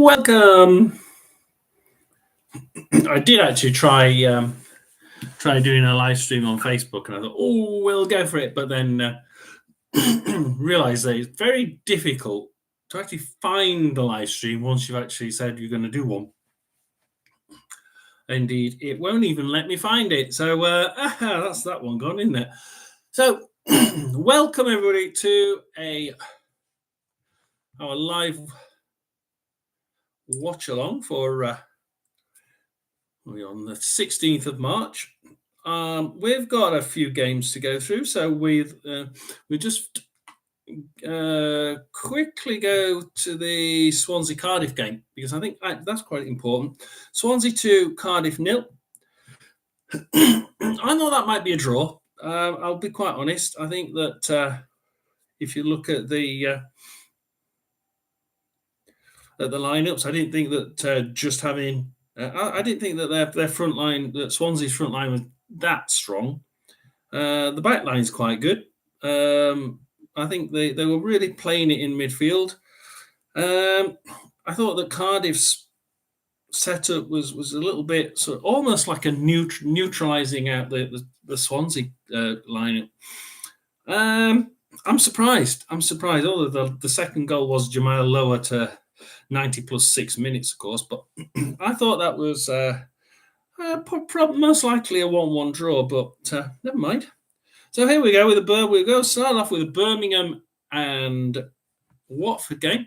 Welcome. I did actually try doing a live stream on Facebook, and I thought, oh, we'll go for it. But then realized that it's very difficult to actually find the live stream once you've actually said you're going to do one. Indeed, it won't even let me find it. So that's that one gone, isn't it? So welcome everybody to our live watch along for we're on the 16th of March. We've got a few games to go through, so we just quickly go to the Swansea Cardiff game because I think that's quite important. Swansea 2, Cardiff 0. I know that might be a draw. I'll be quite honest. I think that if you look at the lineups, I didn't think that just having I didn't think that their front line, that Swansea's front line was that strong. The back line is quite good. I think they were really playing it in midfield. I thought that Cardiff's setup was a little bit sort of almost like a neutralising out the Swansea lineup. I'm surprised. Although the second goal was Jamal Lower to 90 plus 6 minutes, of course, but I thought that was most likely a 1-1 draw, but never mind. So here we go with we'll go start off with the Birmingham and Watford game.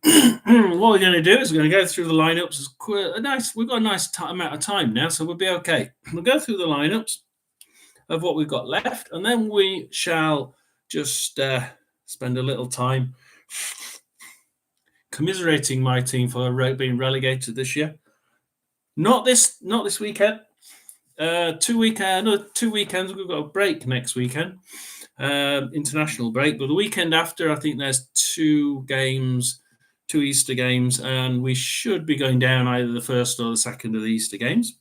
What we're going to do is we're going to go through the lineups. We've got a nice amount of time now, so we'll be okay. We'll go through the lineups of what we've got left, and then we shall just spend a little time commiserating my team for being relegated this year. Not this weekend. 2 weekends. We've got a break next weekend, international break. But the weekend after, I think there's 2 Easter games, and we should be going down either the first or the second of the Easter games.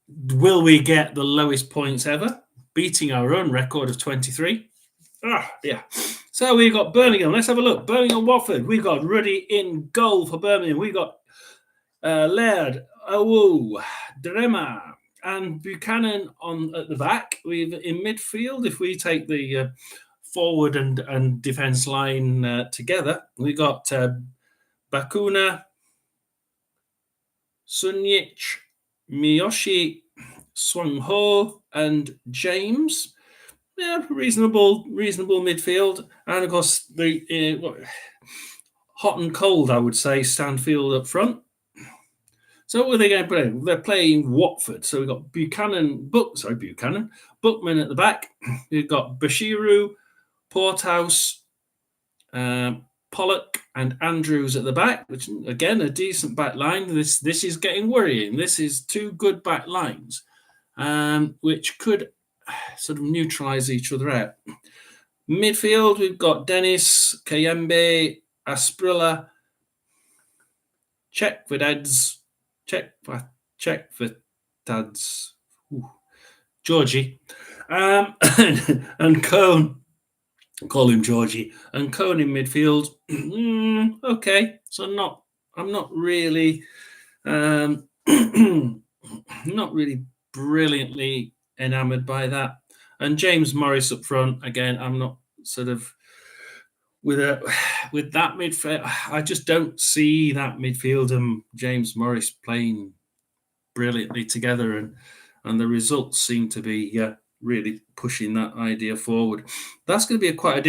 Will we get the lowest points ever, beating our own record of 23? Yeah. So we've got Birmingham. Let's have a look. Birmingham, Watford. We've got Ruddy in goal for Birmingham. We've got Laird, Awu, Drema, and Buchanan at the back. We've in midfield. If we take the forward and defence line together, we got Bakuna, Sunjic, Miyoshi, Swang Ho, and James. Yeah, reasonable midfield, and of course the hot and cold, I would say, Stanfield up front. So what are they going to play? They're playing Watford. So we've got Buchman at the back. We've got Bashiru, Porthouse, Pollock, and Andrews at the back, which again a decent back line. This is getting worrying. This is 2 good back lines, which could sort of neutralise each other out. Midfield, we've got Dennis, Kayembe, Asprilla, Chekvadadz, Georgie, and Cone. Call him Georgie, and Cone in midfield. Okay, so I'm not really, not really brilliantly enamoured by that. And James Morris up front again. I'm not sort of with that midfield. I just don't see that midfield and James Morris playing brilliantly together, and the results seem to be really pushing that idea forward. That's going to be quite a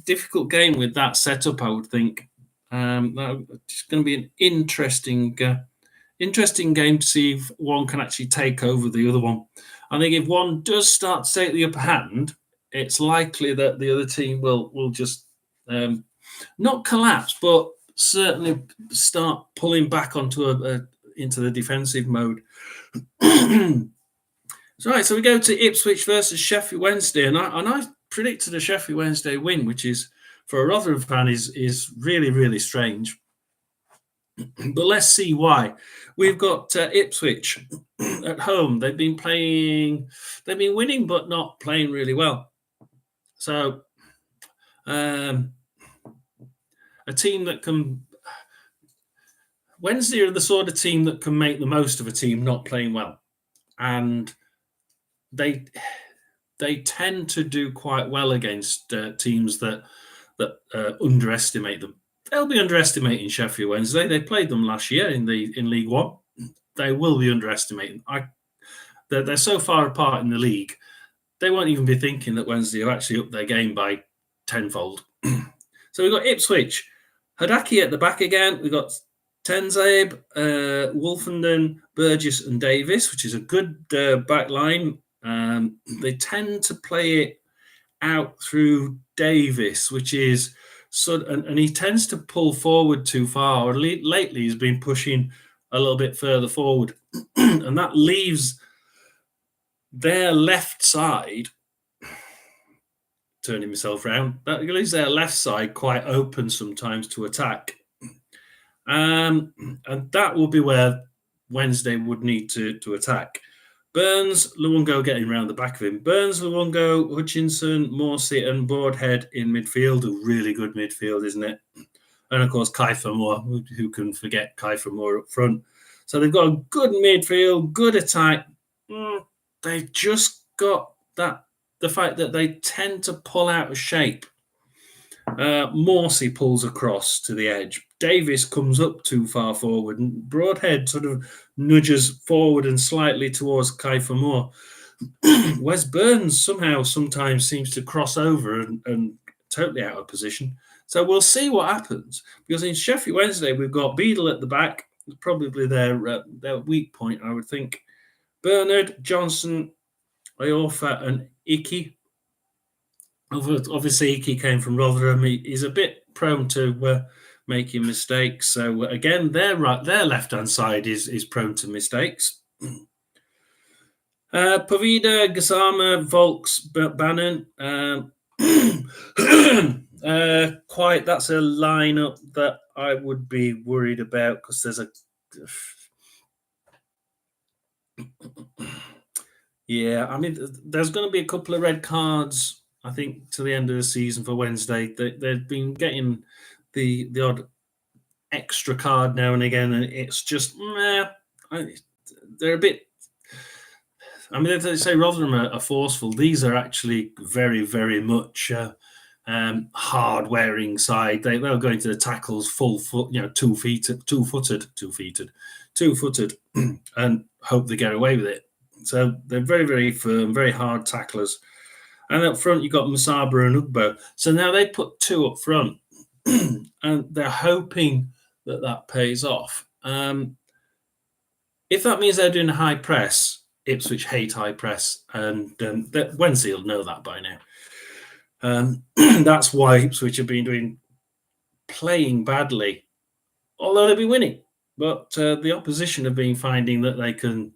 difficult game with that setup, I would think. It's going to be an interesting game to see if one can actually take over the other one. I think if one does start to take the upper hand, it's likely that the other team will just not collapse, but certainly start pulling back into the defensive mode. So we go to Ipswich versus Sheffield Wednesday, and I predicted a Sheffield Wednesday win, which is for a Rotherham fan is really, really strange. But let's see why. We've got Ipswich at home. They've been winning, but not playing really well. So a team that can. Wednesday are the sort of team that can make the most of a team not playing well, and they they tend to do quite well against teams that underestimate them. They'll be underestimating Sheffield Wednesday. They played them last year in League One. They will be underestimating. They're so far apart in the league. They won't even be thinking that Wednesday have actually upped their game by tenfold. So we've got Ipswich, Hadaki at the back again. We've got Tenzabe, Wolfenden, Burgess, and Davis, which is a good back line. They tend to play it out through Davis, which is and he tends to pull forward too far. Or lately, he's been pushing a little bit further forward, and that leaves their left side. Turning myself around, that leaves their left side quite open sometimes to attack. And that will be where Wednesday would need to attack. Burns, Luongo getting around the back of him. Burns, Luongo, Hutchinson, Morsey, and Broadhead in midfield. A really good midfield, isn't it? And of course, Kiefer Moore. Who can forget Kiefer Moore up front? So they've got a good midfield, good attack. They've just got the fact that they tend to pull out of shape. Morsey pulls across to the edge. Davis comes up too far forward, and Broadhead sort of nudges forward and slightly towards Kiefer Moore. Wes Burns sometimes seems to cross over and totally out of position. So we'll see what happens, because in Sheffield Wednesday we've got Beadle at the back, probably their weak point, I would think. Bernard, Johnson, Iorfa, and Icky. Obviously, Icky came from Rotherham. He's a bit prone to making mistakes. So again, their left-hand side is prone to mistakes. Pavida, Gasama, Volks, Bannon. That's a lineup that I would be worried about, because there's a. Yeah, I mean, there's going to be a couple of red cards, I think, to the end of the season for Wednesday. They've been getting the odd extra card now and again, and it's just they're a bit. I mean, they say Rotherham are forceful. These are actually very, very much hard-wearing side. They'll go into the tackles full foot, 2-footed, and hope they get away with it. So they're very, very firm, very hard tacklers. And up front, you've got Masaba and Ugbo. So now they put two up front, and they're hoping that pays off. If that means they're doing a high press, Ipswich hate high press, and Wednesday will know that by now. That's why Ipswich have been playing badly, although they've been winning. But the opposition have been finding that they can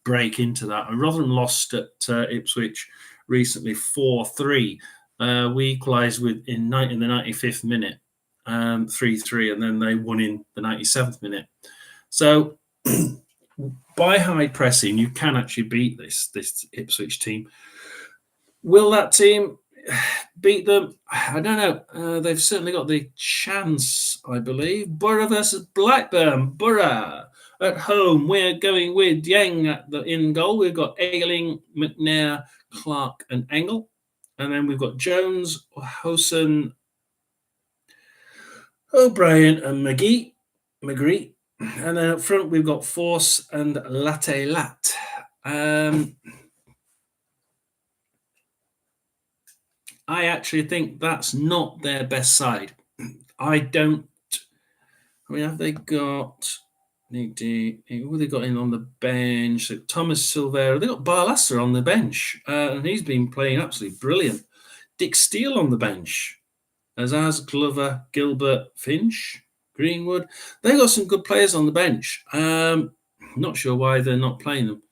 break into that. And Rotherham lost at Ipswich recently 4-3. We equalised in the 95th minute, 3-3, and then they won in the 97th minute. So by high pressing, you can actually beat this Ipswich team. Will that team beat them? I don't know. They've certainly got the chance, I believe. Borough versus Blackburn. Borough at home. We're going with Yang in goal. We've got Ailing, McNair, Clark, and Engel. And then we've got Jones, Hosen, O'Brien, and McGree. And then up front, we've got Force and Latte Lat. I actually think that's not their best side. Have they got... Who they got in on the bench? Thomas Silvera. They got Barlasser on the bench, and he's been playing absolutely brilliant. Dick Steele on the bench. Azaz, Glover, Gilbert, Finch, Greenwood. They got some good players on the bench. Not sure why they're not playing them.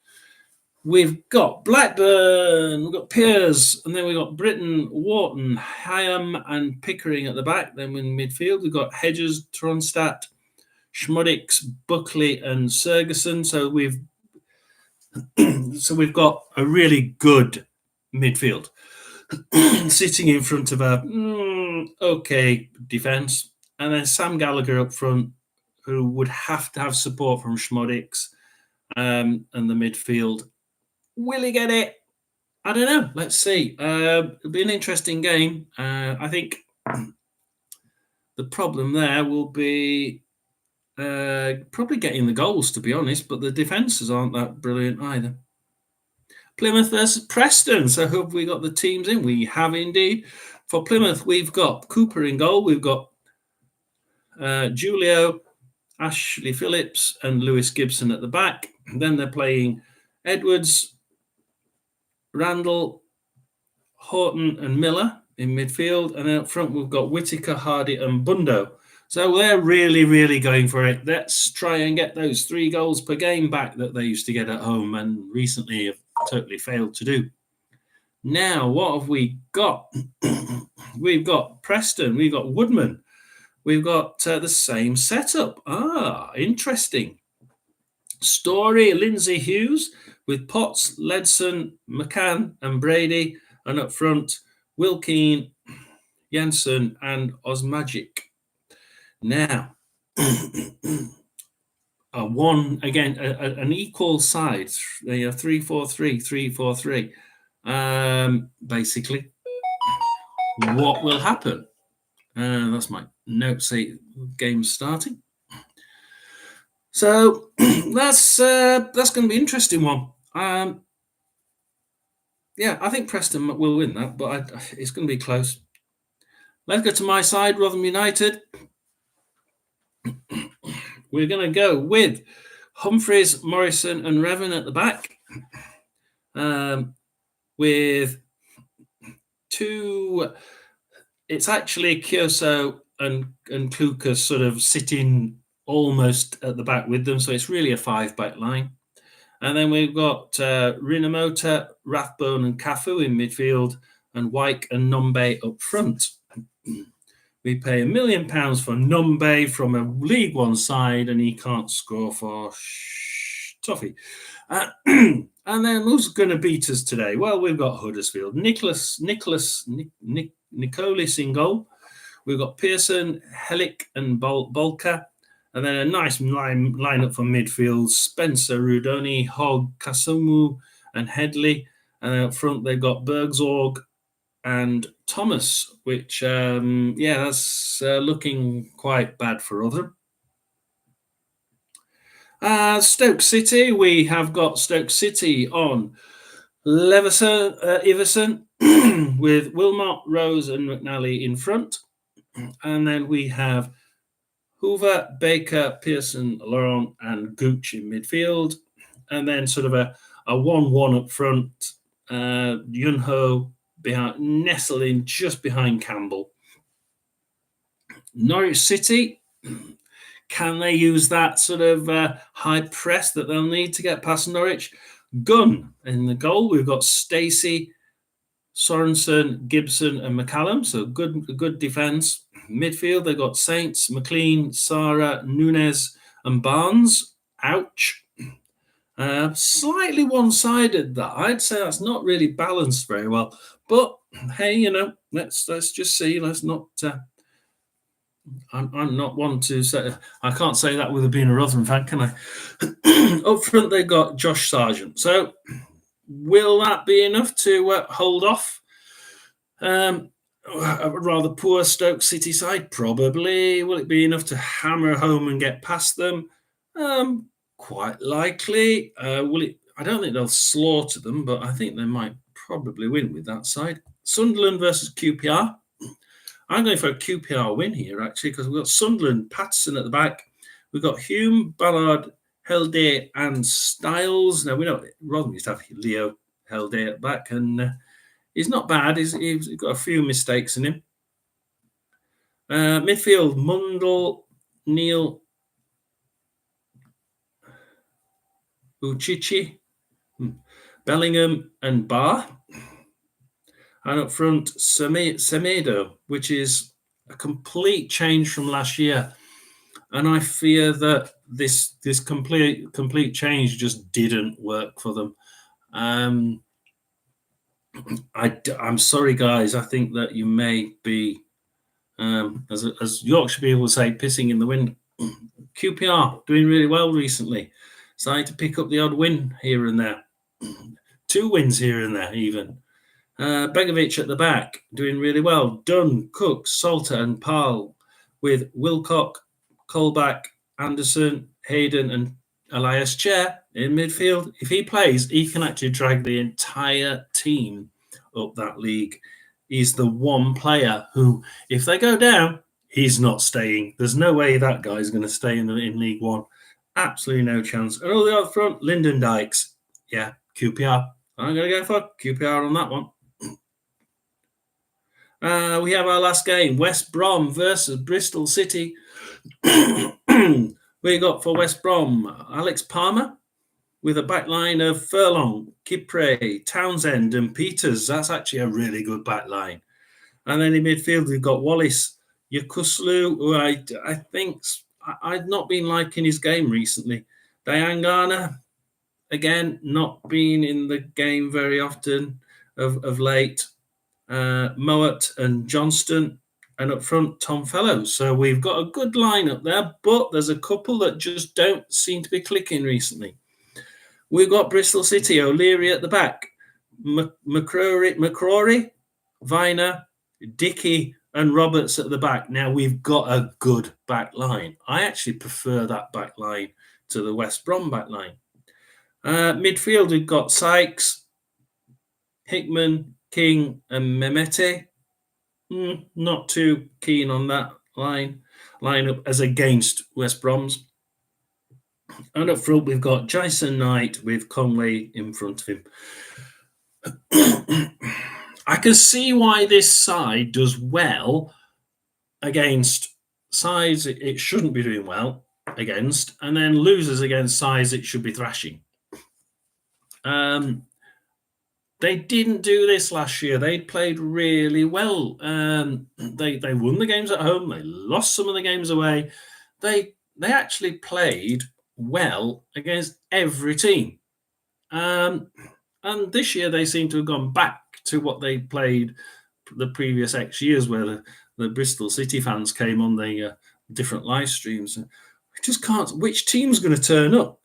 We've got Blackburn, we've got Piers, and then we've got Britton, Wharton, Hyam, and Pickering at the back. Then in midfield, we've got Hedges, Tronstadt, Schmodix, Buckley, and Sergeson. So we've got a really good midfield sitting in front of a okay defence. And then Sam Gallagher up front, who would have to have support from Schmodix and the midfield. Will he get it? I don't know. Let's see. It'll be an interesting game. I think the problem there will be probably getting the goals, to be honest, but the defences aren't that brilliant either. Plymouth versus Preston. So have we got the teams in? We have indeed. For Plymouth, we've got Cooper in goal. We've got Julio, Ashley Phillips, and Lewis Gibson at the back. And then they're playing Edwards, Randall, Horton, and Miller in midfield. And then up front, we've got Whitaker, Hardy, and Bundo. So they're really, really going for it. Let's try and get those 3 goals per game back that they used to get at home and recently have totally failed to do. Now, what have we got? We've got Preston. We've got Woodman. We've got the same setup. Interesting. Story, Lindsay Hughes with Potts, Ledson, McCann, and Brady. And up front, Wilkeen, Jensen, and Osmagic. Now, an equal side, 3-4-3, 3-4-3. Basically, what will happen? That's my note. Say game's starting. So that's going to be an interesting one. Yeah, I think Preston will win that, but it's going to be close. Let's go to my side, Rotherham United. We're going to go with Humphreys, Morrison, and Revan at the back, with 2. It's actually Kyoso and Klukas sort of sitting almost at the back with them, so it's really a 5-back line. And then we've got Rinomota, Rathbone, and Cafu in midfield, and Wyke and Nombe up front. We pay £1 million for Nombe from a League One side, and he can't score for toffee. And then who's going to beat us today? Well, we've got Huddersfield. Nicholas Nicolis in goal. We've got Pearson, Helic, and Bolka. And then a nice lineup for midfield: Spencer, Rudoni, Hogg, Kasumu, and Headley. And then up front, they've got Bergsorg and Thomas, which, that's looking quite bad for Rotherham. Stoke City, we have got Stoke City on Iverson with Wilmot, Rose, and McNally in front. And then we have Hoover, Baker, Pearson, Laurent, and Gooch in midfield. And then sort of a 1-1 up front. Yunho nestled in just behind Campbell. Norwich City, can they use that sort of high press that they'll need to get past Norwich? Gunn in the goal. We've got Stacey, Sorensen, Gibson, and McCallum. So good defence. Midfield, they've got Saints, McLean, Sarah, Nunes, and Barnes. Ouch. Slightly one-sided, that. I'd say that's not really balanced very well. But hey, let's just see. Let's not. I'm not one to say. I can't say that with being a Rotherham fan, can I? Up front, they've got Josh Sargent. So, will that be enough to hold off a rather poor Stoke City side? Probably. Will it be enough to hammer home and get past them? Quite likely. Will it? I don't think they'll slaughter them, but I think they might probably win with that side. Sunderland versus QPR. I'm going for a QPR win here, actually, because we've got Sunderland, Patterson at the back. We've got Hume, Ballard, Helday, and Styles. Now, we know Rotherham used to have Leo Helday at the back, and he's not bad. He's got a few mistakes in him. Midfield, Mundell, Neil, Uchichi, Bellingham, and Barr. And up front, Semedo, which is a complete change from last year. And I fear that this complete change just didn't work for them. I'm sorry, guys. I think that you may be As Yorkshire people would say, pissing in the wind. QPR doing really well recently. Starting to pick up the odd win here and there. 2 wins here and there, even. Begovic at the back, doing really well. Dunn, Cook, Salter, and Parle, with Wilcock, Colback, Anderson, Hayden, and Elias Chair in midfield. If he plays, he can actually drag the entire team up that league. He's the one player who, if they go down, he's not staying. There's no way that guy's going to stay in League One. Absolutely no chance. And all the other front, Lyndon Dykes. Yeah, QPR. I'm going to go for QPR on that one. We have our last game, West Brom versus Bristol City. We got for West Brom, Alex Palmer with a backline of Furlong, Kipre, Townsend, and Peters. That's actually a really good backline. And then in midfield, we've got Wallace, Yakuslu, who I think I've not been liking his game recently. Diangana, again, not been in the game very often of late. Mowat and Johnston, and up front, Tom Fellows. So we've got a good lineup there, but there's a couple that just don't seem to be clicking recently. We've got Bristol City, O'Leary at the back, McCrory, Viner, Dickey, and Roberts at the back. Now, we've got a good back line. I actually prefer that back line to the West Brom back line. Midfield, we've got Sykes, Hickman, King, and Mehmeti. Not too keen on that lineup as against West Brom's. And up front, we've got Jason Knight with Conway in front of him. I can see why this side does well against sides it shouldn't be doing well against, and then loses against sides it should be thrashing. They didn't do this last year. They played really well. They won the games at home. They lost some of the games away. They actually played well against every team. And this year they seem to have gone back to what they played the previous X years, where the Bristol City fans came on the different live streams. I just can't. Which team's going to turn up?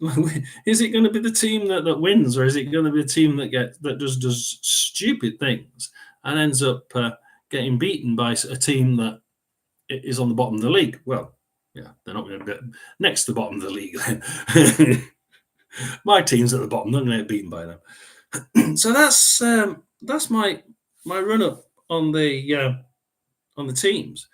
Is it going to be the team that wins, or is it going to be the team that just does stupid things and ends up getting beaten by a team that is on the bottom of the league? Well, yeah, they're not going to be next to the bottom of the league. Then my team's at the bottom. They're going to get beaten by them. So that's my run up on the teams.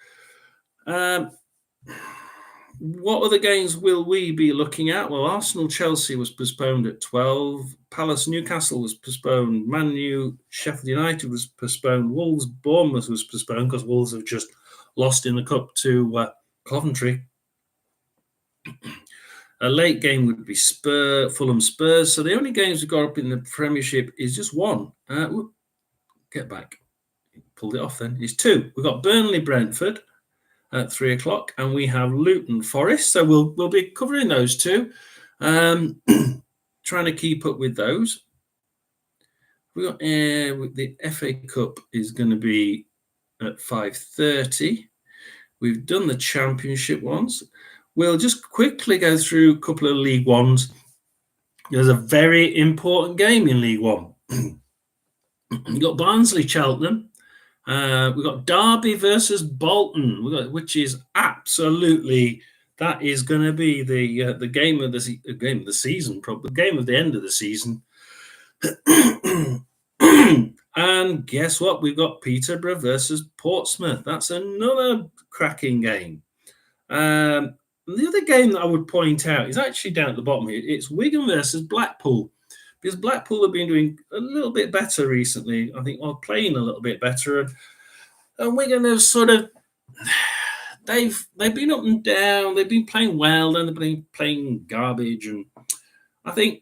What other games will we be looking at? Well, Arsenal-Chelsea was postponed at 12. Palace-Newcastle was postponed. Man U, Sheffield United was postponed. Wolves-Bournemouth was postponed because Wolves have just lost in the cup to Coventry. A late game would be Fulham-Spurs. So the only games we've got up in the Premiership is just one. Get back. Pulled it off then. It's two. We've got Burnley-Brentford at 3:00, and we have Luton Forest. So we'll be covering those two, trying to keep up with those. We got the FA Cup is going to be at 5:30. We've done the Championship ones. We'll just quickly go through a couple of League Ones. There's a very important game in League One. You've got Barnsley-Cheltenham. We've got Derby versus Bolton, which is absolutely, that is going to be the game of the season, probably the game of the end of the season. And guess what? We've got Peterborough versus Portsmouth. That's another cracking game. The other game that I would point out is actually down at the bottom here. It's Wigan versus Blackpool. Because Blackpool have been doing a little bit better recently, I think, or playing a little bit better. And Wigan have sort of, they've been up and down. They've been playing well, then they've been playing garbage. And I think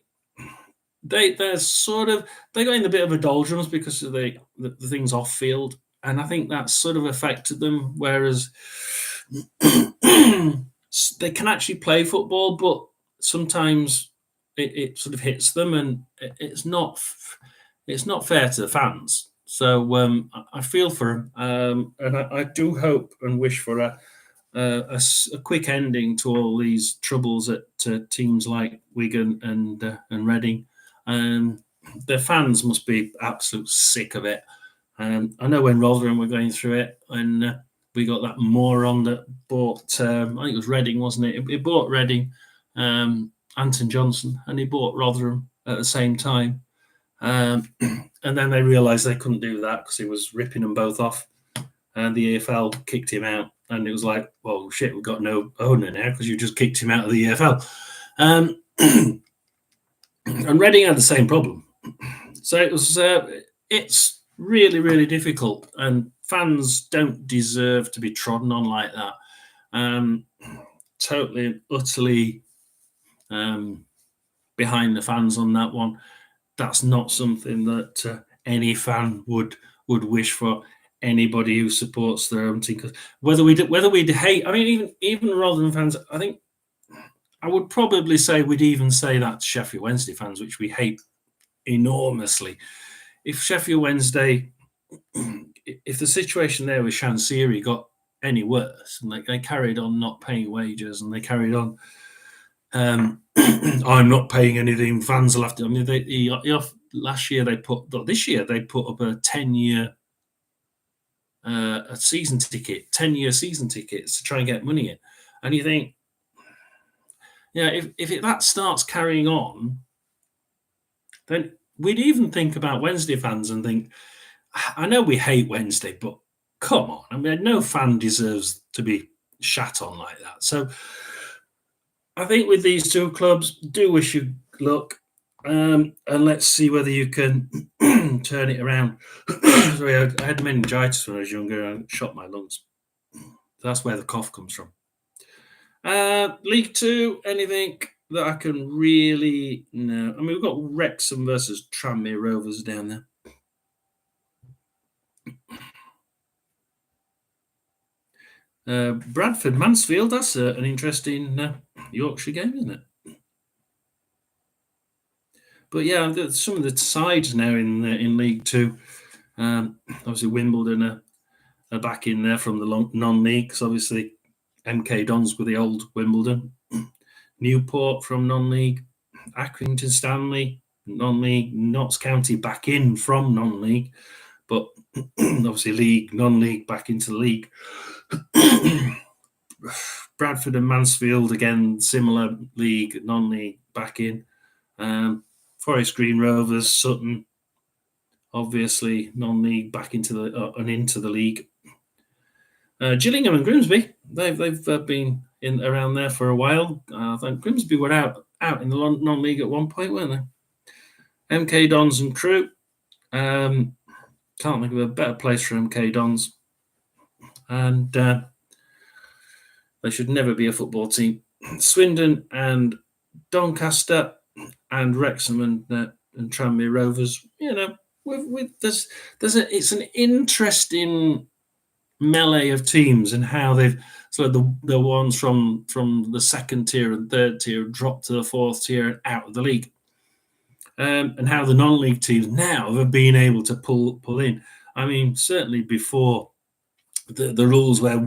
they're got in a bit of a doldrums because of the things off field. And I think that's sort of affected them. Whereas they can actually play football, but sometimes it sort of hits them, and it's not fair to the fans. So I feel for him, and I do hope and wish for a quick ending to all these troubles at teams like Wigan and Reading. Their fans must be absolute sick of it. I know when Rotherham were going through it, and we got that moron that bought, I think it was Reading, wasn't it? It bought Reading, Anton Johnson, and he bought Rotherham at the same time. And then they realised they couldn't do that because he was ripping them both off, and the EFL kicked him out. And it was like, well, shit, we've got no owner now because you just kicked him out of the EFL. And Reading had the same problem. So it was, it's really, really difficult, and fans don't deserve to be trodden on like that. Totally and utterly behind the fans on that one. That's not something that any fan would wish for anybody who supports their own team. Whether we'd hate, I mean, even Rotherham fans, I think I would probably say we'd even say that to Sheffield Wednesday fans, which we hate enormously. If Sheffield Wednesday, if the situation there with Shansiri got any worse, and they carried on not paying wages, and they carried on, I'm not paying anything. Fans will have to. I mean, this year they put up a 10-year a season ticket, 10-year season tickets to try and get money in, and you think, yeah, if that starts carrying on, then we'd even think about Wednesday fans and think, I know we hate Wednesday, but come on, I mean, no fan deserves to be shat on like that. So I think with these two clubs, do wish you luck, and let's see whether you can turn it around. Sorry, I had meningitis when I was younger and shot my lungs. That's where the cough comes from. League Two, anything that I can really know? I mean, we've got Wrexham versus Tranmere Rovers down there. Bradford Mansfield, that's an interesting Yorkshire game, isn't it? But yeah, some of the sides now in League Two. Obviously, Wimbledon are back in there from the non-league. Because obviously, MK Dons were the old Wimbledon. Newport from non-league. Accrington Stanley non-league. Notts County back in from non-league, but obviously league, non-league back into the league. Bradford and Mansfield again, similar league, non-league back in. Forest Green Rovers, Sutton, obviously non-league back into the league. Gillingham and Grimsby, they've been in around there for a while. I think Grimsby were out in the non-league at one point, weren't they? MK Dons and Crewe. Can't think of a better place for MK Dons, and they should never be a football team. Swindon and Doncaster and Wrexham and Tranmere Rovers. You know, it's an interesting melee of teams and how they've the ones from the second tier and third tier dropped to the fourth tier and out of the league, and how the non-league teams now have been able to pull in. I mean, certainly before the rules where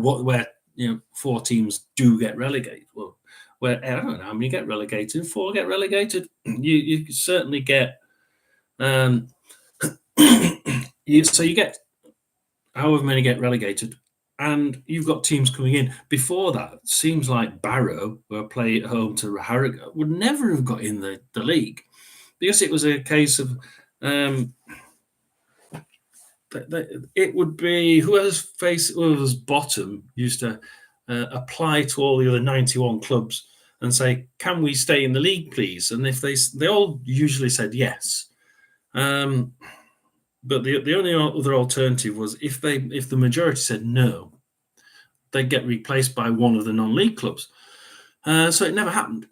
4 teams do get relegated. Well, where I don't know how many get relegated. 4 get relegated. You certainly get. You get however many get relegated, and you've got teams coming in. Before that, it seems like Barrow, who play at home to Harrogate, would never have got in the league because it was a case of it would be whoever's bottom used to apply to all the other 91 clubs and say, "Can we stay in the league, please?" And if they all usually said yes. But the only other alternative was if the majority said no, they'd get replaced by one of the non-league clubs. So it never happened.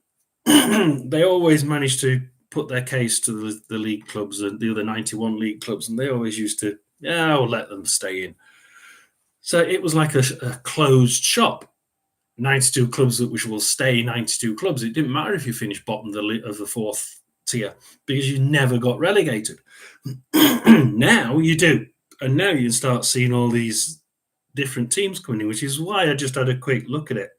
They always managed to put their case to the league clubs and the other 91 league clubs, and they always used to, I'll let them stay in. So it was like a closed shop. 92 clubs which will stay 92 clubs. It didn't matter if you finished bottom of the fourth tier because you never got relegated. Now you do. And now you can start seeing all these different teams coming in, which is why I just had a quick look at it.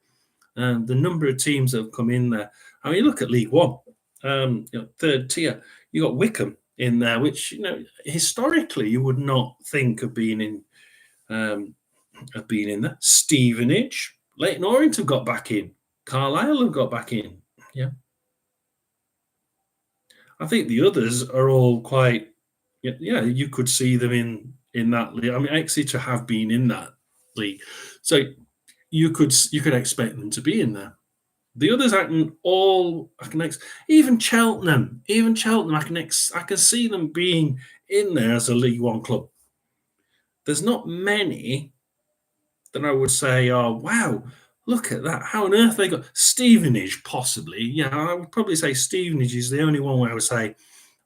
The number of teams that have come in there. I mean, look at League One, third tier. You got Wickham in there, which historically you would not think of being in there. Stevenage, Leighton Orient have got back in. Carlisle have got back in. Yeah, I think the others are all quite. Yeah, you could see them in that league. I mean, Exeter have been in that league, so you could expect them to be in there. The others I can even Cheltenham, I can see them being in there as a League One club. There's not many that I would say, oh wow, look at that. How on earth they got Stevenage, possibly. Yeah, I would probably say Stevenage is the only one where I would say,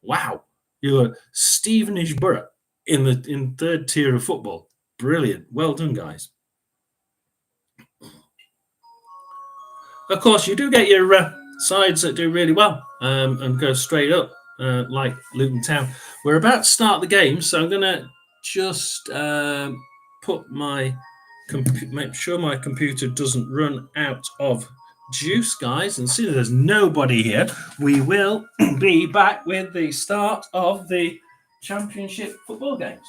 wow, you're Stevenage Borough in third tier of football. Brilliant. Well done, guys. Of course, you do get your sides that do really well and go straight up, like Luton Town. We're about to start the game, so I'm going to just make sure my computer doesn't run out of juice, guys. And seeing there's nobody here, we will be back with the start of the Championship football games.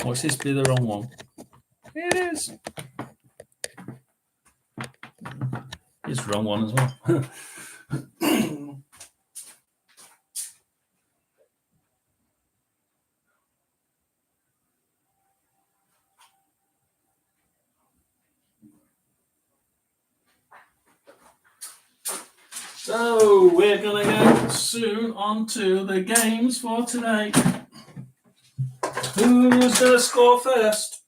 What's this? Be the wrong one. It is. It's the wrong one as well. So we're going to go soon on to the games for today. Who's going to score first?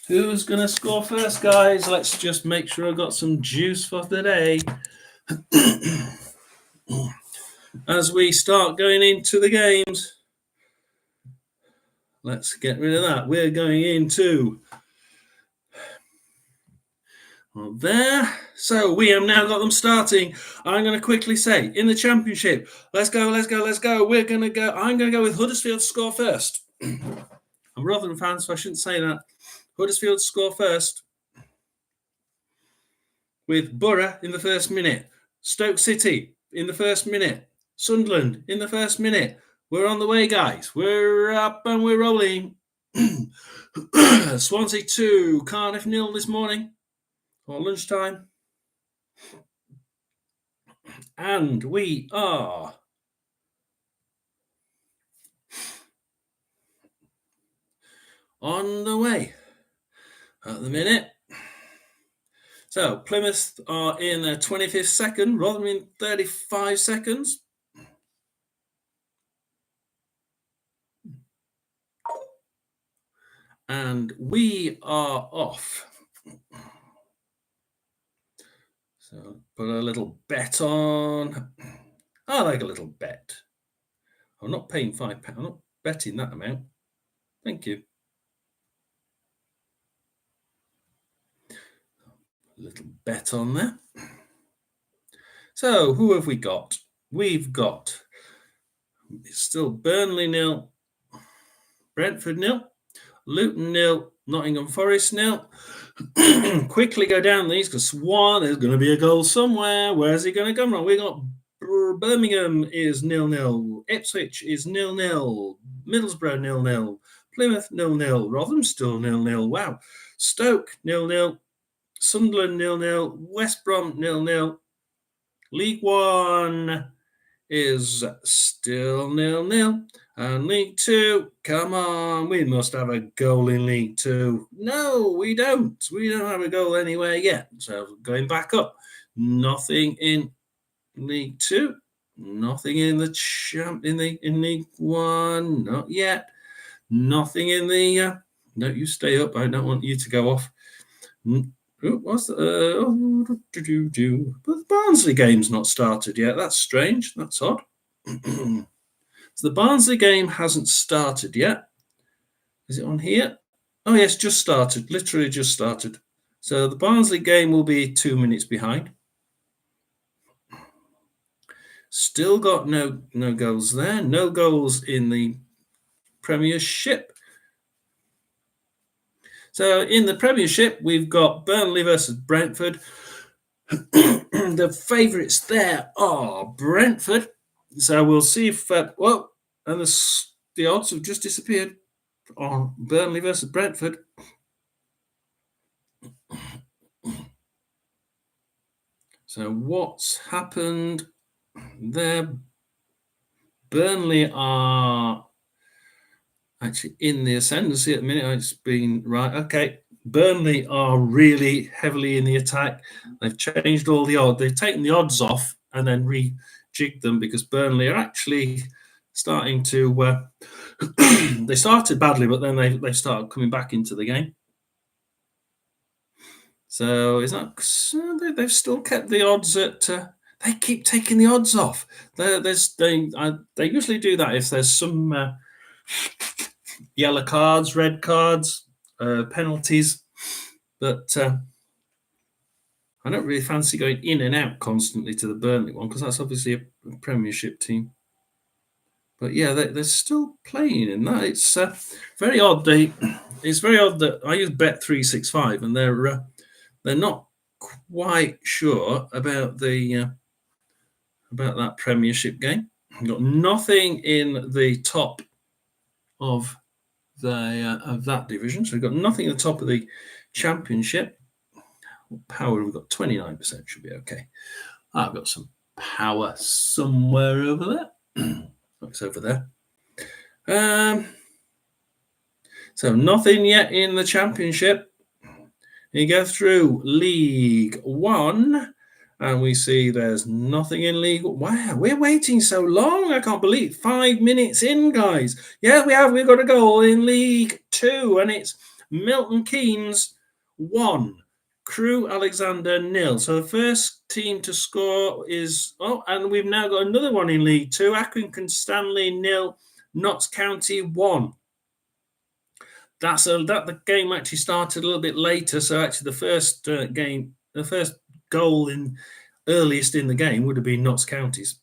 Who's going to score first, guys? Let's just make sure I've got some juice for today. As we start going into the games, let's get rid of that. We're going into there. So we have now got them starting. I'm going to quickly say in the Championship, let's go. We're going to go. I'm going to go with Huddersfield to score first. I'm a Rotherham fan, so I shouldn't say that. Huddersfield to score first with Borough in the first minute. Stoke City in the first minute. Sunderland in the first minute. We're on the way, guys. We're up and we're rolling. Swansea 2, Cardiff 0 this morning. Or lunchtime. And we are on the way at the minute. So Plymouth are in their 25th second, Rotherham in 35 seconds. And we are off. So put a little bet on. I like a little bet. I'm not paying £5. I'm not betting that amount. Thank you. A little bet on there. So who have we got? We've got still Burnley 0, Brentford 0, Luton 0, Nottingham Forest 0. Quickly go down these because there's going to be a goal somewhere. Where's he going to come from? We got Birmingham is 0-0, Ipswich is 0-0, Middlesbrough 0-0, Plymouth 0-0, Rotherham still 0-0. Wow. Stoke 0-0, Sunderland 0-0, West Brom 0-0. League One is still 0-0. And League Two, come on, we must have a goal in League Two. No, we don't. We don't have a goal anywhere yet. So going back up, nothing in League Two, nothing in the in League One, not yet. Nothing in the. No, you stay up. I don't want you to go off. What's the? But the Barnsley game's not started yet. That's strange. That's odd. So the Barnsley game hasn't started yet. Is it on here? Oh, yes, just started. Literally just started. So the Barnsley game will be 2 minutes behind. Still got no goals there. No goals in the Premiership. So in the Premiership, we've got Burnley versus Brentford. The favourites there are Brentford. So we'll see if and the odds have just disappeared on Burnley versus Brentford. So what's happened there? Burnley are actually in the ascendancy at the minute. It's been right. Okay. Burnley are really heavily in the attack. They've changed all the odds. They've taken the odds off and then rejigged them because Burnley are actually starting to. They started badly, but then they started coming back into the game. So is that they've still kept the odds at? They keep taking the odds off. They usually do that if there's some yellow cards, red cards, penalties, but I don't really fancy going in and out constantly to the Burnley one because that's obviously a Premiership team. But yeah, they're still playing in that. It's very odd. It's very odd that I use Bet365 and they're not quite sure about the about that Premiership game. We've got nothing in the top of that division, so we've got nothing at the top of the Championship. Power, we've got 29%, should be okay. I've got some power somewhere over there. It's over there. So nothing yet in the Championship. You go through League One, and we see there's nothing in League. Wow, we're waiting so long. I can't believe 5 minutes in, guys. Yeah, we have. We've got a goal in League Two, and it's Milton Keynes 1, Crewe Alexander 0. So the first team to score is and we've now got another one in League Two. Accrington Stanley 0, Notts County 1. The game actually started a little bit later. So actually, the first goal earliest in the game would have been Notts County's.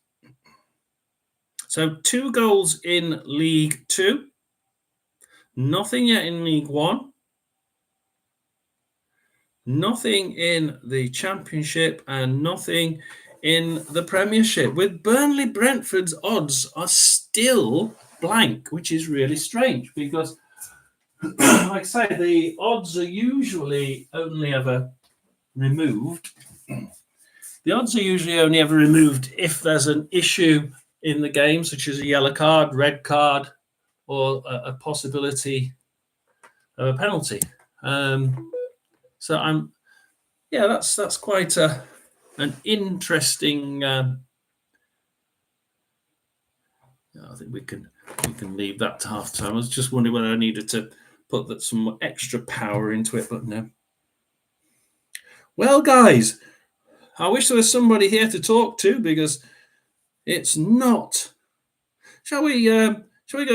So 2 goals in League Two, nothing yet in League One, nothing in the Championship, and nothing in the Premiership. With Burnley, Brentford's odds are still blank, which is really strange because, like I say, the odds are usually only ever removed. The odds are usually only ever removed if there's an issue in the game, such as a yellow card, red card, or a possibility of a penalty. So that's quite an interesting. I think we can leave that to half time. I was just wondering whether I needed to put some extra power into it, but no. Well, guys, I wish there was somebody here to talk to because it's not. Shall we go?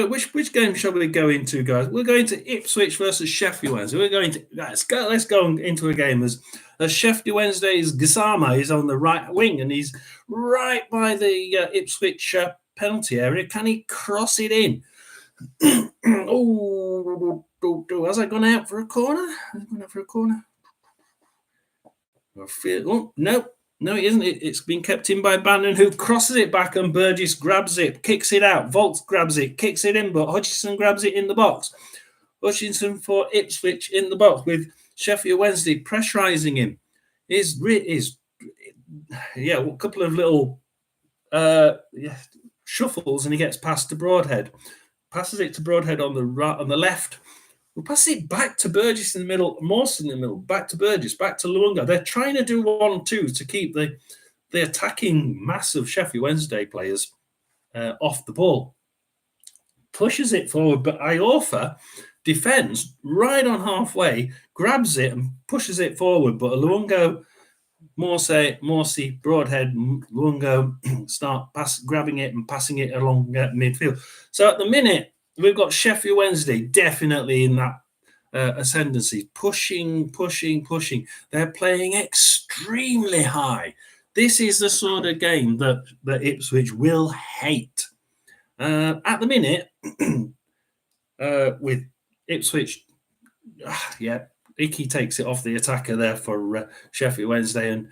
Which game shall we go into, guys? We're going to Ipswich versus Sheffield Wednesday. We're going to let's go into a game as Sheffield Wednesday's Gassama is on the right wing and he's right by the Ipswich penalty area. Can he cross it in? Has I gone out for a corner? No, it isn't. It's been kept in by Bannon, who crosses it back and Burgess grabs it, kicks it out. Volts grabs it, kicks it in, but Hutchinson grabs it in the box. Hutchinson for Ipswich in the box with Sheffield Wednesday pressurising him. A couple of little shuffles and he gets past to Broadhead. Passes it to Broadhead on the left. We'll pass it back to Burgess in the middle, Mawson in the middle, back to Burgess, back to Luonga. They're trying to do 1-2 to keep the attacking mass of Sheffield Wednesday players off the ball. Pushes it forward, but Iorfa defends right on halfway, grabs it and pushes it forward, but Luonga Morsey, Broadhead, Lungo start grabbing it and passing it along midfield. So at the minute, we've got Sheffield Wednesday definitely in that ascendancy, pushing. They're playing extremely high. This is the sort of game that Ipswich will hate. At the minute, with Ipswich, yeah, Icky takes it off the attacker there for Sheffield Wednesday and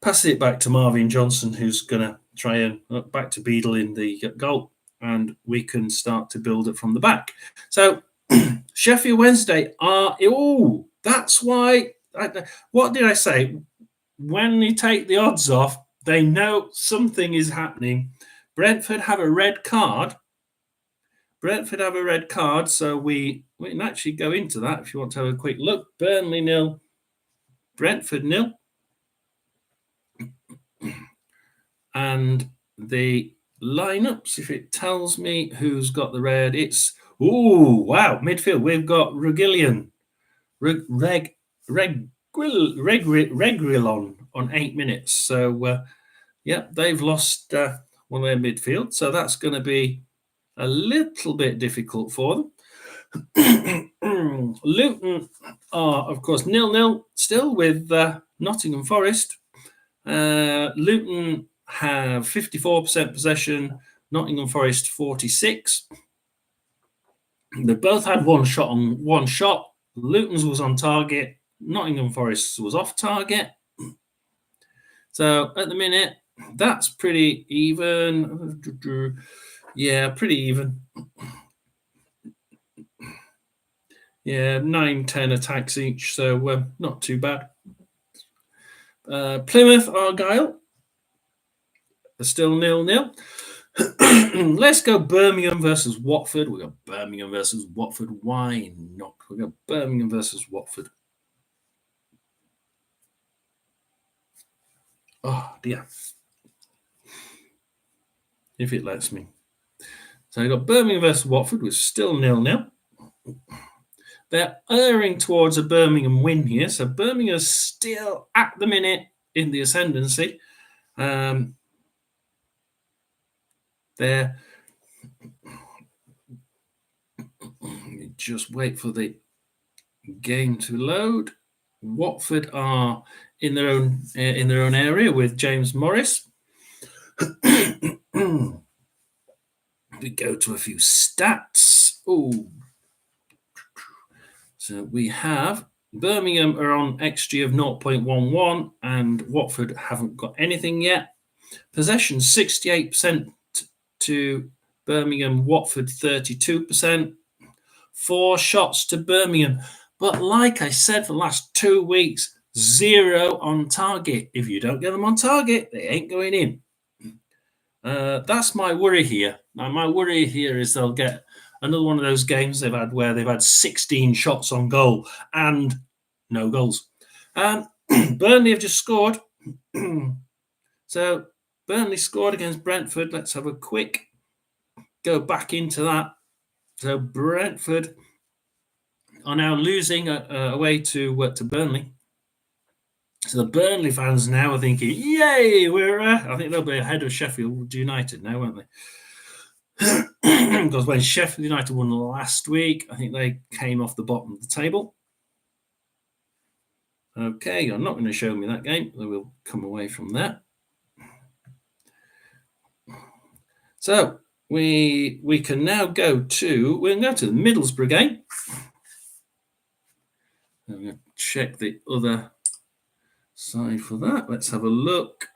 passes it back to Marvin Johnson, who's going to try and back to Beadle in the goal, and we can start to build it from the back. So Sheffield Wednesday are, that's why, what did I say? When you take the odds off, they know something is happening. Brentford have a red card. So we can actually go into that if you want to have a quick look. Burnley 0, Brentford 0. And the lineups, if it tells me who's got the red, it's midfield. We've got Regillion, Reguilon on 8 minutes. So they've lost one of their midfield, so that's going to be a little bit difficult for them. Luton are, of course, 0-0 still with Nottingham Forest. Luton have 54% possession, Nottingham Forest 46. They both had one shot. Luton's was on target, Nottingham Forest was off target. So at the minute, that's pretty even. Yeah, pretty even. Yeah, 9-10 attacks each, so not too bad. Plymouth Argyle are still 0-0. Let's go Birmingham versus Watford. We got Birmingham versus Watford. Why not? We got Birmingham versus Watford. Oh dear. If it lets me. So I got Birmingham versus Watford, which is still 0-0. They're erring towards a Birmingham win here. So Birmingham is still at the minute in the ascendancy. Just wait for the game to load. Watford are in their own area with James Morris. We go to a few stats. So we have Birmingham are on XG of 0.11 and Watford haven't got anything yet. Possession 68% to Birmingham, Watford 32%. 4 shots to Birmingham. But like I said for the last 2 weeks, 0 on target. If you don't get them on target, they ain't going in. That's my worry here. Now, my worry here is they'll get another one of those games they've had where they've had 16 shots on goal and no goals. Burnley have just scored. So Burnley scored against Brentford. Let's have a quick go back into that. So Brentford are now losing away to Burnley. So the Burnley fans now are thinking, yay, I think they'll be ahead of Sheffield United now, won't they? Because when Sheffield United won last week, I think they came off the bottom of the table. Okay, you're not going to show me that game. So we'll come away from that. So we can now go to the Middlesbrough game. I'm going to check the other side for that. Let's have a look.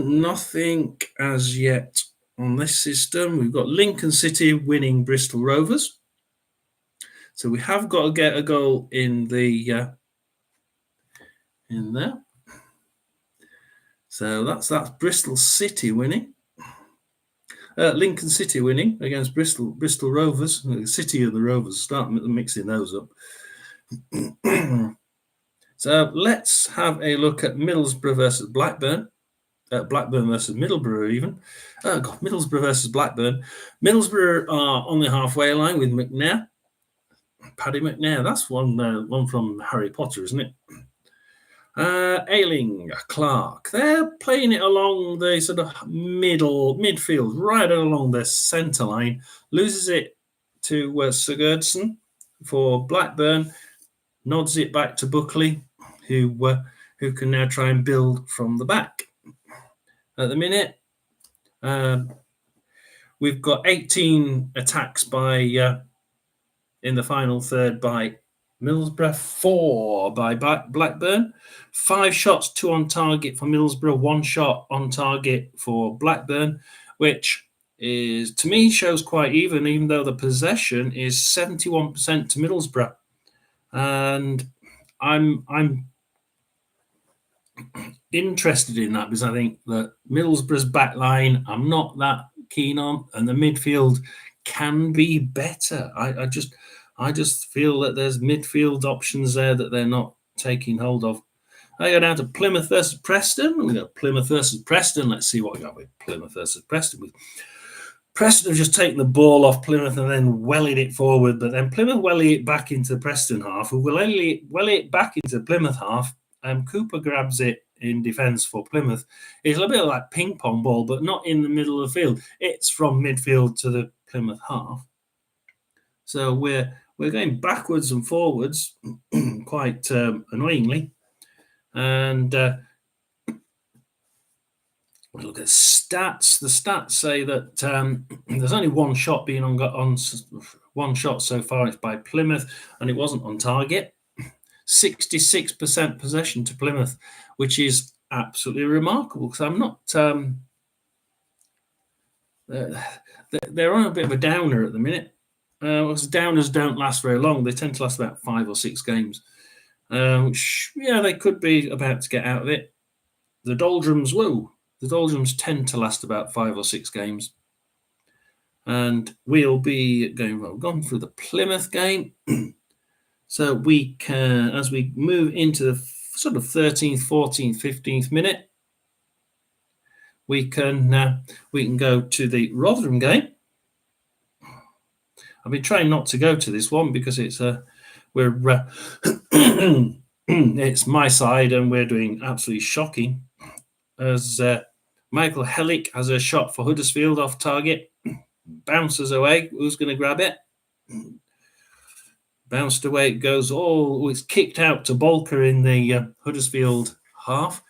Nothing as yet on this system. We've got Lincoln City winning Bristol Rovers. So we have got to get a goal in the in there. So that's Bristol City winning. Lincoln City winning against Bristol Rovers. The City of the Rovers. Start mixing those up. So let's have a look at Middlesbrough versus Blackburn. Blackburn versus Middlesbrough even. Middlesbrough versus Blackburn. Middlesbrough are on the halfway line with Paddy McNair. That's one from Harry Potter, isn't it? Ayling, Clark, they're playing it along the sort of midfield, right along the centre line. Loses it to Sigurdsson for Blackburn, nods it back to Buckley, who can now try and build from the back. At the minute, we've got 18 attacks by in the final third by Middlesbrough, 4 by Blackburn, 5 shots, 2 on target for Middlesbrough, 1 shot on target for Blackburn, which is, to me, shows quite even though the possession is 71% to Middlesbrough. And I'm interested in that because I think that Middlesbrough's back line I'm not that keen on, and the midfield can be better. I just feel that there's midfield options there that they're not taking hold of. I go down to Plymouth versus Preston. We got Plymouth versus Preston. Let's see what we got with Plymouth versus Preston. Preston have just taken the ball off Plymouth and then wellied it forward, but then Plymouth welly it back into the Preston half, who will welly it back into the Plymouth half. Cooper grabs it in defence for Plymouth. It's a bit like ping pong ball, but not in the middle of the field. It's from midfield to the Plymouth half. So we're going backwards and forwards quite annoyingly. And we look at stats. The stats say that there's only one shot being on one shot so far. It's by Plymouth, and it wasn't on target. 66% possession to Plymouth, which is absolutely remarkable. Because I'm not. They're on a bit of a downer at the minute. Downers don't last very long. They tend to last about 5 or 6 games. Which, they could be about to get out of it. The doldrums tend to last about 5 or 6 games. And we'll be gone through the Plymouth game. So we can, as we move into the sort of 13th, 14th, 15th minute, we can go to the Rotherham game. I've been trying not to go to this one because it's it's my side and we're doing absolutely shocking. As Michael Hellick has a shot for Huddersfield off target, bounces away. Who's going to grab it? Bounced away it goes. It's kicked out to Bolker in the Huddersfield half,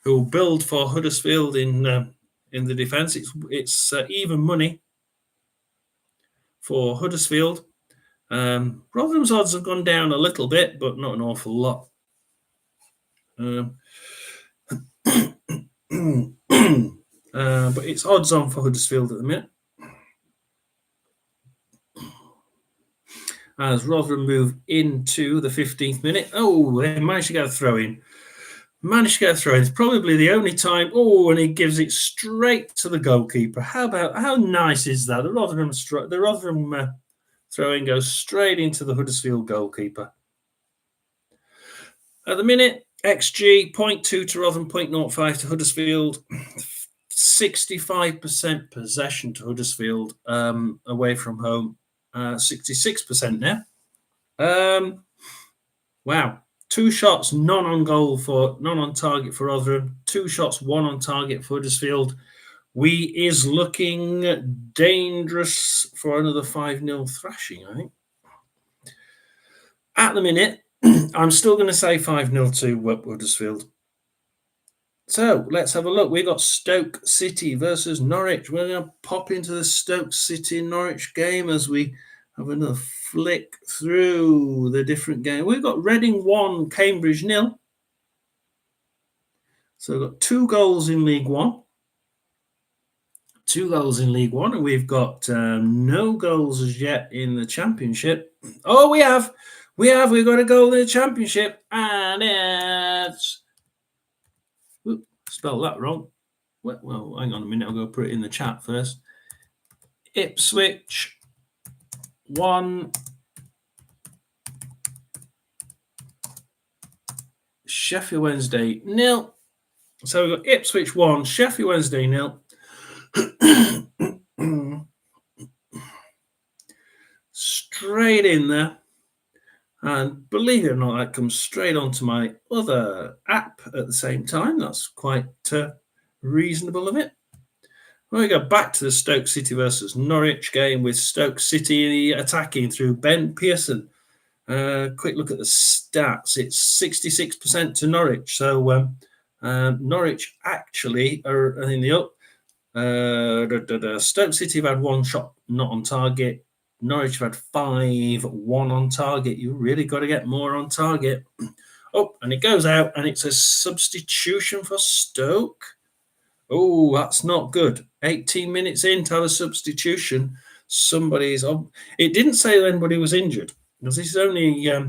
who will build for Huddersfield in the defence. It's even money for Huddersfield. Rotherham's odds have gone down a little bit, but not an awful lot. But it's odds on for Huddersfield at the minute. As Rotherham move into the 15th minute. They managed to get a throw in. It's probably the only time. And he gives it straight to the goalkeeper. How nice is that? The Rotherham throw-in goes straight into the Huddersfield goalkeeper. At the minute, XG 0.2 to Rotherham, 0.05 to Huddersfield. 65% possession to Huddersfield away from home. 66% now. Wow. 2 shots, none on target for Rotherham. 2 shots, 1 on target for Huddersfield. We is looking dangerous for another 5-0 thrashing, I think. At the minute, I'm still going to say 5-0 to Huddersfield. So let's have a look. We've got Stoke City versus Norwich. We're going to pop into the Stoke City-Norwich game as we have another flick through the different game. We've got Reading 1, Cambridge 0. So we've got 2 goals in League One. 2 goals in League One. And we've got no goals as yet in the Championship. We have. We've got a goal in the Championship. And it's... spelled that wrong. Well, hang on a minute. I'll go put it in the chat first. Ipswich 1, Sheffield Wednesday 0. So we've got Ipswich 1, Sheffield Wednesday 0. Straight in there. And believe it or not, that comes straight onto my other app at the same time. That's quite reasonable of it. Well, we go back to the Stoke City versus Norwich game with Stoke City attacking through Ben Pearson. Quick look at the stats. It's 66% to Norwich. So Norwich actually are in the up. Stoke City have had one shot not on target. Norwich have had 5, 1 on target. You really got to get more on target. Oh, and it goes out, and it's a substitution for Stoke. Oh, that's not good. 18 minutes in to have a substitution. Somebody's on. It didn't say anybody was injured, because this is only. It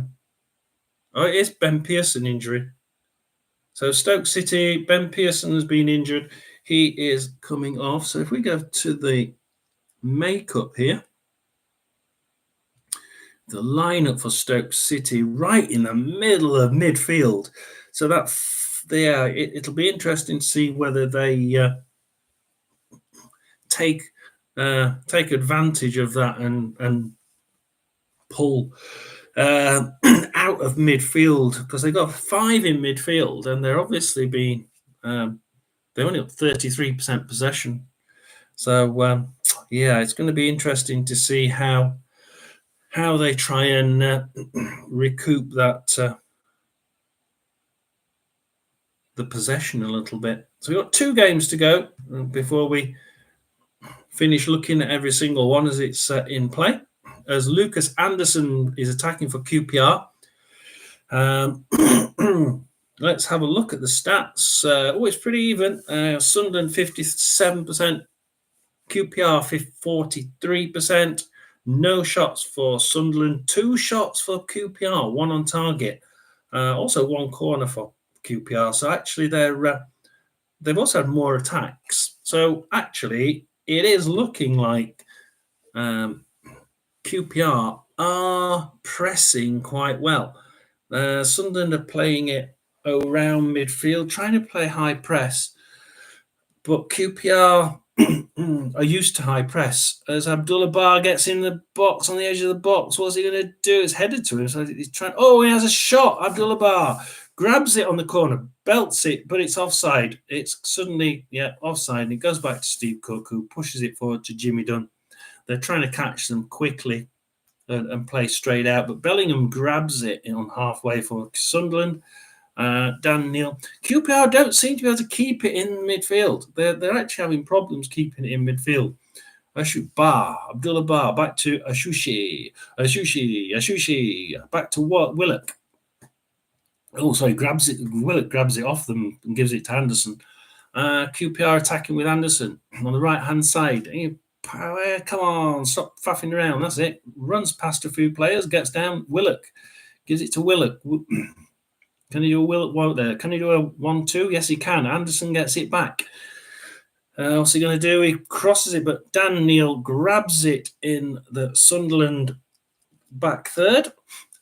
is Ben Pearson injury. So Stoke City, Ben Pearson has been injured. He is coming off. So if we go to the makeup here, the lineup for Stoke City right in the middle of midfield. So that, yeah, it'll be interesting to see whether they take advantage of that and pull out of midfield, because they've got 5 in midfield and they're obviously being they're only up 33% possession. So yeah, it's going to be interesting to see how they try and recoup that the possession a little bit. So we've got 2 games to go before we finish looking at every single one as it's in play. As Lucas Anderson is attacking for QPR. Let's have a look at the stats. It's pretty even. Sunderland 57%, QPR 43%. No shots for Sunderland, 2 shots for QPR, 1 on target. Also 1 corner for QPR. So actually they've also had more attacks. So actually it is looking like QPR are pressing quite well. Sunderland are playing it around midfield, trying to play high press. But QPR are used to high press. As Abdullah Bar gets in the box, on the edge of the box, what's he going to do? It's headed to him. So he's trying. Oh, he has a shot. Abdullah Bar grabs it on the corner, belts it, but it's offside. It's suddenly, offside. And it goes back to Steve Cook, who pushes it forward to Jimmy Dunn. They're trying to catch them quickly and play straight out, but Bellingham grabs it on halfway for Sunderland. Dan Neil. QPR don't seem to be able to keep it in midfield. They're actually having problems keeping it in midfield. Abdullah Bar, back to Ashushi, back to Willock. Oh, sorry, Willock grabs it off them and gives it to Anderson. QPR attacking with Anderson on the right-hand side. Come on, stop faffing around. That's it. Runs past a few players, gets down. Willock gives it to Willock. Can he do a Willock there? Can he do a 1-2? Yes, he can. Anderson gets it back. What's he going to do? He crosses it, but Dan Neil grabs it in the Sunderland back third,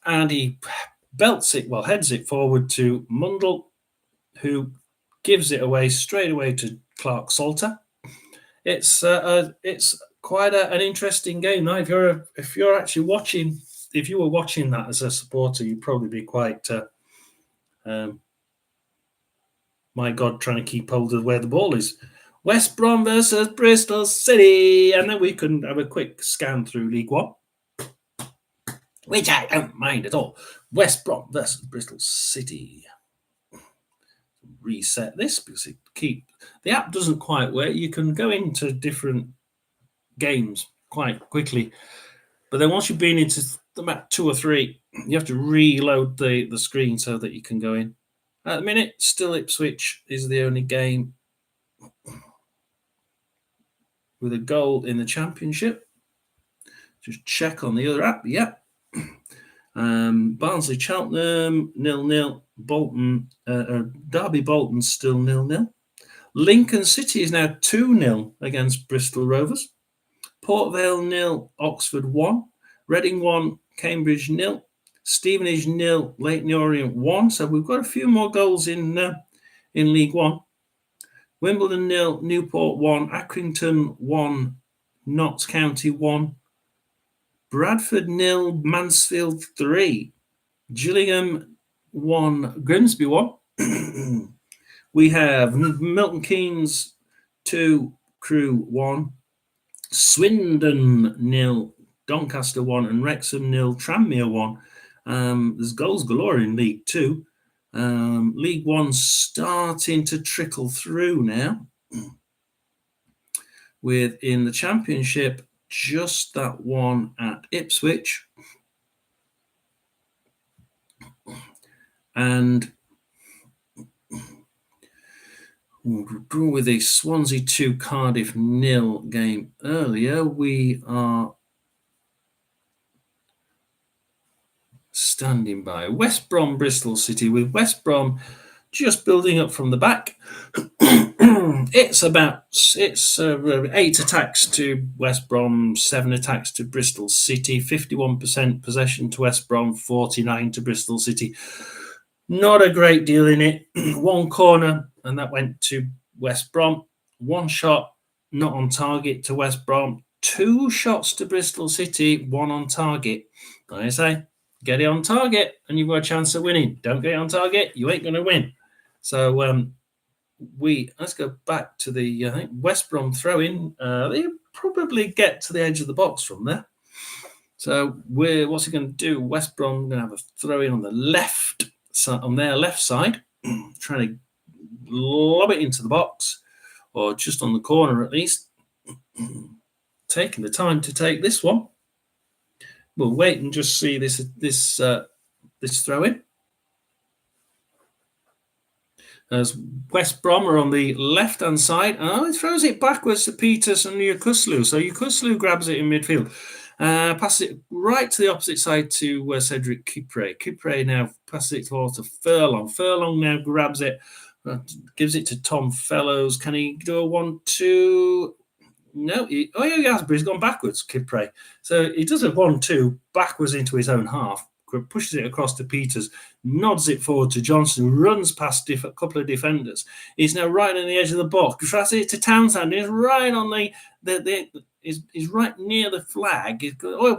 and he heads it forward to Mundell, who gives it away straight away to Clark Salter. It's quite an interesting game. Now, if you're actually watching, if you were watching that as a supporter, you'd probably be quite, my God, trying to keep hold of where the ball is. West Brom versus Bristol City, and then we can have a quick scan through League One, which I don't mind at all. West Brom versus Bristol City. Reset this because the app doesn't quite work. You can go into different games quite quickly, but then once you've been into about 2 or 3, you have to reload the screen so that you can go in. At the minute, still Ipswich is the only game with a goal in the Championship. Just check on the other app. Yep. Barnsley Cheltenham 0-0. Bolton Derby Bolton still 0-0. Lincoln City is now 2-0 against Bristol Rovers. Port Vale 0, Oxford 1. Reading 1, Cambridge 0. Stevenage 0, Leyton Orient 1. So we've got a few more goals in League One. Wimbledon 0, Newport 1. Accrington 1, Notts County 1. Bradford 0, Mansfield 3. Gillingham 1, Grimsby 1. We have Milton Keynes 2, Crewe 1, Swindon 0, Doncaster 1, and Wrexham 0, Tranmere 1. There's goals galore in League 2. League 1 starting to trickle through now. With in the Championship, just that one at Ipswich. And with a Swansea 2, Cardiff 0 game earlier, we are standing by. West Brom, Bristol City, with West Brom just building up from the back. It's 8 attacks to West Brom, 7 attacks to Bristol City, 51% possession to West Brom, 49 to Bristol City. Not a great deal in it. One corner, and that went to West Brom. One shot, not on target to West Brom. 2 shots to Bristol City, 1 on target. Like I say, get it on target, and you've got a chance of winning. Don't get it on target, you ain't going to win. So let's go back to the I think West Brom throw-in. They probably get to the edge of the box from there. So what's he going to do? West Brom going to have a throw-in on the left. On their left side, trying to lob it into the box, or just on the corner at least. Taking the time to take this one. We'll wait and just see this throw in. As West Brom are on the left-hand side. He throws it backwards to Peters and Yukuslu. So Yukuslu grabs it in midfield. Passes it right to the opposite side to Cedric Kipre. Kipre now passes it forward to Furlong. Furlong now grabs it, gives it to Tom Fellows. Can he do a 1-2? No. He has, but he's gone backwards, Kipre. So he does a 1-2 backwards into his own half, pushes it across to Peters, nods it forward to Johnson, runs past a couple of defenders. He's now right on the edge of the box. Passes it to Townsend. He's right on He's right near the flag.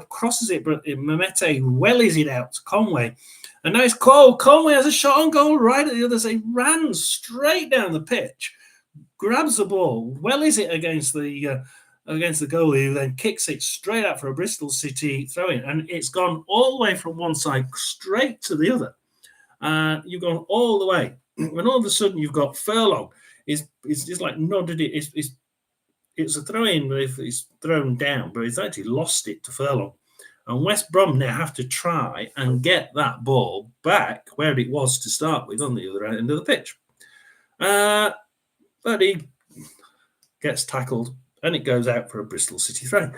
Crosses it, but Memete wellies it out to Conway. And now it's Cole. Conway has a shot on goal right at the other side. He ran straight down the pitch, grabs the ball, wellies it against the goalie, who then kicks it straight out for a Bristol City throw-in. And it's gone all the way from one side straight to the other. You've gone all the way. And all of a sudden, you've got Furlong. He's just like nodded it. It's a throw-in if it's thrown down, but he's actually lost it to Furlong. And West Brom now have to try and get that ball back where it was to start with on the other end of the pitch. But he gets tackled and it goes out for a Bristol City throw.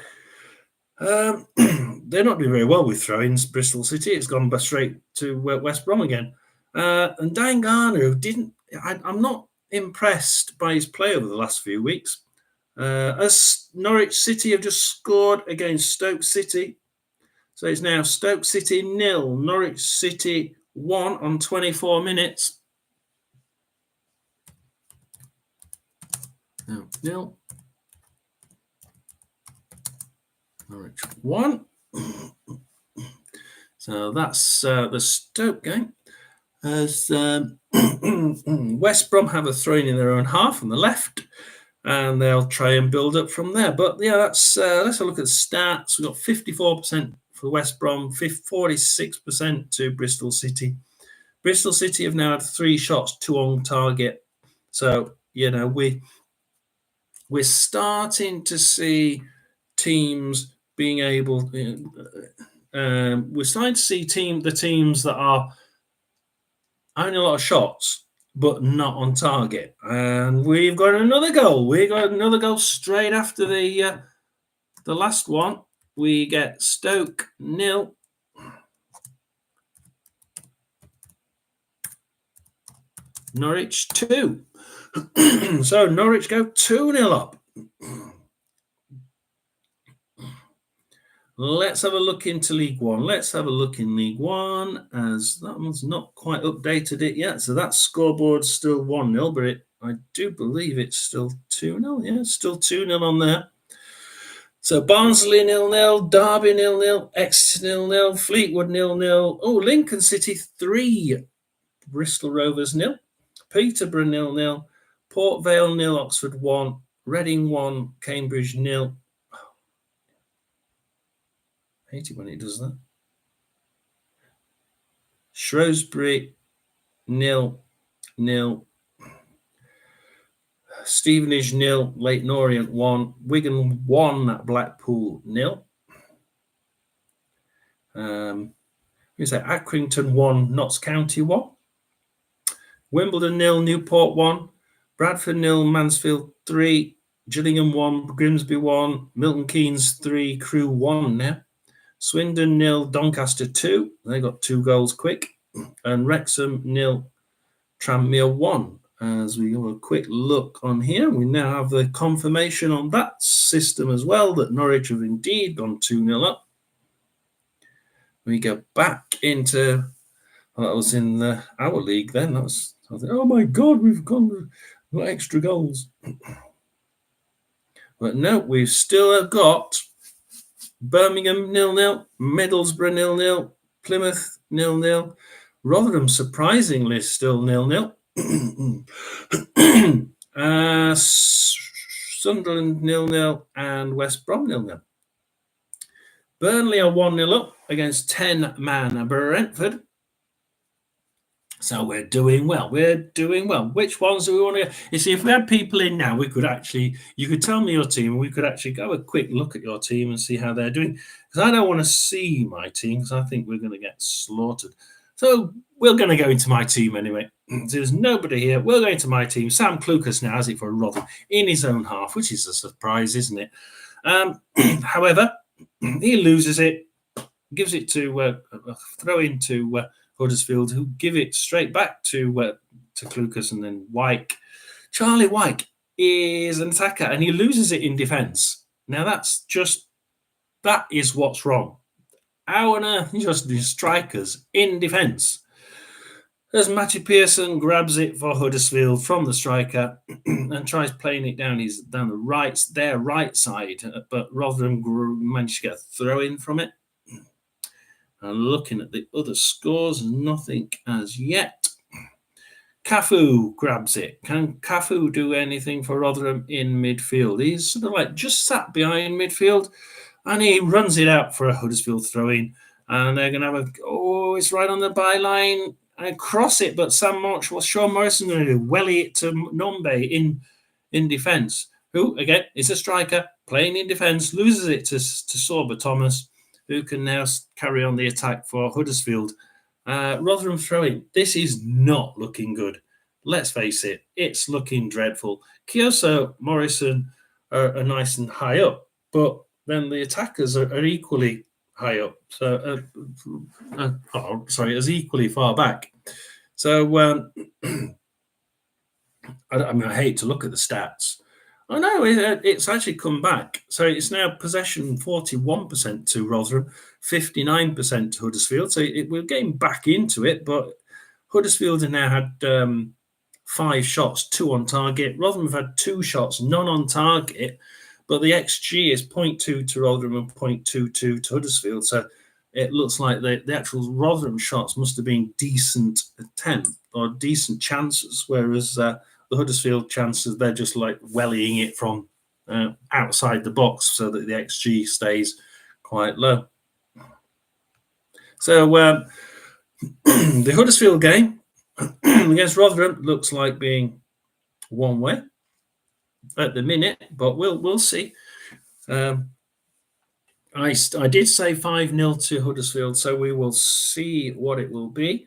They're not doing very well with throw-ins, Bristol City. It's gone straight to West Brom again. And Dangano I'm not impressed by his play over the last few weeks. As Norwich City have just scored against Stoke City. So it's now Stoke City 0, Norwich City 1 on 24 minutes. 0. Norwich 1. So that's the Stoke game. As West Brom have a throw-in in their own half on the left. And they'll try and build up from there. But yeah, let's have a look at the stats. We've got 54% for West Brom, 46% to Bristol City. Bristol City have now had 3 shots, 2 on target. So, we're starting to see teams being able. We're starting to see the teams that are having a lot of shots, but not on target. And we've got another goal. We got another goal straight after the last one. We get Stoke 0. Norwich 2. So Norwich go 2-0 up. Let's have a look into League One. Let's have a look in League One, as that one's not quite updated it yet. So that scoreboard's still 1-0, but I do believe it's still 2-0. Yeah, it's still 2-0 on there. So Barnsley 0-0, Derby 0-0, Exeter 0-0, Fleetwood 0-0. Oh, Lincoln City 3, Bristol Rovers 0, Peterborough 0-0, Port Vale 0, Oxford 1, Reading 1, Cambridge 0. I hate it when it does that. Shrewsbury 0-0, Stevenage 0, Leyton Orient 1, Wigan 1, Blackpool 0. Who's that? Accrington 1, Notts County 1. Wimbledon 0, Newport 1, Bradford 0, Mansfield 3, Gillingham 1, Grimsby 1, Milton Keynes 3, Crewe 1 now. Swindon 0, Doncaster 2. They got 2 goals quick. And Wrexham 0, Tranmere 1. As we have a quick look on here, we now have the confirmation on that system as well that Norwich have indeed gone 2-0 up. We go back into, well, that was in our league then. That was, I was like, oh my God, we've got extra goals. But no, we've still got Birmingham 0-0, Middlesbrough 0-0, Plymouth 0-0, Rotherham surprisingly still 0-0. Sunderland 0-0 and West Brom 0-0. Burnley are 1-0 up against 10-man Brentford. So we're doing well. We're doing well. Which ones do we want to go? You see, if we had people in now, we could actually, you could tell me your team, and we could actually go a quick look at your team and see how they're doing. Because I don't want to see my team, because I think we're going to get slaughtered. So we're going to go into my team anyway. There's nobody here. We're going to my team. Sam Clucas now has it for Rotherham in his own half, which is a surprise, isn't it? However, he loses it, gives it to a throw into Huddersfield, who give it straight back to Clucas, and then Wyke. Charlie Wyke is an attacker, and he loses it in defence. Now that is what's wrong. How on earth just the strikers in defence? As Matty Pearson grabs it for Huddersfield from the striker and tries playing it down their right side, but Rotherham managed to get a throw in from it. And looking at the other scores, nothing as yet. Cafu grabs it. Can Cafu do anything for Rotherham in midfield? He's sort of like just sat behind midfield, and he runs it out for a Huddersfield throw-in. And they're going to have it's right on the byline. And cross it, but Sean Morrison going to do? Welly it to Nombe in defence, who, again, is a striker, playing in defence, loses it to Sorba Thomas, who can now carry on the attack for Huddersfield. Rotherham throwing. This is not looking good. Let's face it, it's looking dreadful. Kioso, Morrison are nice and high up, but then the attackers are equally high up. So, as equally far back. So, I hate to look at the stats. Oh no, it's actually come back. So it's now possession 41% to Rotherham, 59% to Huddersfield. So we're getting back into it, but Huddersfield have now had 5 shots, 2 on target. Rotherham have had 2 shots, none on target, but the XG is 0.2 to Rotherham and 0.22 to Huddersfield. So it looks like the actual Rotherham shots must have been decent attempt or decent chances, whereas the Huddersfield chances, they're just like wellying it from outside the box so that the XG stays quite low. So the Huddersfield game against Rotherham looks like being one way at the minute, but we'll see. I did say 5-0 to Huddersfield, so we will see what it will be.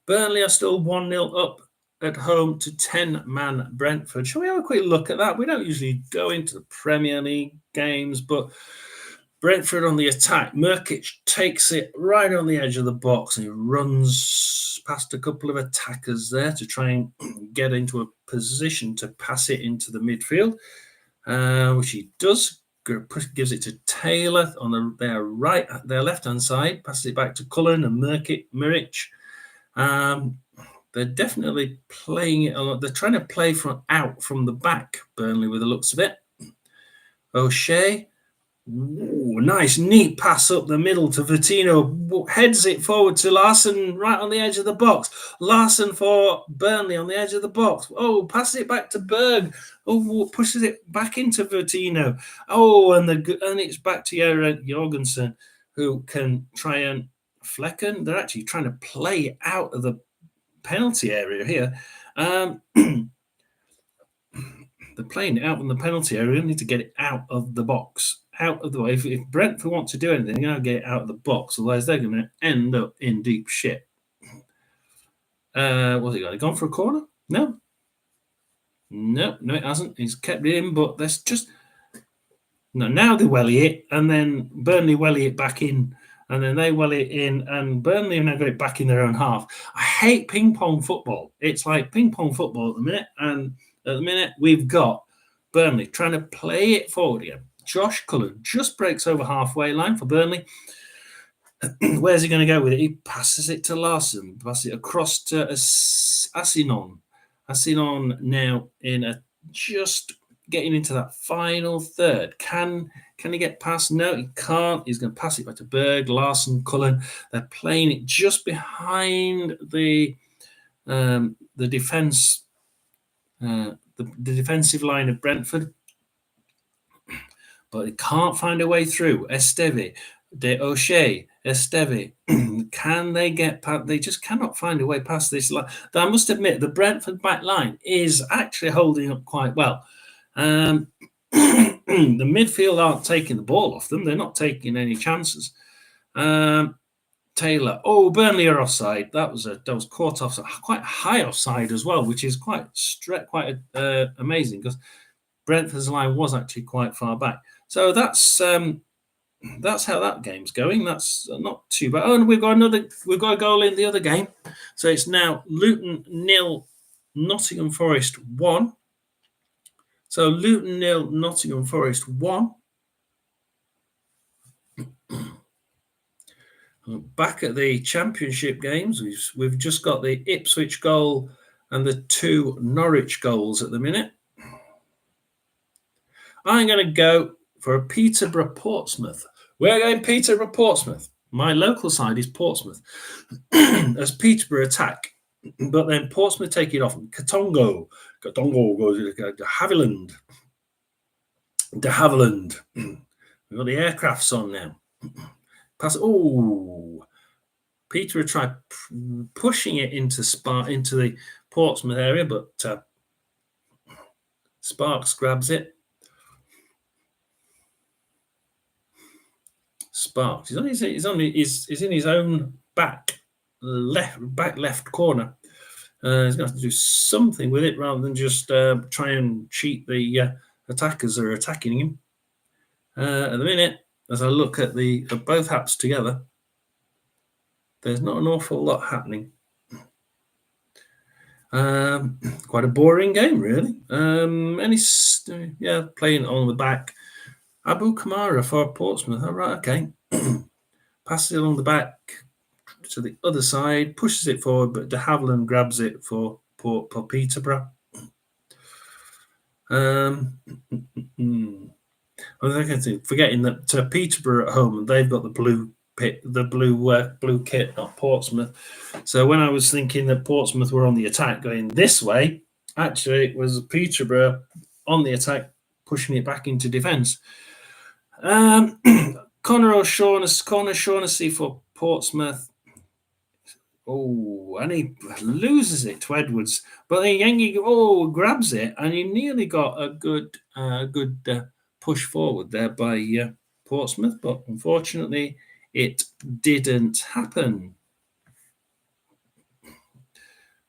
Burnley are still 1-0 up at home to 10-man Brentford. Shall we have a quick look at that? We don't usually go into the Premier League games, but Brentford on the attack. Murkic takes it right on the edge of the box and he runs past a couple of attackers there to try and get into a position to pass it into the midfield, which he does. Gives it to Taylor on their left-hand side, passes it back to Cullen and Muric. They're definitely playing it a lot. They're trying to play out from the back, Burnley, with the looks of it. O'Shea Ooh, nice, neat pass up the middle to Vertino. Heads it forward to Larson right on the edge of the box. Larson for Burnley on the edge of the box. Oh, passes it back to Berg. Oh, pushes it back into Vertino. Oh, and it's back to Jorgensen, who can try and Flecken. They're actually trying to play out of the penalty area here. They're playing it out in the penalty area. They need to get it out of the box, out of the way. If Brentford want to do anything, they're going to get it out of the box. Otherwise, they're going to end up in deep shit. What's he got? Gone for a corner? No, it hasn't. He's kept it in, but that's just no. Now they welly it, and then Burnley welly it back in, and then they welly it in, and Burnley have now got it back in their own half. I hate ping pong football. It's like ping pong football at the minute, and at the minute we've got Burnley trying to play it forward again. Josh Cullen just breaks over halfway line for Burnley. Where's he going to go with it? He passes it to Larson, passes it across to Asinon. Asinon now just getting into that final third. Can he get past? No, he can't. He's going to pass it back to Berg, Larson, Cullen. They're playing it just behind the defence, the defensive line of Brentford, but he can't find a way through. Esteve, De O'Shea, Esteve. Can they get past? They just cannot find a way past this line. I must admit, the Brentford back line is actually holding up quite well. The midfield aren't taking the ball off them. They're not taking any chances. Taylor. Oh, Burnley are offside. That was caught offside, quite high offside as well, which is quite amazing because Brentford's line was actually quite far back. So that's how that game's going. That's not too bad. Oh, and we've got a goal in the other game. So it's now Luton 0, Nottingham Forest 1. So Luton 0, Nottingham Forest 1. Back at the Championship games, we've just got the Ipswich goal and the 2 Norwich goals at the minute. I'm going to go for a Peterborough-Portsmouth. We're going Peterborough-Portsmouth. My local side is Portsmouth. As Peterborough attack, but then Portsmouth take it off. Katongo goes to Haviland. De Haviland. We've got the aircrafts on now. Pass. Oh, Peterborough tried pushing it into the Portsmouth area, but Sparks grabs it. Sparks. He's in his own back left corner. He's going to have to do something with it rather than just try and cheat the attackers that are attacking him. At the minute, as I look at both apps together, there's not an awful lot happening. Quite a boring game, really. Playing on the back. Abu Kamara for Portsmouth. All right, okay. Passes it along the back to the other side, pushes it forward, but De Havilland grabs it for Peterborough. Forgetting that Peterborough at home, they've got the blue kit, not Portsmouth. So when I was thinking that Portsmouth were on the attack going this way, actually it was Peterborough on the attack, pushing it back into defence. Connor O'Shaughnessy for Portsmouth. Oh, and he loses it to Edwards, but then Yengi grabs it, and he nearly got a good push forward there by Portsmouth, but unfortunately it didn't happen.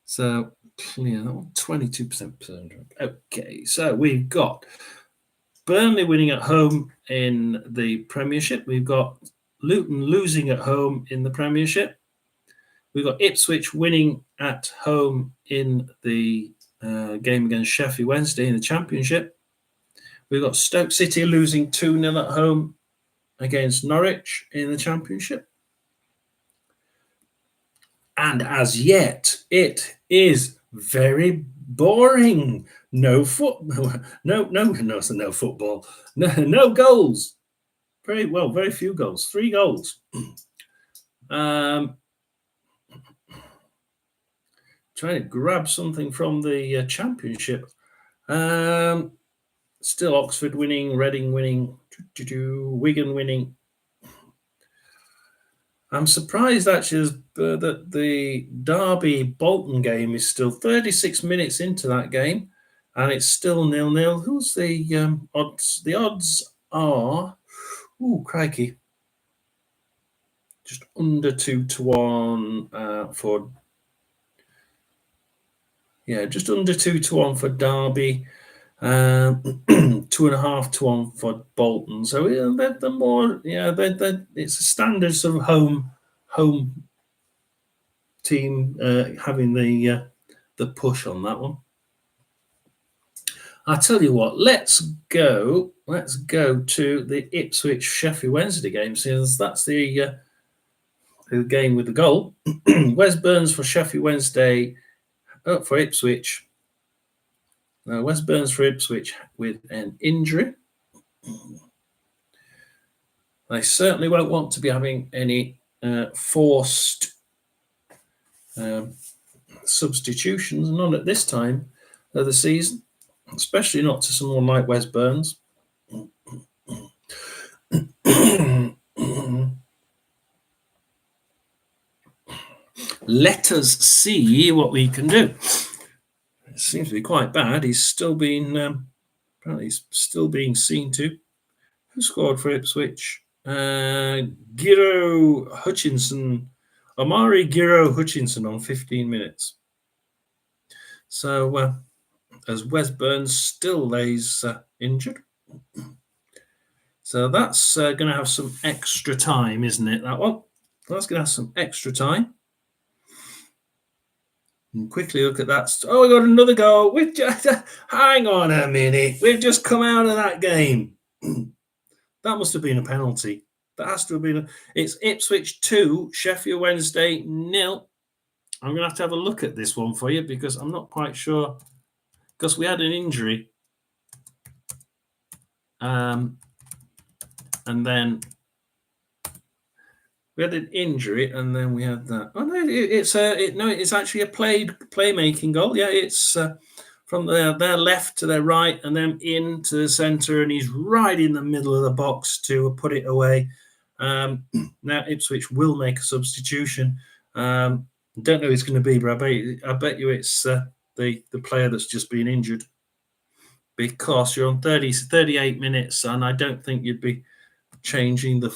So clear that one, 22%. Okay, so we've got Burnley winning at home in the Premiership. We've got Luton losing at home in the Premiership. We've got Ipswich winning at home in the game against Sheffield Wednesday in the Championship. We've got Stoke City losing 2-0 at home against Norwich in the Championship. And as yet, it is very boring. No football. No goals. very few goals. 3 goals. Trying to grab something from the Championship. Still Oxford winning, Reading winning, Wigan winning. I'm surprised actually that the Derby-Bolton game is still 36 minutes into that game, and it's still 0-0. Who's the odds? The odds are, crikey, just under 2-1 for, just under 2-1 for Derby. 2.5-1 for Bolton. So they're more, it's a standard sort of home team having the push on that one. I tell you what, let's go to the Ipswich Sheffield Wednesday game, since that's the game with the goal. Wes Burns for Sheffield Wednesday, for Ipswich. Wes Burns for Ipswich with an injury. They certainly won't want to be having any forced substitutions, none at this time of the season, especially not to someone like Wes Burns. Let us see what we can do. It seems to be quite bad. He's still being apparently he's still being seen to. Who scored for Ipswich? Giro Hutchinson, Omari Giro Hutchinson on 15 minutes. So as Wes Burns still lays injured. So that's going to have some extra time, isn't it? That one. That's going to have some extra time. And quickly look at that. Oh, we got another goal. We've just, hang on a minute. We've just come out of that game. That must have been a penalty. That has to have been. It's Ipswich 2, Sheffield Wednesday 0. I'm going to have a look at this one for you because I'm not quite sure. Because we had an injury. And then we had an injury, and then we had that. Oh no, it's actually a playmaking goal. Yeah, it's from their left to their right, and then into the centre, and he's right in the middle of the box to put it away. Now Ipswich will make a substitution. Don't know who it's going to be, but I bet you it's the player that's just been injured, because you're on 38 minutes, and I don't think you'd be changing the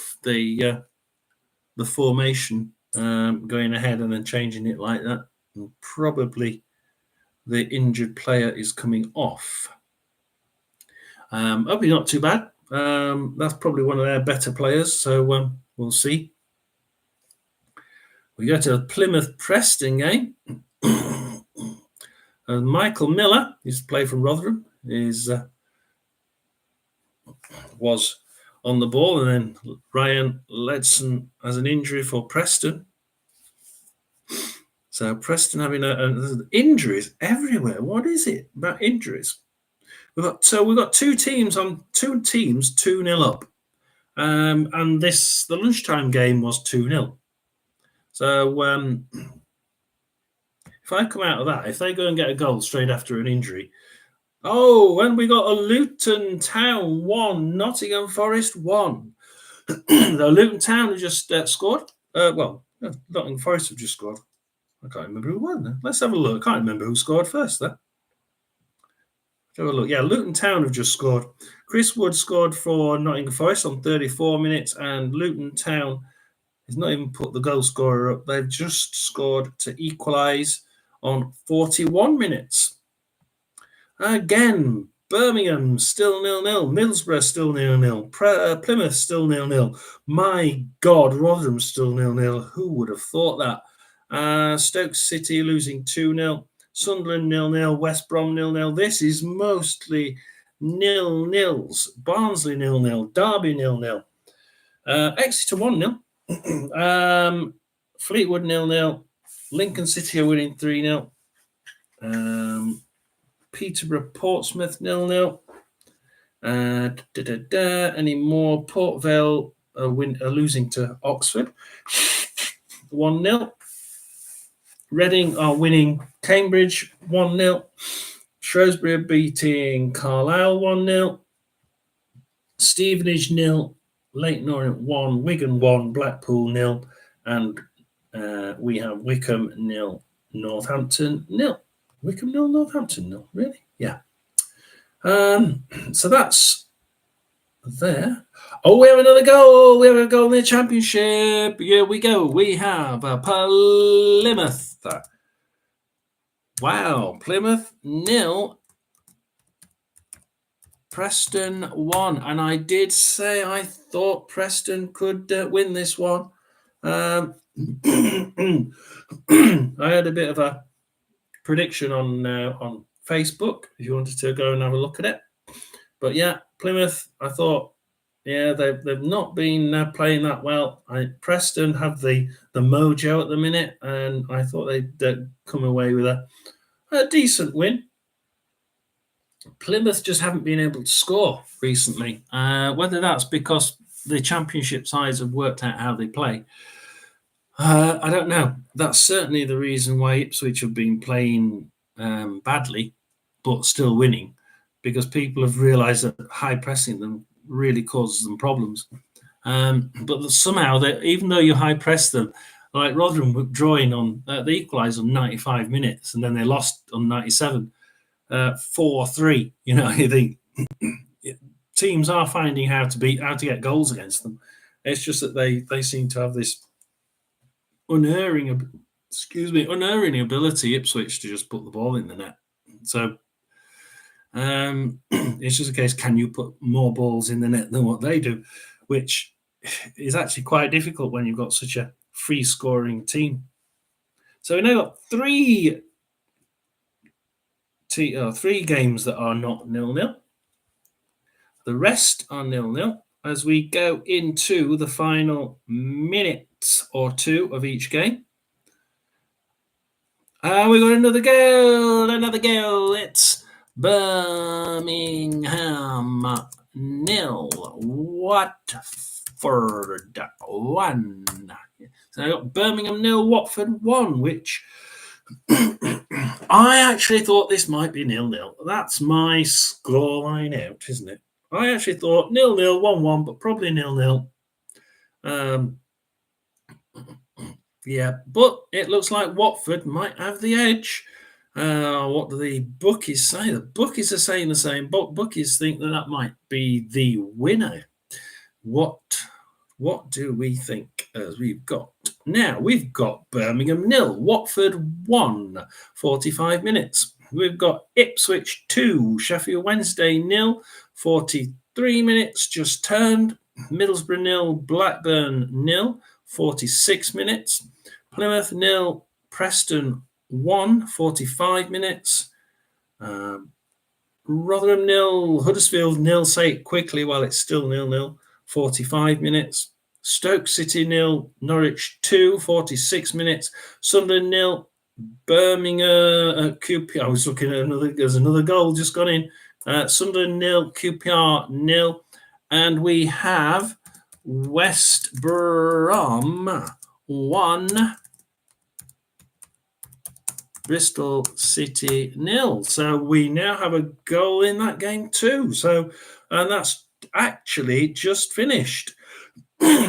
formation, going ahead and then changing it like that. And probably the injured player is coming off. Hopefully not too bad. That's probably one of their better players, so we'll see. We go to the Plymouth Preston game. And Michael Miller, who's played from Rotherham, was on the ball, and then Ryan Ledson has an injury for Preston. So Preston having injuries everywhere. What is it about injuries? We've got two teams 2-0 up, and the lunchtime game was 2-0. So if I come out of that, if they go and get a goal straight after an injury. Oh, and we got a Luton Town 1, Nottingham Forest 1. The Luton Town have just scored. Nottingham Forest have just scored. I can't remember who won. Let's have a look. I can't remember who scored first there. Let's have a look. Yeah, Luton Town have just scored. Chris Wood scored for Nottingham Forest on 34 minutes, and Luton Town has not even put the goal scorer up. They've just scored to equalise on 41 minutes. Again, Birmingham still 0-0. Middlesbrough still 0-0. Plymouth still 0-0. My God, Rotherham still 0-0. Who would have thought that? Stoke City losing 2-0. Sunderland 0-0. West Brom 0-0. This is mostly 0-0s. Barnsley 0-0. Derby 0-0. Exeter 1-0. Fleetwood 0-0. Lincoln City are winning 3-0. Peterborough Portsmouth 0-0. Any more? Port Vale are losing to Oxford 1-0. Reading are winning Cambridge 1-0. Shrewsbury are beating Carlisle 1-0. Stevenage 0. Leyton Orient 1. Wigan 1. Blackpool 0. And we have Wycombe 0. Northampton 0. Wycombe 0. Northampton 0. Really? Yeah. So that's there. Oh, we have another goal. We have a goal in the Championship. Here we go. We have Plymouth. Wow. Plymouth 0. Preston 1. And I did say I thought Preston could win this one. I had a bit of a prediction on Facebook if you wanted to go and have a look at it. But yeah, Plymouth, I thought, yeah, they've not been playing that well. Preston have the mojo at the minute, and I thought they'd come away with a decent win. Plymouth just haven't been able to score recently. Whether that's because the Championship sides have worked out how they play, I don't know. That's certainly the reason why Ipswich have been playing badly, but still winning, because people have realised that high pressing them really causes them problems. But somehow, even though you high press them, like Rotherham were drawing on, they equalised on 95 minutes, and then they lost on 97, 4-3. You know, you think teams are finding how to get goals against them. It's just that they seem to have this unerring ability, Ipswich, to just put the ball in the net. So it's just a case, can you put more balls in the net than what they do, which is actually quite difficult when you've got such a free scoring team. So we've now got three games that are not 0-0. The rest are 0-0 as we go into the final minute or two of each game. We got another goal. It's Birmingham 0, Watford 1. So I got Birmingham 0, Watford 1, which I actually thought this might be 0-0. That's my scoreline out, isn't it? I actually thought 0-0, 1-1, but probably 0-0. Yeah, but it looks like Watford might have the edge. What do the bookies say? The bookies are saying the same, but bookies think that might be the winner. What do we think as we've got? Now, we've got Birmingham 0, Watford 1, 45 minutes. We've got Ipswich 2, Sheffield Wednesday 0, 43 minutes just turned. Middlesbrough 0, Blackburn 0, 46 minutes. Plymouth 0, Preston 1, 45 minutes. Rotherham 0, Huddersfield 0, say it quickly while it's still 0-0, 45 minutes. Stoke City 0, Norwich 2, 46 minutes. Sunderland 0, Birmingham QPR. I was looking at there's another goal just gone in. Sunderland 0, QPR 0. And we have West Brom 1, Bristol City 0. So we now have a goal in that game too. And that's actually just finished.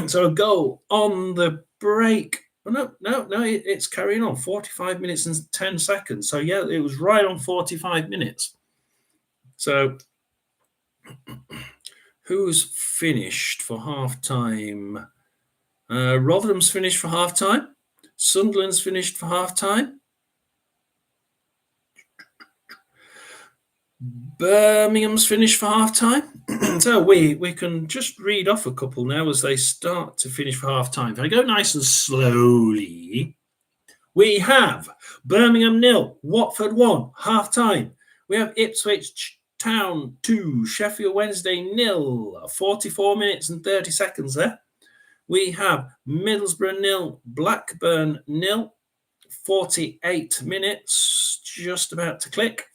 So a goal on the break. Oh, no, it's carrying on. 45 minutes and 10 seconds. So yeah, it was right on 45 minutes. So who's finished for half-time? Rotherham's finished for half-time. Sunderland's finished for half-time. Birmingham's finished for half-time. So we can just read off a couple now as they start to finish for half-time. If I go nice and slowly, we have Birmingham 0, Watford 1, half-time. We have Ipswich Town 2, Sheffield Wednesday 0, 44 minutes and 30 seconds there. We have Middlesbrough 0, Blackburn 0, 48 minutes, just about to click.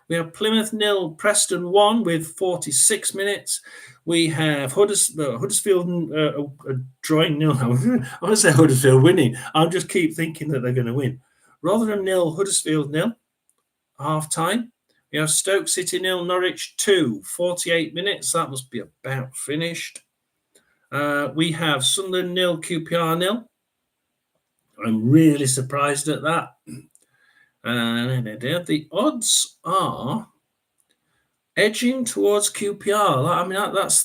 We have Plymouth 0, Preston 1 with 46 minutes. We have Huddersfield drawing 0. I want to say Huddersfield winning. I just keep thinking that they're going to win. Rotherham 0, Huddersfield 0, half time. We have Stoke City 0, Norwich 2, 48 minutes. That must be about finished. We have Sunderland 0, QPR 0. I'm really surprised at that. The odds are edging towards QPR. I mean,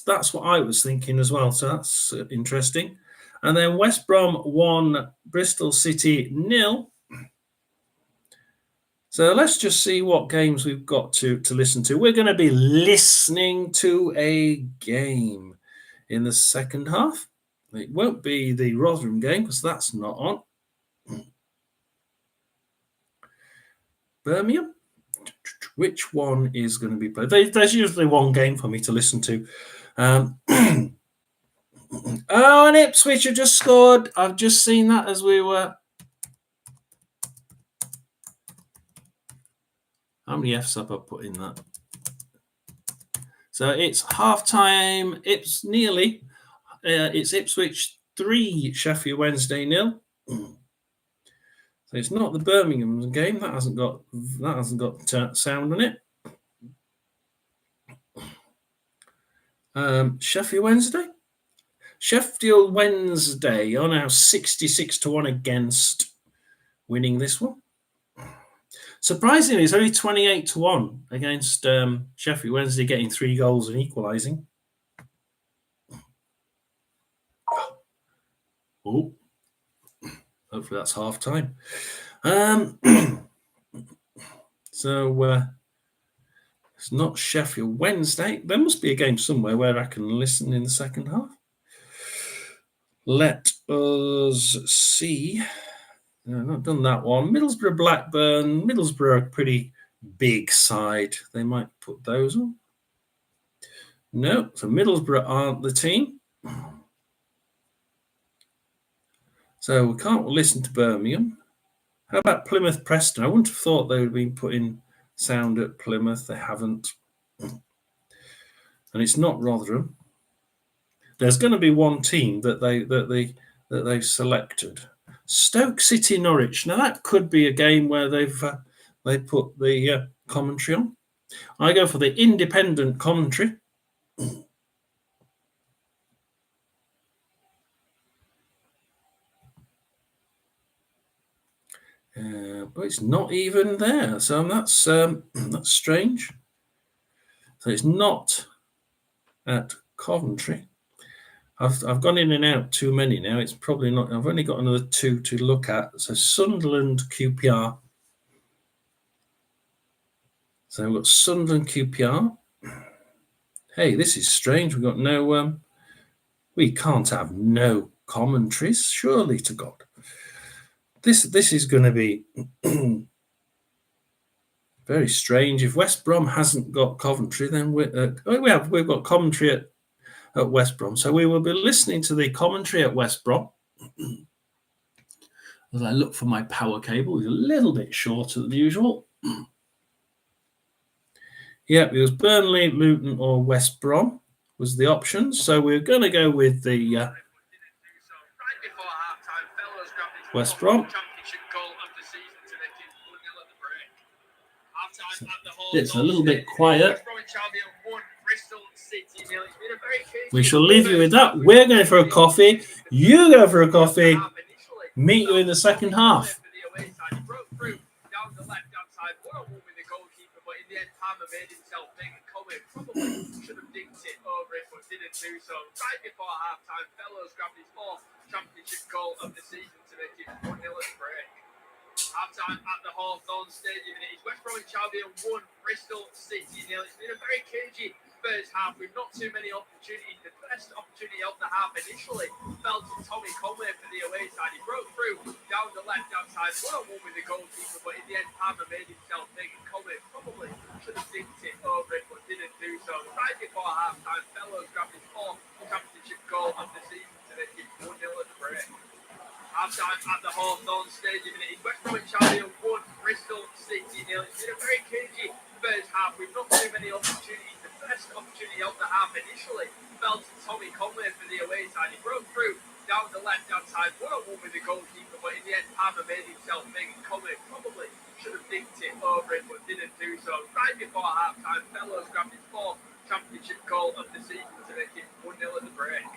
that's what I was thinking as well. So that's interesting. And then West Brom 1, Bristol City 0. So let's just see what games we've got to listen to. We're going to be listening to a game in the second half. It won't be the Rotherham game because that's not on. Birmingham. Which one is going to be played? There's usually one game for me to listen to. Oh, and Ipswich have just scored. I've just seen that as we were. How many F's have I put in that? So it's half-time. It's nearly. It's Ipswich 3, Sheffield Wednesday 0. So it's not the Birmingham game. That hasn't got sound on it. Sheffield Wednesday. Sheffield Wednesday are now 66-1 against winning this one. Surprisingly, it's only 28-1 against Sheffield Wednesday getting 3 goals and equalising. Oh, hopefully that's half time. So it's not Sheffield Wednesday. There must be a game somewhere where I can listen in the second half. Let us see. No, not done that one. Middlesbrough, Blackburn. Middlesbrough are a pretty big side. They might put those on. No, so Middlesbrough aren't the team. So we can't listen to Birmingham. How about Plymouth, Preston? I wouldn't have thought they would have been putting sound at Plymouth. They haven't. And it's not Rotherham. There's going to be one team that they've selected. Stoke City, Norwich. Now that could be a game where they put the commentary on. I go for the independent commentary. But it's not even there, so that's strange. So it's not at Coventry. I've gone in and out too many now. It's probably not. I've only got another 2 to look at. So Sunderland, QPR. So we've got Sunderland, QPR. Hey, this is strange. We've got no. We can't have no commentaries. Surely to God. This is going to be very strange. If West Brom hasn't got Coventry, then we've got commentary at West Brom. So we will be listening to the commentary at West Brom. As I look for my power cable, it's a little bit shorter than usual. Yeah, it was Burnley, Luton, or West Brom was the options. So we're going to go with the West Brom. It's a little bit quiet. We shall leave you with that. We're going for a coffee. You go for a coffee. Meet you in the second half. Should have dinked it over it, but didn't do so. Right before half-time, Fellows grabbed his 4th championship goal of the season to make it 1-0 at the break. Half-time at the Hawthorn Stadium, and it is West Bromwich Albion 1, Bristol City 0. It's been a very cagey first half with not too many opportunities. The first opportunity of the half initially fell to Tommy Conway for the away side. He broke through down the left-hand side, 1-1 with the goalkeeper, but in the end, Palmer made himself big, and Conway probably should have dinked it over it, but didn't do so. Right before half-time, Fellows grabbed his 4th championship goal of the season to make it 1-0 at the break. Half-time at the Hawthorn Stadium, and it is West Bromwich Albion 1, Bristol City 0. It's been a very cagey First half, we've not too many opportunities. The first opportunity of the half initially fell to Tommy Conway for the away side. He broke through down the left-hand side, one-on-one with the goalkeeper, but in the end, Palmer made himself big, and Conway probably should have dinked it over it, but didn't do so. Right before half-time, Fellows grabbed his fourth championship goal of the season to make it 1-0 at the break.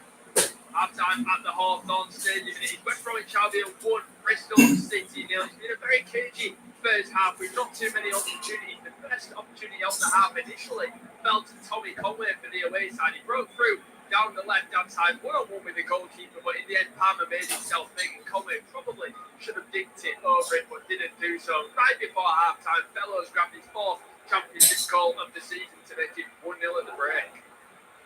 Half-time at the Hawthorn Stadium, and it is West Bromwich Albion 1, Bristol City 0. It's been a very cagey first half with not too many opportunities. The first opportunity of the half initially fell to Tommy Conway for the away side. He broke through down the left-hand side, one-on-one with the goalkeeper, but in the end, Palmer made himself big, and Conway probably should have dinked it over it, but didn't do so. Right before half-time, Fellows grabbed his fourth championship goal of the season to make it 1-0 at the break.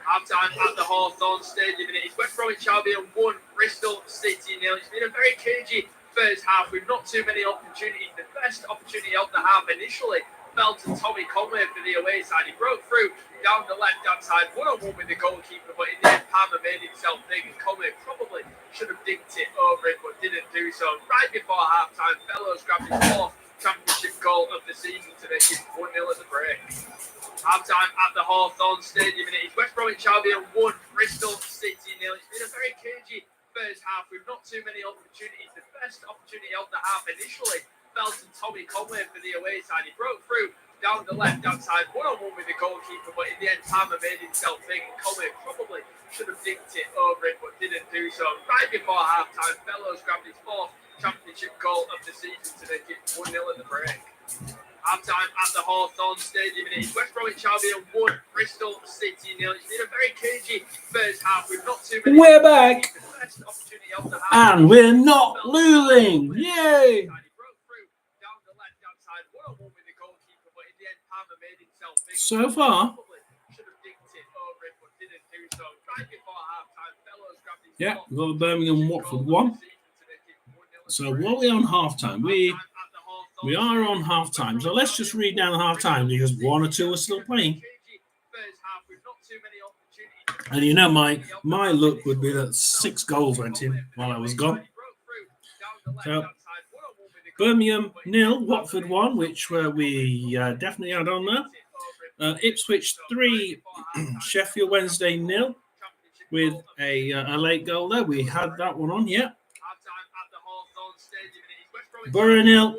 Half-time at the Hawthorn Stadium, and it is West Bromwich Albion 1, Bristol City 0. It's been a very cagey first half with not too many opportunities. The first opportunity of the half initially fell to Tommy Conway for the away side. He broke through down the left-hand side, one-on-one with the goalkeeper, but in the end, Palmer made himself big, and Conway probably should have dinked it over it, but didn't do so. Right before half-time, Fellows grabbed his fourth championship goal of the season to make it 1-0 at the break. Half-time at the Hawthorn Stadium, and it is West Bromwich Albion 1, Bristol City 0. It's been a very cagey first half with not too many opportunities. The first opportunity of the half initially fell to Tommy Conway for the away side. He broke through down the left-hand side, one-on-one with the goalkeeper, but in the end, Palmer made himself big, and Conway probably should have dinked it over it, but didn't do so. Right before half-time, Fellows grabbed his fourth championship goal of the season to make it 1-0 at the break. Half-time at the Hawthorn Stadium, and it is West Bromwich Albion 1, Bristol City 0. It's been a very cagey first half with not too many. We're back, and we're not losing. Yay! So far, yeah, we've got the Birmingham Watford 1. So what are we on half-time? We are on half-time. So let's just read down the half-time because one or two are still playing. And you know, my look would be that 6 goals went in while I was gone. So Birmingham 0, Watford 1, which we definitely had on there. Ipswich 3, Sheffield Wednesday 0, with a late goal there. We had that one on, yeah. Borough 0,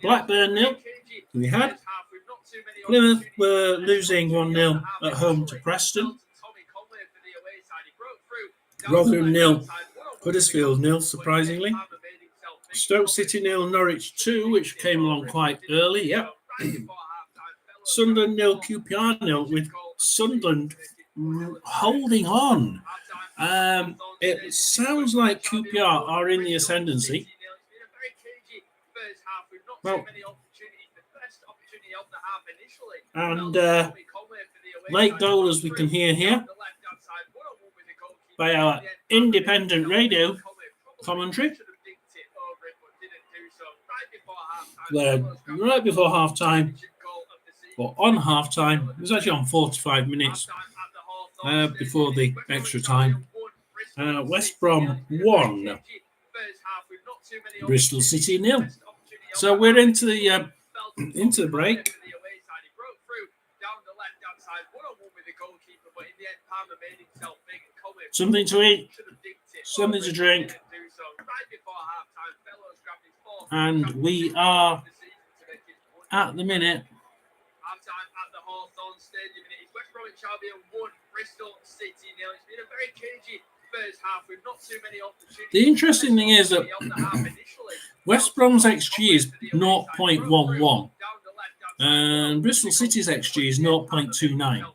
Blackburn 0. We had Plymouth were losing 1-0 at home to Preston. Rotherham 0, Huddersfield 0, surprisingly. Stoke City 0, Norwich 2, which came along quite early, yep. Sunderland 0, QPR 0, with Sunderland holding on. It sounds like QPR are in the ascendancy. Well, and late goal, as we can hear here, by our independent radio commentary. Right before half-time, or on half-time, it was actually on 45 minutes before the extra time. West Brom 1, Bristol City 0. So we're into the break. Something to eat, something to drink, and we are at the minute. The interesting thing is that West Brom's XG is 0.11 and Bristol City's XG is 0.29.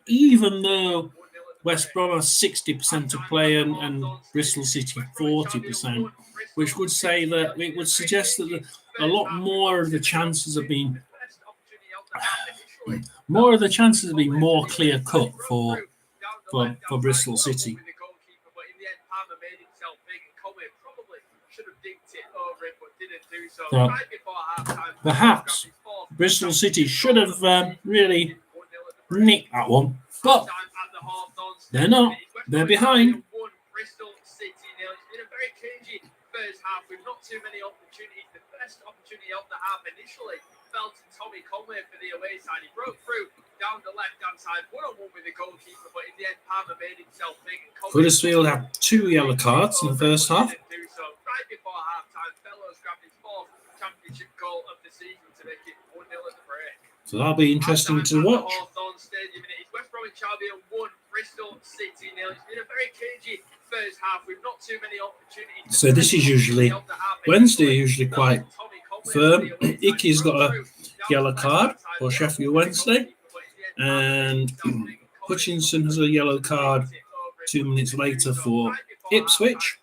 Even though West Brom has 60% to play and Bristol City 40%, which would say that it would suggest that a lot more of the chances have been more clear cut for Bristol City. So perhaps Bristol City should have really nicked that one, but they're not. They're behind. very cagey first half with not too many opportunities. The best opportunity of the half initially fell to Tommy Conway for the away side. He broke through down the left-hand side, one-on-one with the goalkeeper, but in the end, Palmer made himself big. Huddersfield had 2 yellow cards in the first half. Right before half-time, Fellows grabbed his 4th championship goal of the season to make it 1-0 at the break. So that'll be interesting to watch. Hawthorn Stadium, and it is West Bromwich Albion 1, Bristol City 0. It's been a very cagey first half with not too many opportunities. So this is usually Wednesday, usually quite firm. Icky's got a yellow card for Sheffield Wednesday, and Hutchinson has a yellow card 2 minutes later for Ipswich.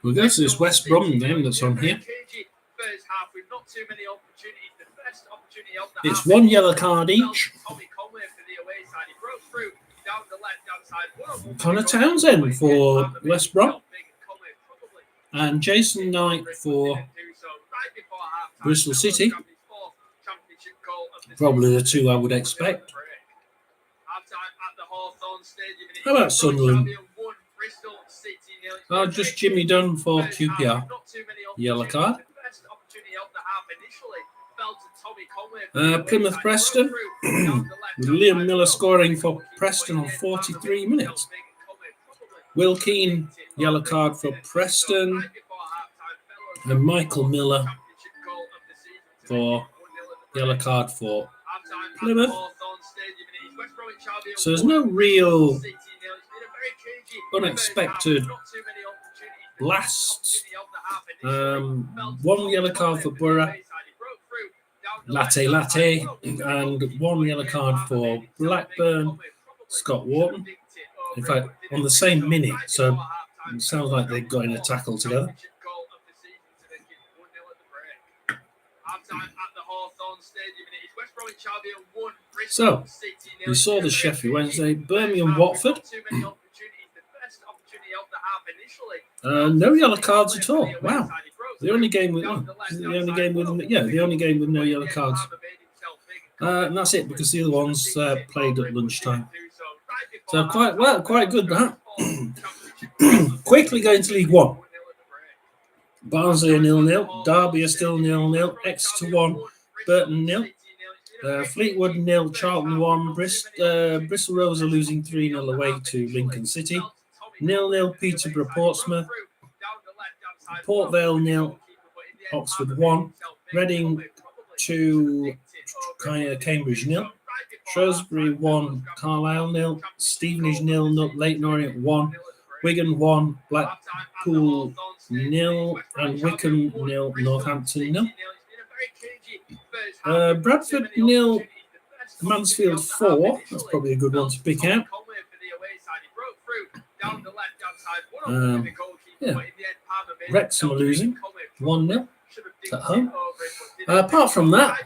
We'll go to this West Brom game that's on here. It's 1 yellow card each. Connor Townsend for West Brom and Jason Knight for Bristol City. Probably the 2 I would expect. How about Sunderland? Just Jimmy Dunn for QPR. Yellow card. Plymouth Preston. With Liam Miller scoring for Preston on 43 minutes. Will Keane, yellow card for Preston. And Michael Miller for yellow card for Plymouth. So there's no real unexpected blasts. 1 yellow card for Borough, Latte, and 1 yellow card for Blackburn, Scott Wharton. In fact, on the same minute, so it sounds like they've got in a tackle together. So, we saw the Sheffield Wednesday, Birmingham, Watford. No yellow cards at all. Wow, the only game with no yellow cards. And that's it because the other ones played at lunchtime. So quite good that. Quickly going to League One. Barnsley 0-0, Derby are still 0-0, Exeter 1, Burton 0. Fleetwood 0, Charlton 1, Bristol Rovers are losing 3-0 away to Lincoln City. 0-0 Peterborough Portsmouth. Port Vale 0, Oxford 1. Reading 2, Cambridge 0. Shrewsbury 1, Carlisle 0. Stevenage 0, Leyton Orient 1. Wigan 1, Blackpool 0, and Wycombe 0, Northampton 0. Bradford 0, Mansfield 4. That's probably a good one to pick out. Wrexham are losing 1-0 at home. Apart from that,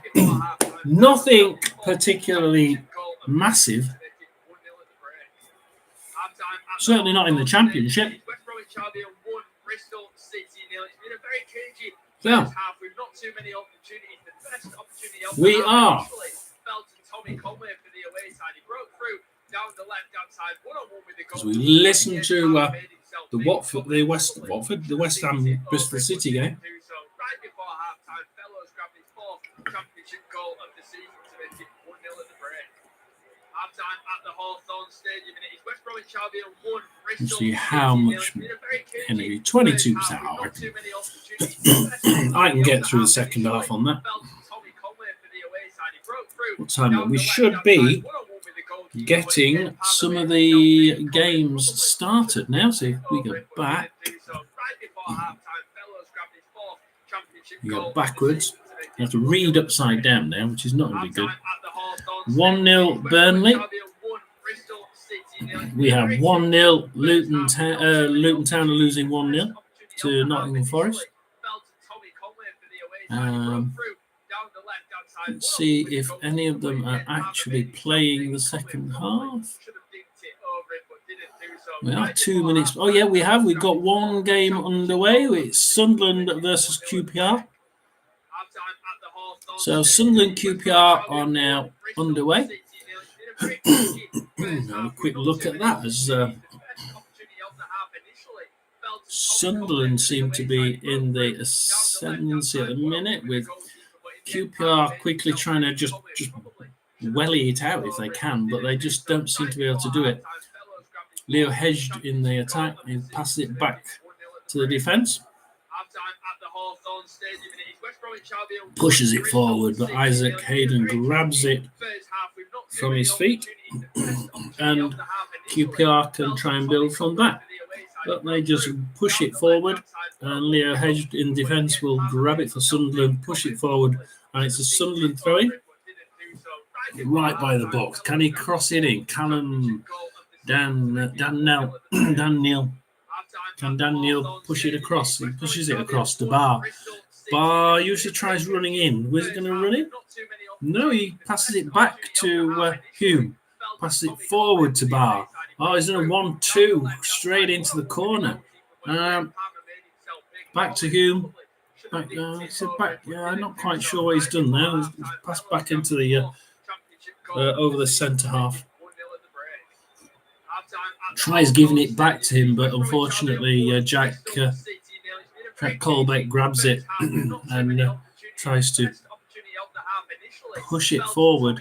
nothing particularly massive. Certainly not in the Championship. So, we are. As we listen to the West Ham Bristol City game. You see how much energy, 22%. I can get through the second half on that. What time? We should be getting some of the games started now. So if we go back, you go backwards. You have to read upside down now, which is not really good. 1-0 Burnley. We have 1-0 Luton Town are losing 1-0 to Nottingham Forest. Let's see if any of them are actually playing the second half. We have 2 minutes. Oh yeah, we have. We've got one game underway. It's Sunderland versus QPR. So Sunderland QPR are now underway. Have a quick look at that as Sunderland seem to be in the ascendancy at the minute, with QPR quickly trying to just welly it out if they can, but they just don't seem to be able to do it. Leo hedged in the attack. He passes it back to the defence. Pushes it forward, but Isaac Hayden grabs it from his feet, and QPR can try and build from that. But they just push it forward, and Leo Hedge in defence will grab it for Sunderland, push it forward, and it's a Sunderland throw-in right by the box. Can he cross it in? Callum Dan Neal. Can Dan Neal push it across? He pushes it across the bar. Bar usually tries running in. Where's he going to run in? No, he passes it back to Hume. Passes it forward to Bar. Oh, he's in a 1-2 straight into the corner. Back to Hume. Back. I'm not quite sure what he's done there. He's passed back into the over the centre half. Tries giving it back to him, but unfortunately, Jack Colbeck grabs it and tries to push it forward.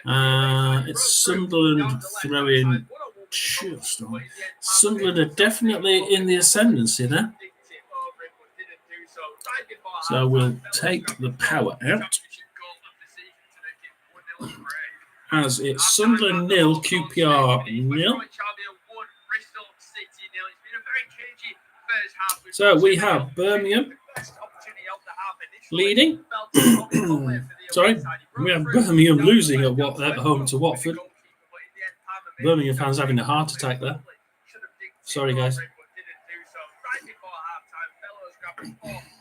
It's Sunderland throwing just on. Sunderland are definitely in the ascendancy there. So we'll take the power out. As it's Sunderland 0, QPR 0. So we have Birmingham leading. Sorry, we have Birmingham losing at home to Watford. Birmingham fans having a heart attack there. Sorry, guys.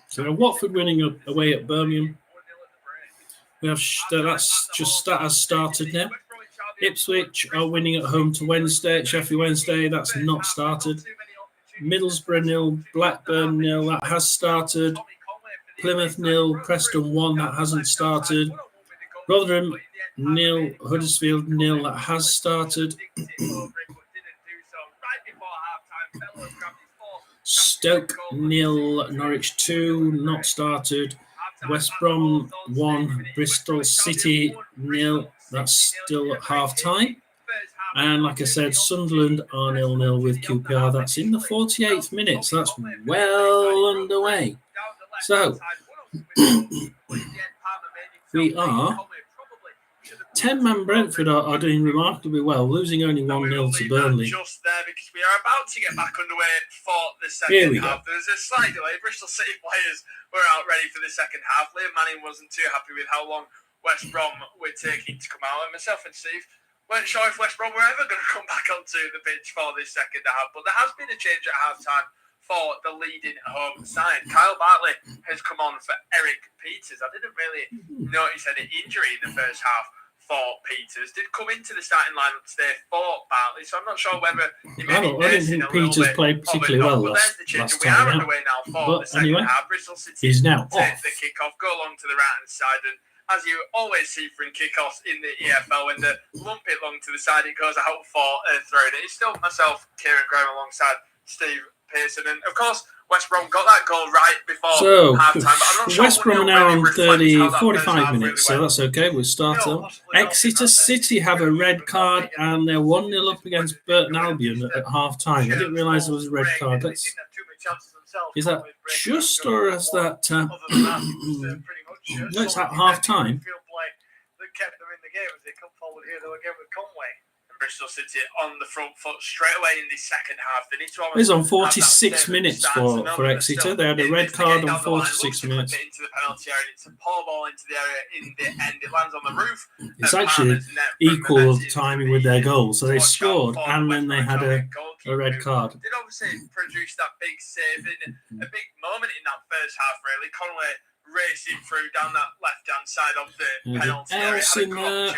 So Watford winning away at Birmingham. We have that has started now. Ipswich are winning at home to Sheffield Wednesday. That's not started. Middlesbrough 0, Blackburn 0. That has started. Plymouth 0, Preston 1. That hasn't started. Rotherham 0, Huddersfield 0. That has started. Stoke 0, Norwich 2. Not started. West Brom 1, Bristol City 0. That's still at half-time. And like I said, Sunderland are 0-0 with QPR. That's in the 48th minute. So that's well underway. So we are 10-man Brentford are doing remarkably well, losing only 1-0 to Burnley. Just there because we are about to get back underway for the second half. There's a slight delay. Bristol City players were out ready for the second half. Liam Manning wasn't too happy with how long West Brom were taking to come out, and myself and Steve weren't sure if West Brom were ever going to come back onto the pitch for this second half. But there has been a change at half-time for the leading home side. Kyle Bartley has come on for Eric Peters. I didn't really notice any injury in the first half for Peters. Did come into the starting lineup today for Bartley, so I'm not sure whether he may be nursing a little bit. Played particularly well last time. We are underway now for the second half. Bristol City is now take the kick-off, go along to the right-hand side, and as you always see from kick-offs in the EFL, when they lump it long to the side, it goes out for a throw. It's still myself, Kieran Graham, alongside Steve Pearson. And, of course, West Brom got that goal right before half-time. But I'm not sure West Brom are now on 45 minutes, so that's okay. We'll start them. Exeter City have a red card, and they're 1-0 up against Burton Albion at half-time. I didn't realise there was a red card. Is that just, or is that... No, it's at half-time. That kept them in the game as they come forward here. They were again with Conway. And Bristol City on the front foot straight away in the second half. They need to it's on 46 minutes for Exeter. They had a red card on 46 minutes. Into the penalty area. It's a poor ball into the area in the end. It lands on the roof. It's actually equal timing with their goal. So they scored and then they had a red card. Did obviously produce that big save in a big moment in that first half, really. Conway racing through down that left-hand side of the penalty area.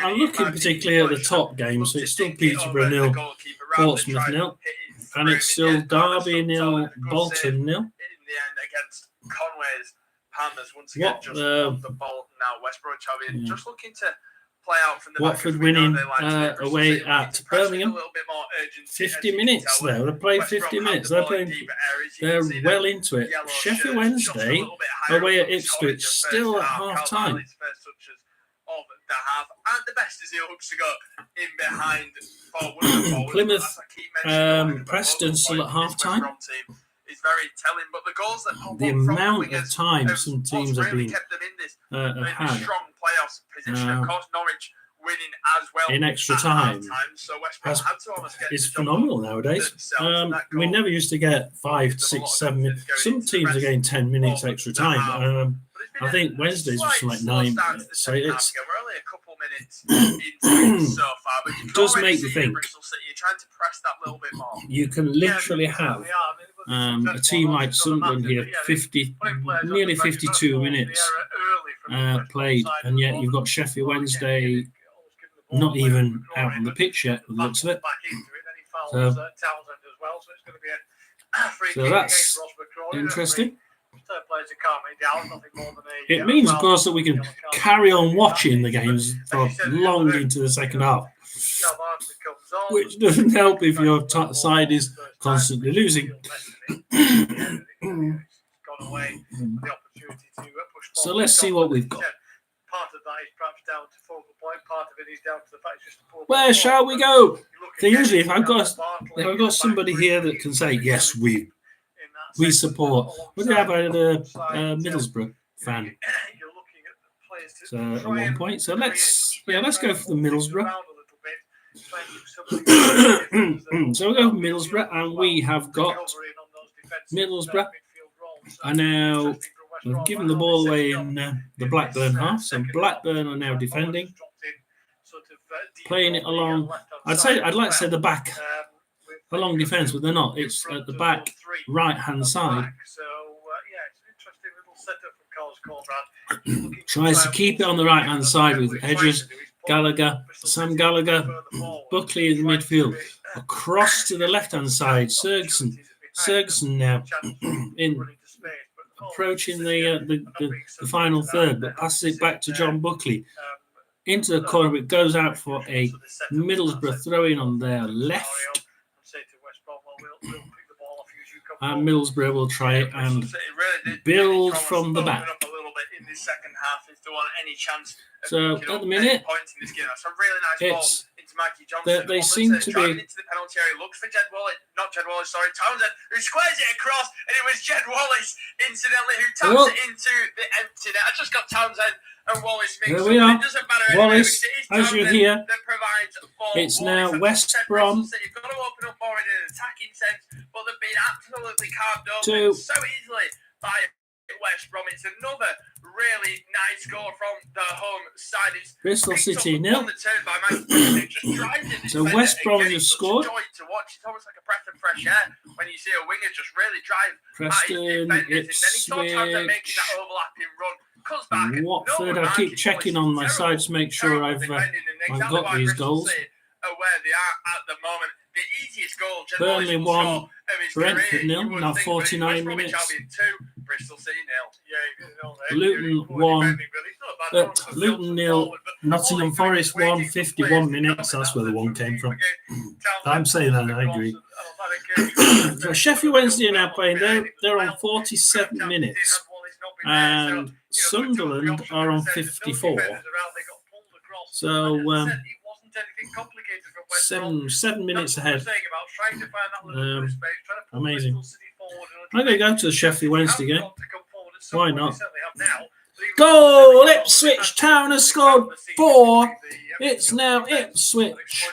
I'm looking particularly at the top game, so it's still Peterborough 0, Portsmouth 0, and it's still Derby 0, Bolton 0. In the end, against Conway's Palmer's once again just on the ball now. West Bromwich Albion just looking to play out from the Watford back. winning away at Birmingham. 50 minutes though. They played 50 minutes. They're well into it. Sheffield Wednesday away at Ipswich, still at half time. Of the half, and the best is he looks to go in behind Plymouth, Preston still at half time. Is very telling, but the goals that the amount of time some teams have been kept them in this had strong playoffs position. Of course, Norwich winning as well in extra time. So West Brom had to almost get it's phenomenal nowadays. We never used to get 5, 6, 7 minutes. Some teams are getting 10 minutes extra time. I think Wednesdays was like 9 minutes. So it's we're only a couple minutes into it so far, but you does make you think. Bristol City, you're trying to press that little bit more. You can literally have a team like Sunderland here, nearly 52 minutes played, and yet you've got Sheffield Wednesday not even out on the pitch yet, with the looks of it. So that's interesting. It means, of course, that we can carry on watching the games for long into the second half, which doesn't help if your side is constantly losing. So let's see what we've got. Part of that is perhaps down to focal point. Part of it is down to the fact just where shall we go? Usually, if I've got somebody here that can say yes, we support. What do you have out of the Middlesbrough fan? So at one point, so let's go for the Middlesbrough. So we'll go for Middlesbrough, and we have got Middlesbrough. I now. We've given the ball away in the Blackburn half, so Blackburn are now defending, playing it along. I'd like to say the back, along defence, but they're not. It's at the back right-hand side. Tries to keep it on the right-hand side with Hedges, Gallagher, Sam Gallagher, Buckley in the midfield. Across to the left-hand side, Sergson now in. Approaching the final third, but passes it back to John Buckley into the corner. It goes out for a Middlesbrough throw-in on their left, and Middlesbrough will try it and build from the back. So at the minute, it's they seem to be. Into the penalty area, looks for Townsend, who squares it across, and it was Jed Wallace, incidentally, who taps it into the empty net. I just got Townsend and Wallace mixed up. Here we are. It doesn't matter. Wallace, as you hear, it's now West Brom. You've got to open up more in an attacking sense, but they've been absolutely carved open so easily by West Brom. It's another really nice goal from the home side. It's Bristol City nil. So West Brom has scored. Joy to watch. It's almost like a breath of fresh air when you see a winger just really drive Preston, Ipswich, Watford. I keep checking on my sides to make sure I've got these goals. Where they are at the moment. The easiest goal. Burnley 1, Brentford 0. Now 49 minutes. Bristol City 0. Luton 1. Luton 0. Nottingham Forest 1. 51 minutes. That's where the 1 came from. I'm saying that. I agree. So Sheffield Wednesday are now playing. They're on 47 minutes, and Sunderland are on 54. So 7 minutes ahead. Amazing. I'm going to go to the Sheffield Wednesday game. Why not? Goal! Ipswich Town has scored 4. It's now Ipswich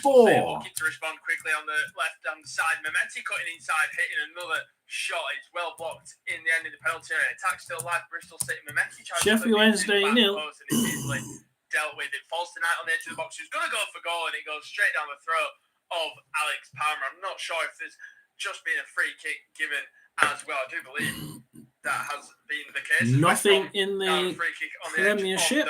4. Looking to respond quickly on the left-hand side. Mementi cutting inside, hitting another shot. It's well blocked in the end of the penalty area. Attack still live. Bristol City. Mementi Sheffield Wednesday 0. Dealt with it. Falls tonight on the edge of the box. He's going to go for goal, and it goes straight down the throat of Alex Palmer. I'm not sure if there's just been a free kick given as well. I do believe that has been the case. Nothing in the Premiership.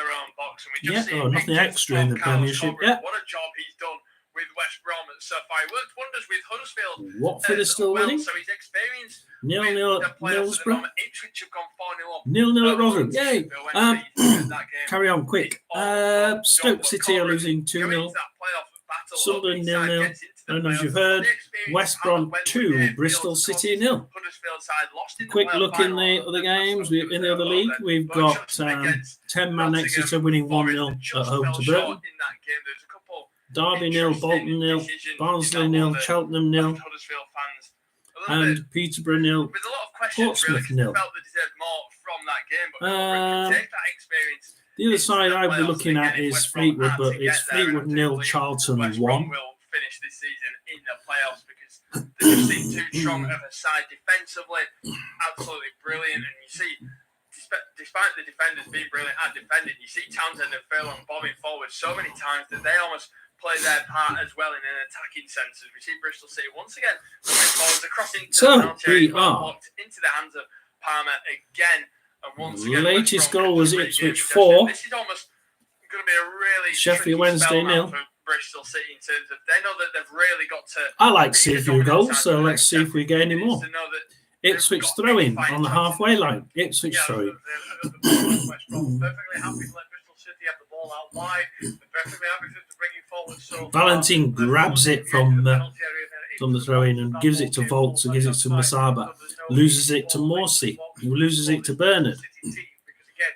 Nothing extra in the Premiership yet. What a job he's done with West Brom so far. He worked wonders with Huddersfield. Watford is still winning. So he's experienced 0-0 at Middlesbrough. Ipswich have gone 4-0 up. 0-0 at Rotherham. Yay! Carry on quick. Stoke City are losing 2-0. Sunderland 0-0. And as you've heard, West Brom 2, Bristol City 0. Quick look in the other games. In the other league, we've got 10-man Exeter winning 1-0 at home to Burton. Derby 0, Bolton 0, Barnsley 0, Cheltenham 0, and Peterborough 0, Portsmouth 0. The other side I'd be looking at is Fleetwood, but it's Fleetwood 0, Charlton 1. Finish this season in the playoffs because they just seem too strong of a side defensively. Absolutely brilliant, and you see, despite the defenders being brilliant at defending, you see Townsend and Furlong bombing forward so many times that they almost play their part as well in an attacking sense. As we see Bristol City once again moving forwards across into the locked into the hands of Palmer again, and once again, latest goal was Ipswich 4. This is almost going to be a really Sheffield Wednesday 0. Bristol City in terms of they know that they've really got to. I like to see a few goals, so let's see if we get any more. Ipswich throwing on the halfway line. Ipswich throwing. Perfectly happy to let Bristol City have the ball out wide. Perfectly happy to bring it forward. So Valentin grabs it from the throw-in and gives it to Volts, and gives it to Masaba. Loses it to Morsey, who loses it to Bernard.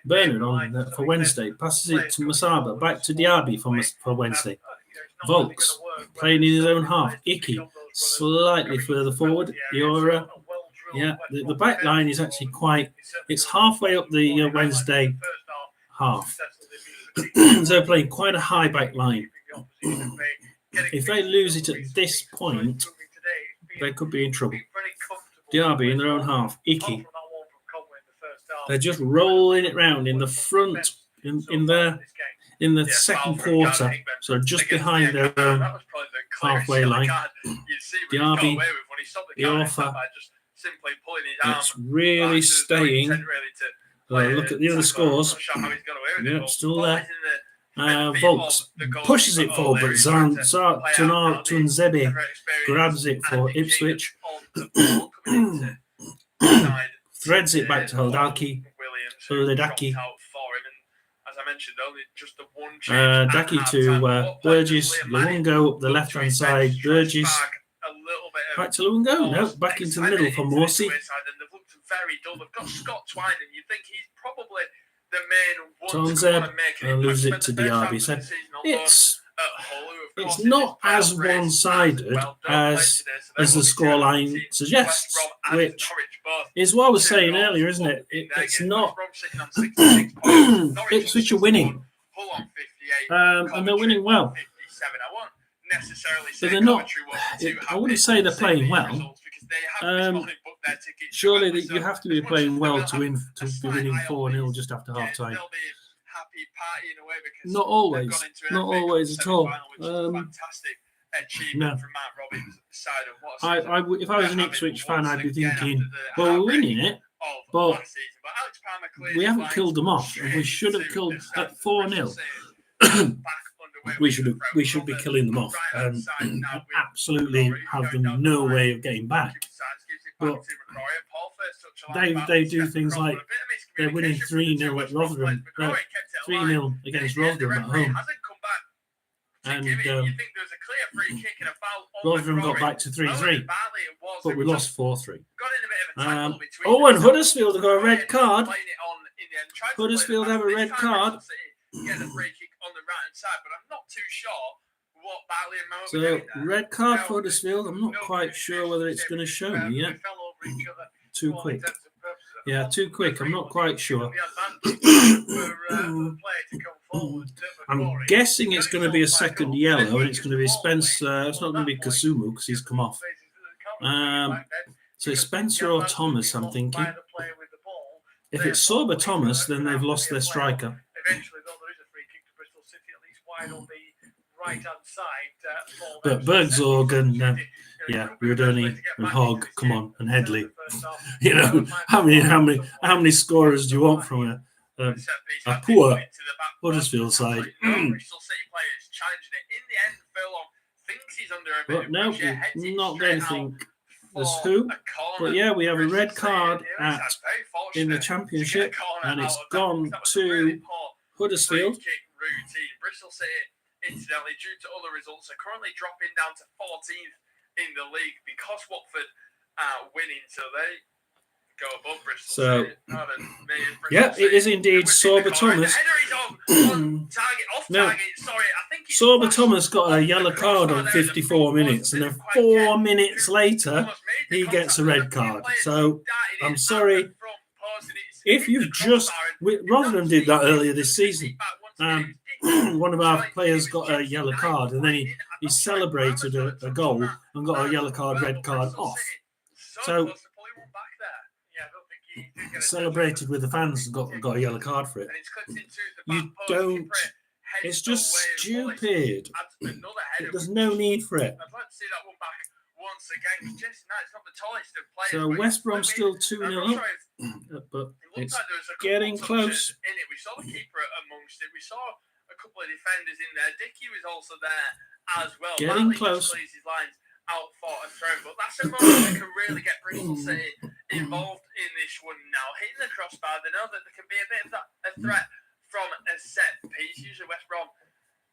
Bernard on for Wednesday passes it to Masaba, back to Diaby for Wednesday. Volks playing in his own half. Icky slightly further forward. The back line is actually it's halfway up the Wednesday half. So they're playing quite a high back line. If they lose it at this point, they could be in trouble. Diaby in their own half. Icky. They're just rolling it round in the front, in the second quarter, so just behind their own halfway line. Diaby, the offer, it's really staying. Look at the other scores. Yeah, still there. Volks pushes it forward, but Tunzebe grabs it for Ipswich. Threads it back to Holdaki. Daki. Daki to Burgess. Luongo up the left-hand side. Burgess. Back to Luongo. No, back into the middle for Morsey. They've got Scott Twine, and you think he's probably the main Townsend and lose it to Diaby. So it's not as one-sided as the scoreline suggests, which is what I was saying earlier, isn't it? It's not. Ipswich are winning, and they're winning well. But they're not. I wouldn't say they're playing well. Surely you have to be playing well to be winning 4-0 just after half time. Not always at all. No. If I was an Ipswich fan, I'd be thinking, well, we're winning it, but we haven't killed them off. We should have killed at 4-0. We should be killing them off. Absolutely have them no way of getting back. But they do things like they're winning 3-0 at Rotherham, 3-0 against Rotherham at home. And Rotherham got back to 3-3, but we lost 4-3. And Huddersfield have got a red card. Huddersfield have a red card. So, red card for Huddersfield. I'm not quite sure whether it's going to show me yet. Too quick. Yeah, too quick. I'm not quite sure. I'm guessing it's going to be a second yellow, and it's going to be Spencer. It's not going to be Kasumu because he's come off. So it's Spencer or Thomas, I'm thinking. If it's Sorba Thomas, then they've lost their striker. Eventually, though, there is a free kick to Bristol City, at least wide on the right-hand side. But Bergzorg and Rudoni and Hogg, come on, and Headley. You know, how many scorers do you want from a poor Huddersfield side? Bristol City players challenging it. In the end, Furlong thinks he's under a bit but of no, pressure. not anything. there's who. But yeah, we have a red card in the Championship, and it's gone to Huddersfield. Routine. Bristol City, incidentally, due to other results, are currently dropping down to 14th in the league because Watford are winning, so they go above Bristol City. Yeah, it is indeed Sorba Thomas. Sorba Thomas got a yellow card on 54 minutes, and then 4 minutes later, he gets a red card. So I'm sorry. If you've just... Rotherham did that earlier this season. One of our players got a yellow card, and then he celebrated a goal and got a yellow card, red card off. So celebrated with the fans and got a yellow card for it. You don't... It's just stupid. There's no need for it. I'd like to see that one back once again. It's not the tallest of players. So West Brom still 2-0 up, but it's getting close. We saw the keeper amongst it. We saw a couple of defenders in there. Dickey was also there as well. Getting close. His lines out for a throw, but that's a moment that can really get Bristol City involved in this one now. Hitting the crossbar, they know that there can be a bit of a threat from a set piece. Usually West Brom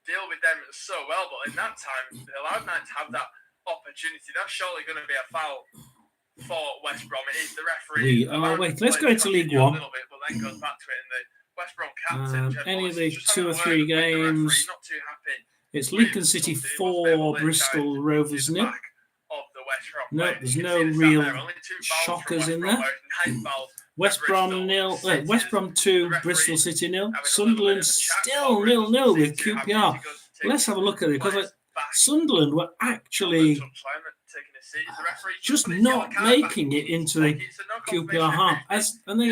deal with them so well, but in that time, they allowed Knight to have that opportunity. That's surely going to be a foul for West Brom. It is the referee. Wait, let's go into League One. A little bit, but then goes back to it, and the West Brom captain, any of the 2 or 3 games. Not too happy. It's Lincoln City 4, Bristol Rovers 0. No, there's no real shockers in there. West Brom 0, West Brom 2, Bristol City 0. Sunderland still 0-0 with QPR. Let's have a look at it, because Sunderland were actually just not making it into the QPR half. And they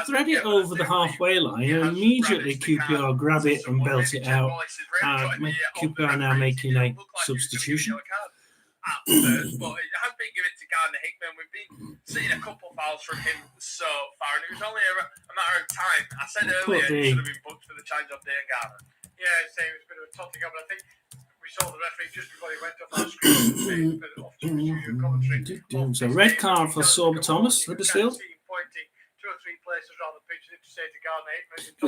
thread it over the halfway line, and immediately QPR grab it and belt it out. QPR now making a substitution. At first, but it has been given to Gardner Hickman. We've been seeing a couple of fouls from him so far, and it was only a matter of time. I said earlier it should have been booked for the change of day and Gardner. Yeah, I'd say it was a bit of a topic, but I think we saw the referee just before he went off our screen. So red card for Sorba Thomas, Huddersfield. Pointing 2 or 3 places around the pitch to say to Gardner Hickman.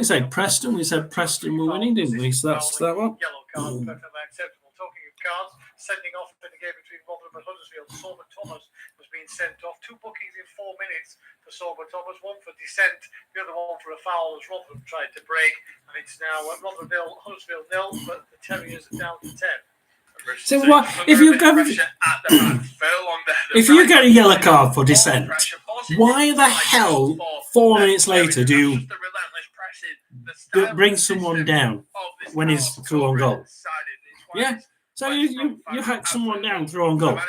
We said Preston were winning, didn't we? So that's that one. Yellow card, perfectly acceptable. Talking of cards, sending off in the game between Rotherham and Huddersfield, Sorba Thomas was being sent off. 2 bookings in 4 minutes for Sorba Thomas, one for dissent, the other one for a foul as Rotherham tried to break. And it's now Rotherham 0, Huddersfield 0, but the Terriers are down to 10. So what if you get a yellow card for dissent? Why the hell 4 minutes later do you bring someone down when he's through on goal? Yeah. So you hack someone down through on goal.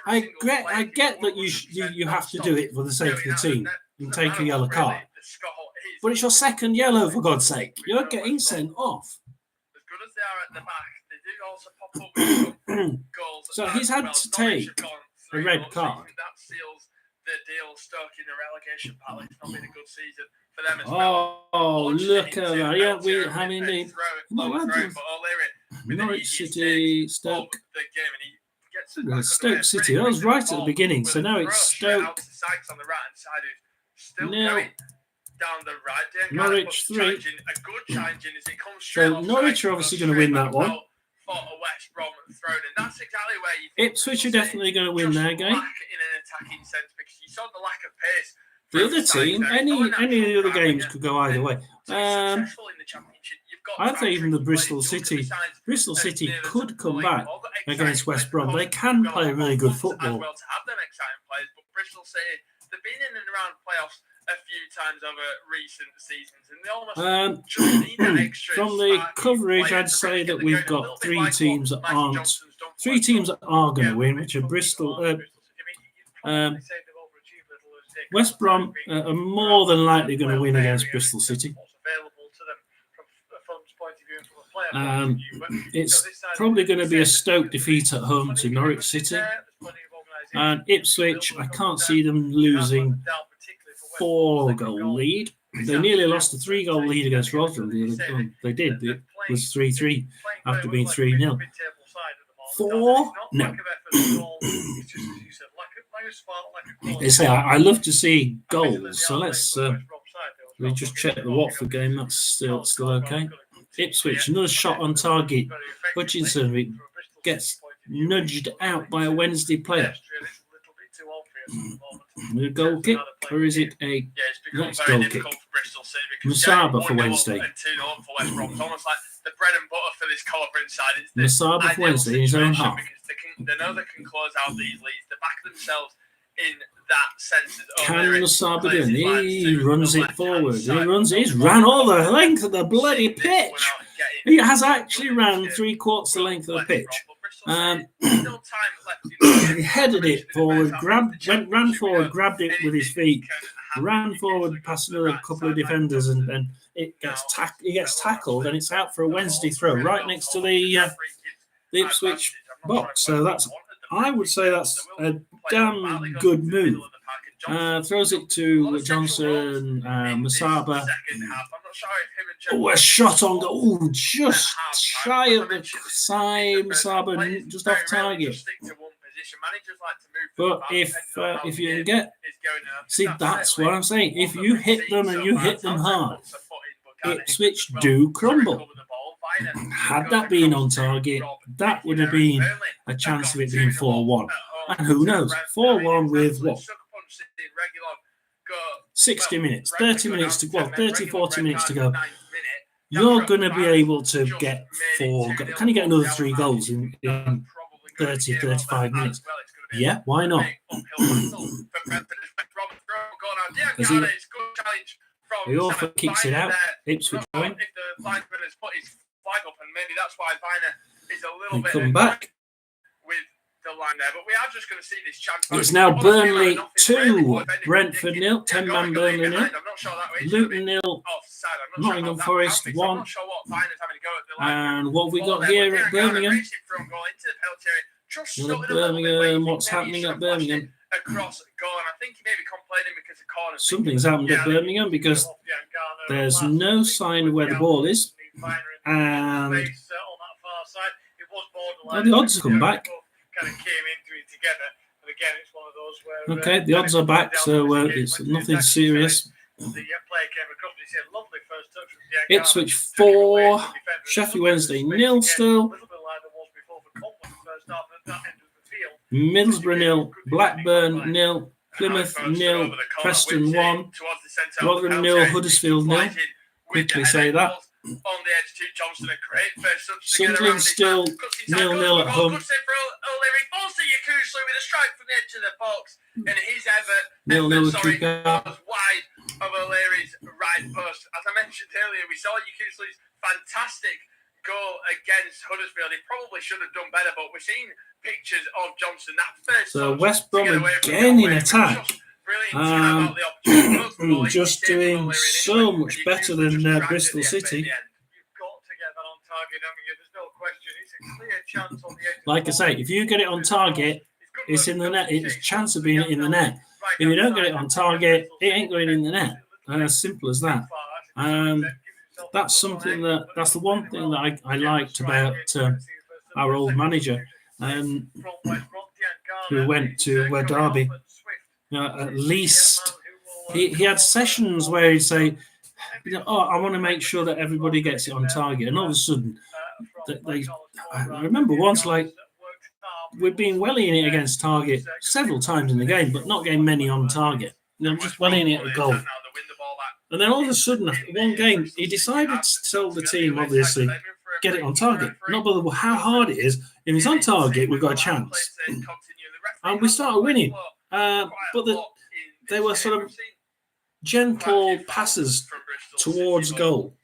I get that you have to do it for the sake of the team and take a yellow card, but it's your second yellow, for God's sake. You're getting sent off. As good as they are at the back, they do also pop up with goals. So he's had to take a red card. That seals the deal. Stoke in the relegation battle. It's not been a good season for them as well. Oh, look at that! Yeah, we have indeed. Norwich City, Stoke. Stoke City. That was right at the beginning. So now it's Stoke. Nil. Norwich 3. So Norwich are obviously going to win that one. Ipswich are definitely going to win their game. The other team, any of the other games could go either way. I think even the Bristol City could come back against West Brom. They can play really good football. Bristol City, they've been in and around playoffs a few times over recent seasons, and they almost just need that extra. From the coverage, I'd say that we've got 3 teams that aren't. 3 teams that are going to win, which are Bristol. West Brom are more than likely going to win against Bristol City. It's probably going to be a Stoke defeat at home to Norwich City. And Ipswich, I can't see them losing 4-goal lead. They nearly lost a 3-goal lead against Rotherham. They did. It was 3-3 after being 3-0. 4? No. They say I love to see goals, so let's we just check the Watford game. That's still okay. Ipswich, another shot on target. Hutchinson gets nudged out by a Wednesday player. A goal kick, or is it a next goal kick? Musaba for Wednesday. The bread and butter for this Cobra side. Musaba for Wednesday in his own half. They know they can close out these leads. They back themselves in that sense. Can Musaba do it? He runs it forward. He's ran all the length of the bloody pitch. He has actually ran 3/4 the length of the pitch. He headed it forward, ran forward, grabbed it with his feet, ran forward past another couple of defenders, and then he gets tackled, and it's out for a Wednesday throw right next to the Ipswich box. So I would say that's a damn good move. Throws it to Johnson, Musaba. Oh, a shot on goal. Oh, just shy of the side. Musaba just off target. But if you can get, see, that's what I'm saying. If you hit them and you hit them hard, Ipswich do crumble. Had that been on target, that would have been a chance of it being 4-1. And who knows? 4-1 with what? 60 minutes, 30 minutes to go, 30, 40 minutes to go. You're going to be able to get 4. Can you get another 3 goals in 30, 35 minutes? Yeah, why not? He also kicks it out. Ipswich going. They come back. The line there, but we are just going to see this chance. It's now Burnley 2, Brentford 0, 10-man Burnley 0, Luton 0, Nottingham Forest 1. And what have we got here at Birmingham? What's happening at Birmingham? Something's happened at Birmingham because there's no sign of where the ball is, and the odds have come back. Kind of came into it together, and again, it's one of those where okay, the odds are back, so it's nothing serious. The player came across, he said, lovely first touch from Ipswich 4, Sheffield Wednesday 0 still. Middlesbrough 0, Blackburn 0, Plymouth 0, Preston 1, Rotherham 0, Huddersfield 0. Quickly say that. On the edge to Johnson, a great first touch. Sunderland still 0-0 at home. Falls to Yakusu with a strike from the edge of the box, and his effort 0-0 was wide of O'Leary's right post. As I mentioned earlier, we saw Yakusu's fantastic goal against Huddersfield. He probably should have done better, but we're seeing pictures of Johnson. That first so West Brom again in attack. Just doing so much better than Bristol City. Like I say, if you get it on target, it's in the net. It's a chance of being in the net. If you don't get it on target, it ain't going in the net. As simple as that. That's something that's the one thing that I liked about our old manager, who went to Derby. At least he had sessions where he'd say, I want to make sure that everybody gets it on target. And all of a sudden, I remember once, we'd been wellying it against target several times in the game, but not getting many on target. Just wellying it at a goal. And then all of a sudden, after one game, he decided to tell the team, obviously, get it on target. Not bother how hard it is. If it's on target, we've got a chance. And we started winning. But they were sort of gentle passes towards goal.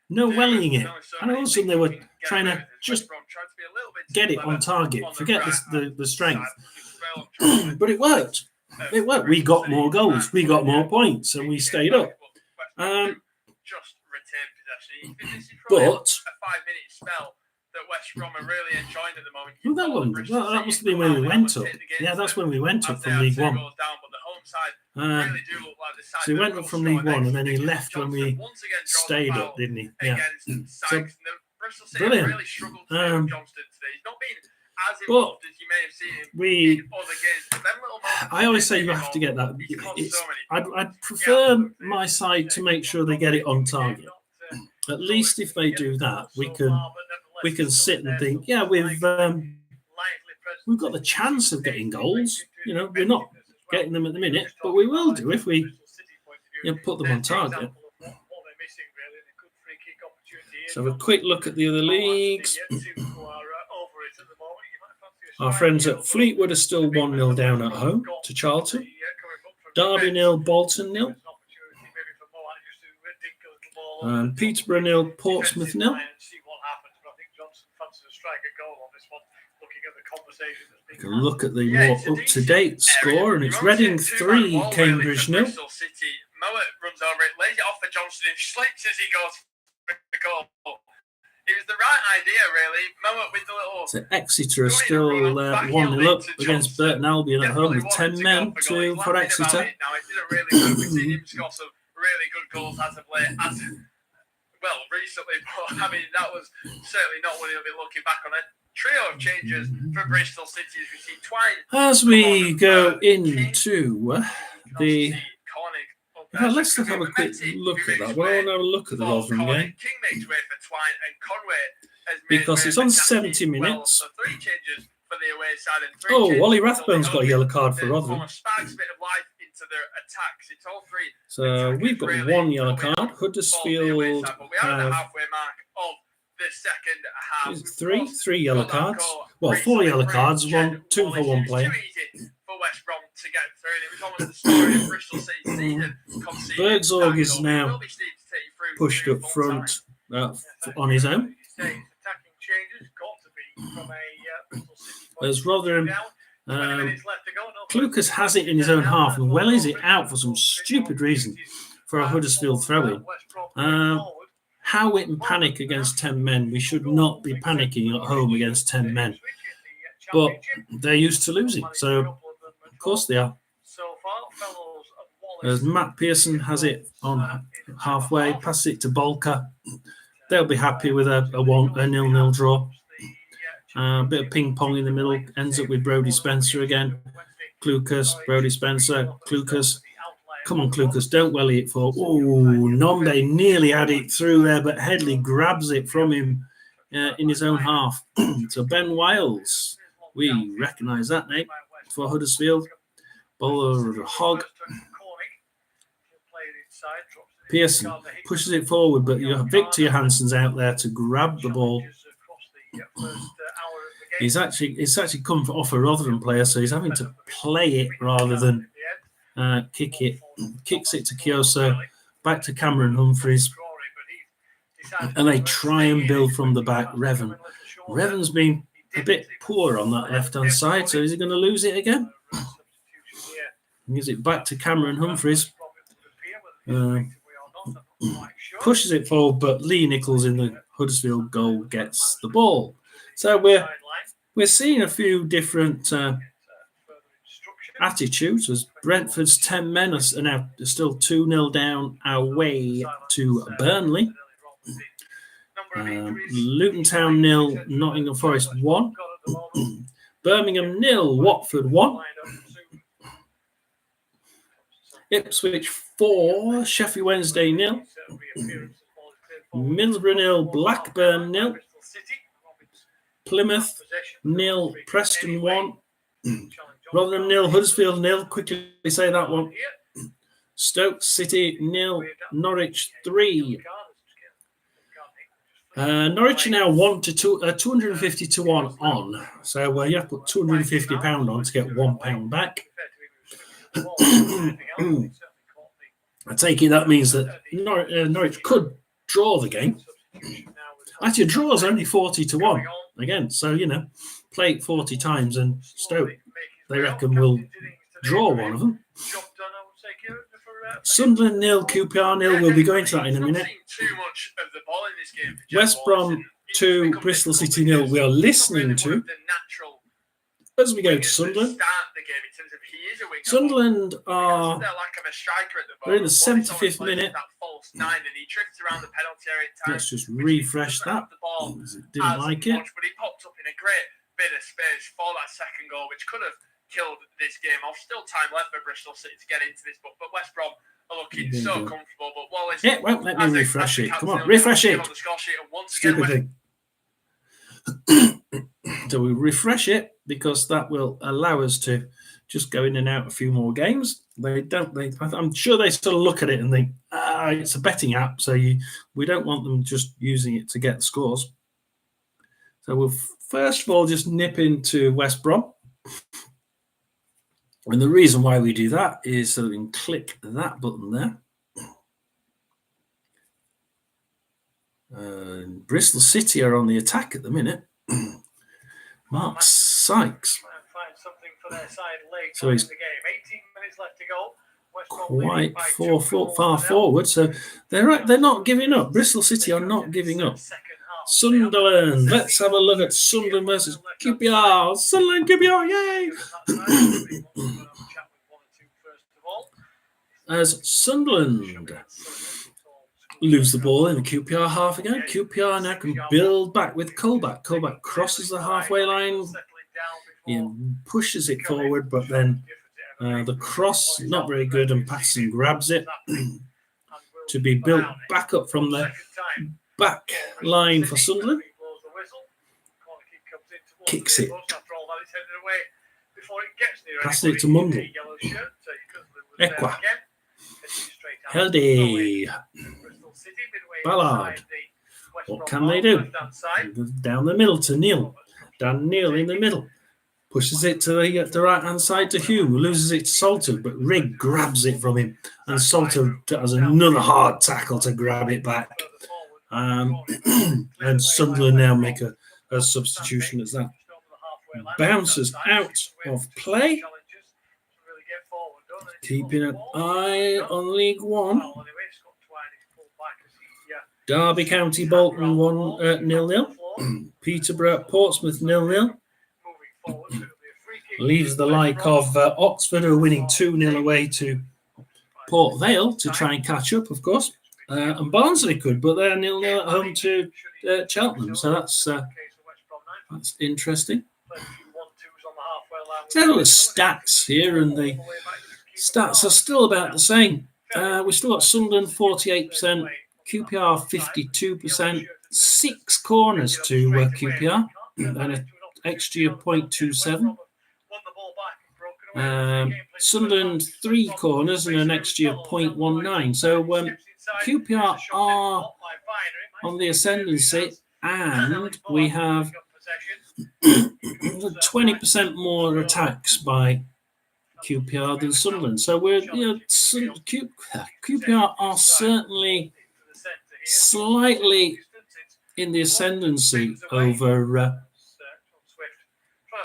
No wellying it. And all of a sudden they were trying to just get it on target. Forget the strength. But it worked. It worked. We got more goals. We got more points, and we stayed up. But West Brom are really enjoying at the moment. That must have been when we went up. Yeah, that's when we went up from League One. So he went up from League One, and then he left when we stayed up, didn't he? Yeah. So Bristol City brilliant. really struggled today with Johnston today. He's not been as But involved as you may have seen him in other games. But them little moments, I always say you have to get that. he's cost It's, so many. I'd prefer my side to make sure they get it on target. At least if they do that, we can sit and think, yeah, we've got the chance of getting goals. You know, we're not getting them at the minute, but we will do if we put them on target. So have a quick look at the other leagues. Our friends at Fleetwood are still 1-0 down at home to Charlton. Derby 0, Bolton 0. Peterborough 0, Portsmouth 0. We can look at the more up-to-date score, and it's Reading 3, Cambridge 0. Mowat runs over it, lays it off for Johnston, and slips as he goes for the goal. It was the right idea, really. Mowat with the little... So Exeter are still 1-0 up against Burton Albion at home with 10 men for Exeter. It didn't really move. We've seen him score some really good goals as of late. Recently, but I mean, that was certainly not what he'll be looking back on. A trio of changes for Bristol City as we see Twine. As we go into the... let's have a quick look at that. Well, I want to have a look at the Rotherham game. King makes way for Twine, and Conway has because it's on 70 minutes. So 3 changes for the away side and 3 Oh, Ollie Rathbone's got a yellow card for Rotherham. Sparks a bit of life into their attacks. It's all 3. So we've got 1 yellow card. Huddersfield have halfway mark of the second half. 3 yellow cards. Well, 4 yellow cards. 2 for one player. For West Brom to get through. It was almost the story of Bristol City's season. Bergsorg is now pushed up front on his own. As Rotherham, Clucas has it in his own half and wellies it out for some stupid reason for a Huddersfield throw-in. Howitt and panic against 10 men. We should not be panicking at home against 10 men. But they're used to losing, so of course they are. As Matt Pearson has it on halfway, passes it to Bolker. They'll be happy with a 0-0 draw. A bit of ping pong in the middle, ends up with Brodie Spencer again. Clucas, Brodie Spencer, Clucas. Come on, Clucas, don't welly it for. Oh, Nombe nearly had it through there, but Headley grabs it from him in his own half. So Ben Wiles, we recognise that name for Huddersfield. Bowler Hogg. Pearson pushes it forward, but you have Victor Johansson's out there to grab the ball. It's actually come off a Rotherham player, so he's having to play it rather than kick it. Kicks it to Kioso, back to Cameron Humphreys, and they try and build from the back. Revan's been a bit poor on that left-hand side, so is he going to lose it again? Gives it back to Cameron Humphreys. Pushes it forward, but Lee Nichols in the Huddersfield goal gets the ball. So we're seeing a few different attitudes as Brentford's 10 men are now still 2-0 down away to Burnley. Luton Town 0, Nottingham Forest 1. Birmingham 0, Watford 1. Ipswich 4, Sheffield Wednesday 0. Middlesbrough 0, Blackburn 0. Plymouth 0, Preston 1. Rotherham 0, Huddersfield 0. Quickly say that one. Stoke City 0, Norwich 3. Norwich are now 250 to 1 on. So you have to put £250 on to get £1 back. I take it that means that Norwich could draw the game. Actually, a draw is only 40 to 1 again. So, play it 40 times and Stoke, they reckon, will draw one of them. Sunderland 0, QPR 0. We'll be going to that in a minute. West Brom 2, Bristol City 0. We are listening to as we go to Sunderland. Start the game in terms of he is a winger. Sunderland are their lack of a striker at the they're in the moment. 75th minute. That false nine, and he drifts around the penalty area at times. Let's just refresh that. Didn't like it. But he popped up in a great bit of space for that second goal, which could have killed this game off. Still time left for Bristol City to get into this, but West Brom are looking so comfortable. But Wallace, it won't let me refresh it. Come on, refresh it. Stupid thing. So we refresh it because that will allow us to just go in and out a few more games. I'm sure they still look at it and think, it's a betting app, so we don't want them just using it to get the scores. So we'll first of all just nip into West Brom. And the reason why we do that is so we can click that button there. Bristol City are on the attack at the minute. Mark Sykes. So he's quite far forward. So they're not giving up. Bristol City are not giving up. Sunderland. Let's have a look at Sunderland versus QPR. Sunderland, QPR, yay! As Sunderland lose the ball in the QPR half again. QPR now can build back with Colback. Colback crosses the halfway line. He pushes it forward, but then the cross, not very good, and Patterson grabs it to be built back up from the back line for Sunderland. Kicks it. Passes it to Mundle. Ekwa. Heldy. Ballard. What can they do? Down the middle to Neil. Dan Neil in the middle. Pushes it to the right-hand side to Hume, who loses it to Salter, but Rigg grabs it from him. And Salter has another hard tackle to grab it back. And Sunderland now make a substitution as that bounces out of play. Keeping an eye on League One. Derby County Bolton 1-0. Peterborough Portsmouth 0-0. Leaves the like of Oxford, who are winning 2-0 away to Port Vale to try and catch up, of course. And Barnsley could, but they're 0-0 at home to Cheltenham. So that's interesting. So the stats here, and the stats are still about the same. We've still got Sunderland 48%, QPR 52%, 6 corners to QPR, and an XG of 0.27. Sunderland 3 corners and an XG of 0.19. So QPR are on the ascendancy, and we have 20% more attacks by QPR than Sunderland. So QPR are certainly slightly in the ascendancy over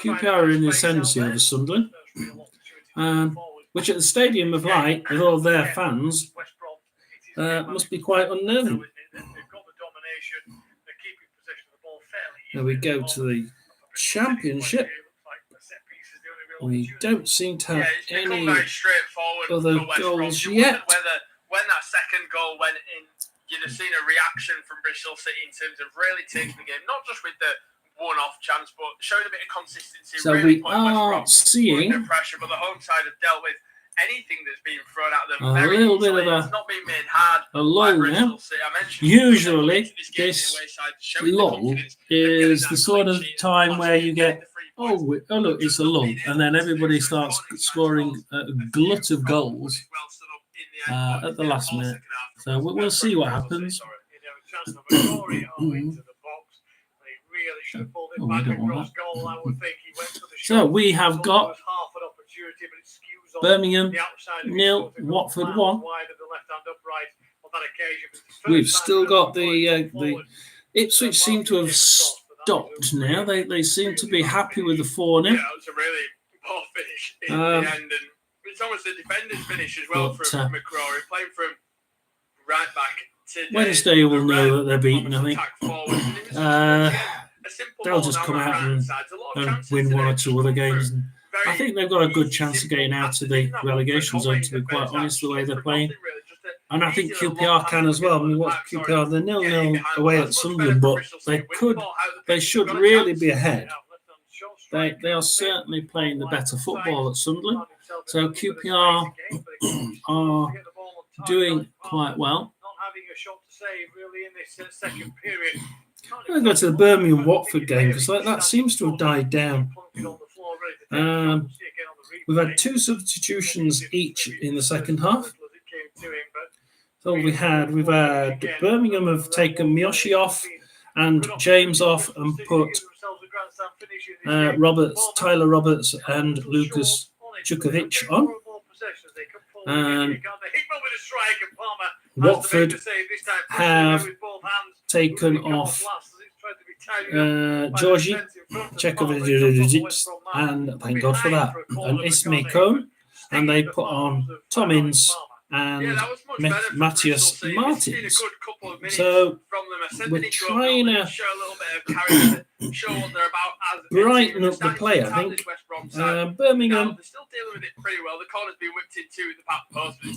QPR are in the ascendancy over Sunderland, which at the Stadium of Light, with all their fans, must be quite unnerving. Now we go to the Championship. We don't seem to have any other goals yet. When that second goal went in, you'd have seen a reaction from Bristol City in terms of really taking the game, not just with the one-off chance, but showing a bit of consistency. So really we are seeing pressure, but the home side have dealt with anything that's been thrown at them. A little bit of it's not being made hard. A lull now. Usually, this lull is the sort of time where you get, oh look, it's a lull, and then everybody starts scoring a glut of goals at the last minute. So we'll see what happens. So we have got Birmingham 0, Watford 1. We've still got the Ipswich seem to have stopped now. They seem to be happy with the 4-0. Yeah, it was a really poor finish in the end, and it's almost a defender's finish as well from McCrory, playing from right back. Wednesday will know that they're beaten, I think. they'll just come out and win one or two other games. And I think they've got a good chance of getting out of the relegation zone, to be quite honest, the way they're playing. And I think QPR can as well. I mean, what's QPR? They're 0-0 away at Sunderland, but they should really be ahead. They are certainly playing the better football at Sunderland. So QPR are doing quite well. I'm going to go to the Birmingham Watford game because that seems to have died down. We've had 2 substitutions each in the second half. So we've had Birmingham have taken Miyoshi off and James off and put Tyler Roberts and Lucas Djukovic on. And Watford have taken off Georgi Chekovic, and thank God for that, and Ismail Cohn, and they put on Tom Ince and Matthias Martins. So we're trying to brighten up the play, I think. Birmingham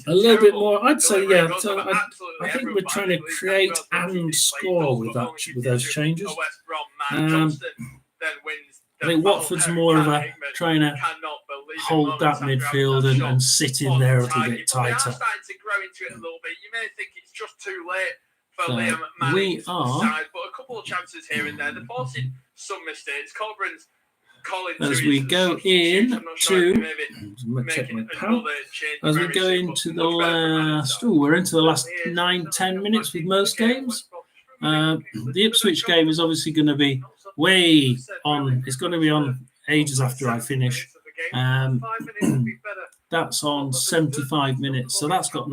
a little bit more, I'd say, yeah. So I think we're trying to create and score with those changes. I think Watford's more of a trying to hold that midfield and sit in there a little bit tighter. So we are, as we go in to, check my pal, as we go into the last, we're into the last 9-10 minutes with most games. The Ipswich game is obviously going to be way on. It's going to be on ages after I finish. That's on 75 minutes, so that's got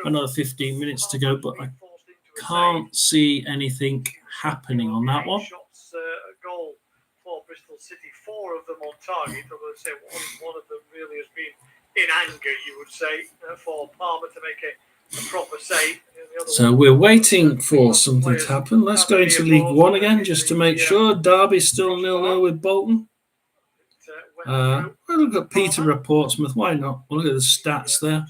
another 15 minutes to go. But I can't see anything happening on that one. Goal for Bristol City, 4 of them on target. I'm going to say one of them really has been in anger, you would say, for Palmer to make a proper save. So we're waiting for something to happen. Let's go into League One again just to make sure. Derby's still 0-0 with Bolton. We'll look at Peterborough, Portsmouth. Why not? We'll look at the stats there.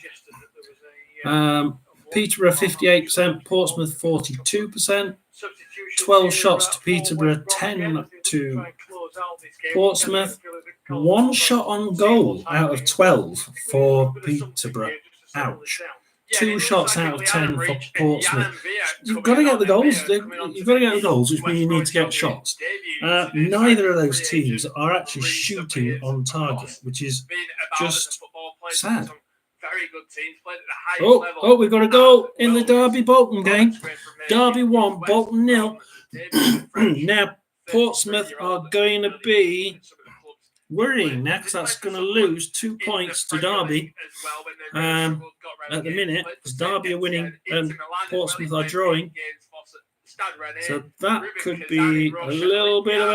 Peterborough 58%, Portsmouth 42%. 12 shots to Peterborough, 10 to Portsmouth. 1 shot on goal out of 12 for Peterborough. Ouch. 2 shots out of 10 for Portsmouth. You've got to get the goals. You've got to get the goals, which means you need to get shots. Neither of those teams are actually shooting on target, which is just sad. Oh, we've got a goal in the Derby-Bolton game. Derby 1, Bolton 0. Now, Portsmouth are going to be worrying now because that's going to lose 2 points to Derby at the minute, because Derby are winning and Portsmouth are drawing. So that could be a little bit of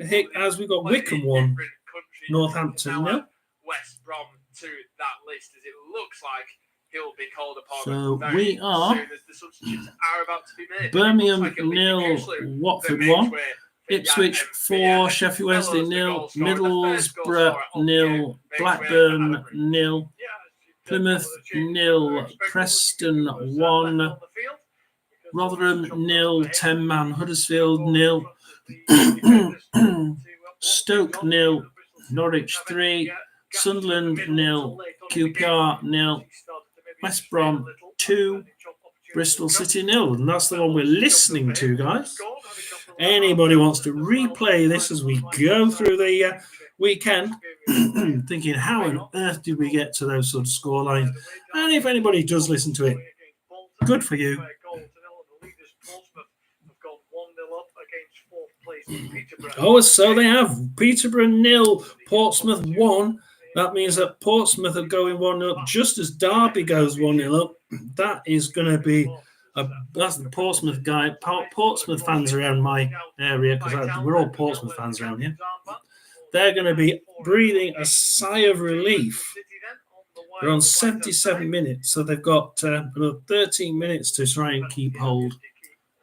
a hit, as we've got Wycombe 1, Northampton 0. West Brom to that list, as it looks like he'll be called upon. So we are soon as the substitutes are about to be made. Birmingham 0, Watford 1, Ipswich 4, Sheffield Wednesday 0, Middlesbrough 0, Blackburn 0, Plymouth 0, Preston 1, Rotherham 0, 10-man Huddersfield 0, Stoke 0, Norwich 3, Sunderland 0, QPR 0, West Brom 2, Bristol City 0. And that's the one we're listening to, guys. Anybody wants to replay this as we go through the weekend, thinking, how on earth did we get to those sort of scorelines? And if anybody does listen to it, good for you. Oh, so they have. Peterborough 0, Portsmouth 1. That means that Portsmouth are going 1-0 just as Derby goes 1-0 up. That is going to be that's the Portsmouth guy. Portsmouth fans around my area, because we're all Portsmouth fans around here. They're going to be breathing a sigh of relief. They're on 77 minutes, so they've got another 13 minutes to try and keep hold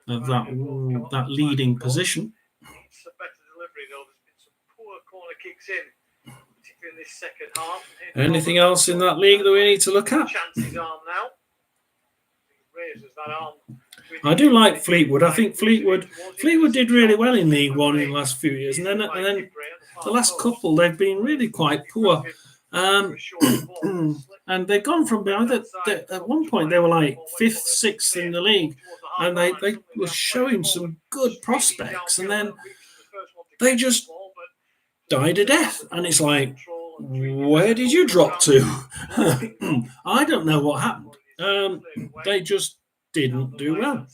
of that leading position. It's a better delivery, though. There's been some poor corner kicks in, particularly in this second half. Anything else in that league that we need to look at? Chances arm now. He raises that arm. I do like Fleetwood. I think Fleetwood did really well in League One in the last few years, and then the last couple they've been really quite poor. And they've gone from behind. At one point they were like 5th, 6th in the league, and they were showing some good prospects, and then they just died a death. And it's like, where did you drop to? I don't know what happened. They just didn't do well.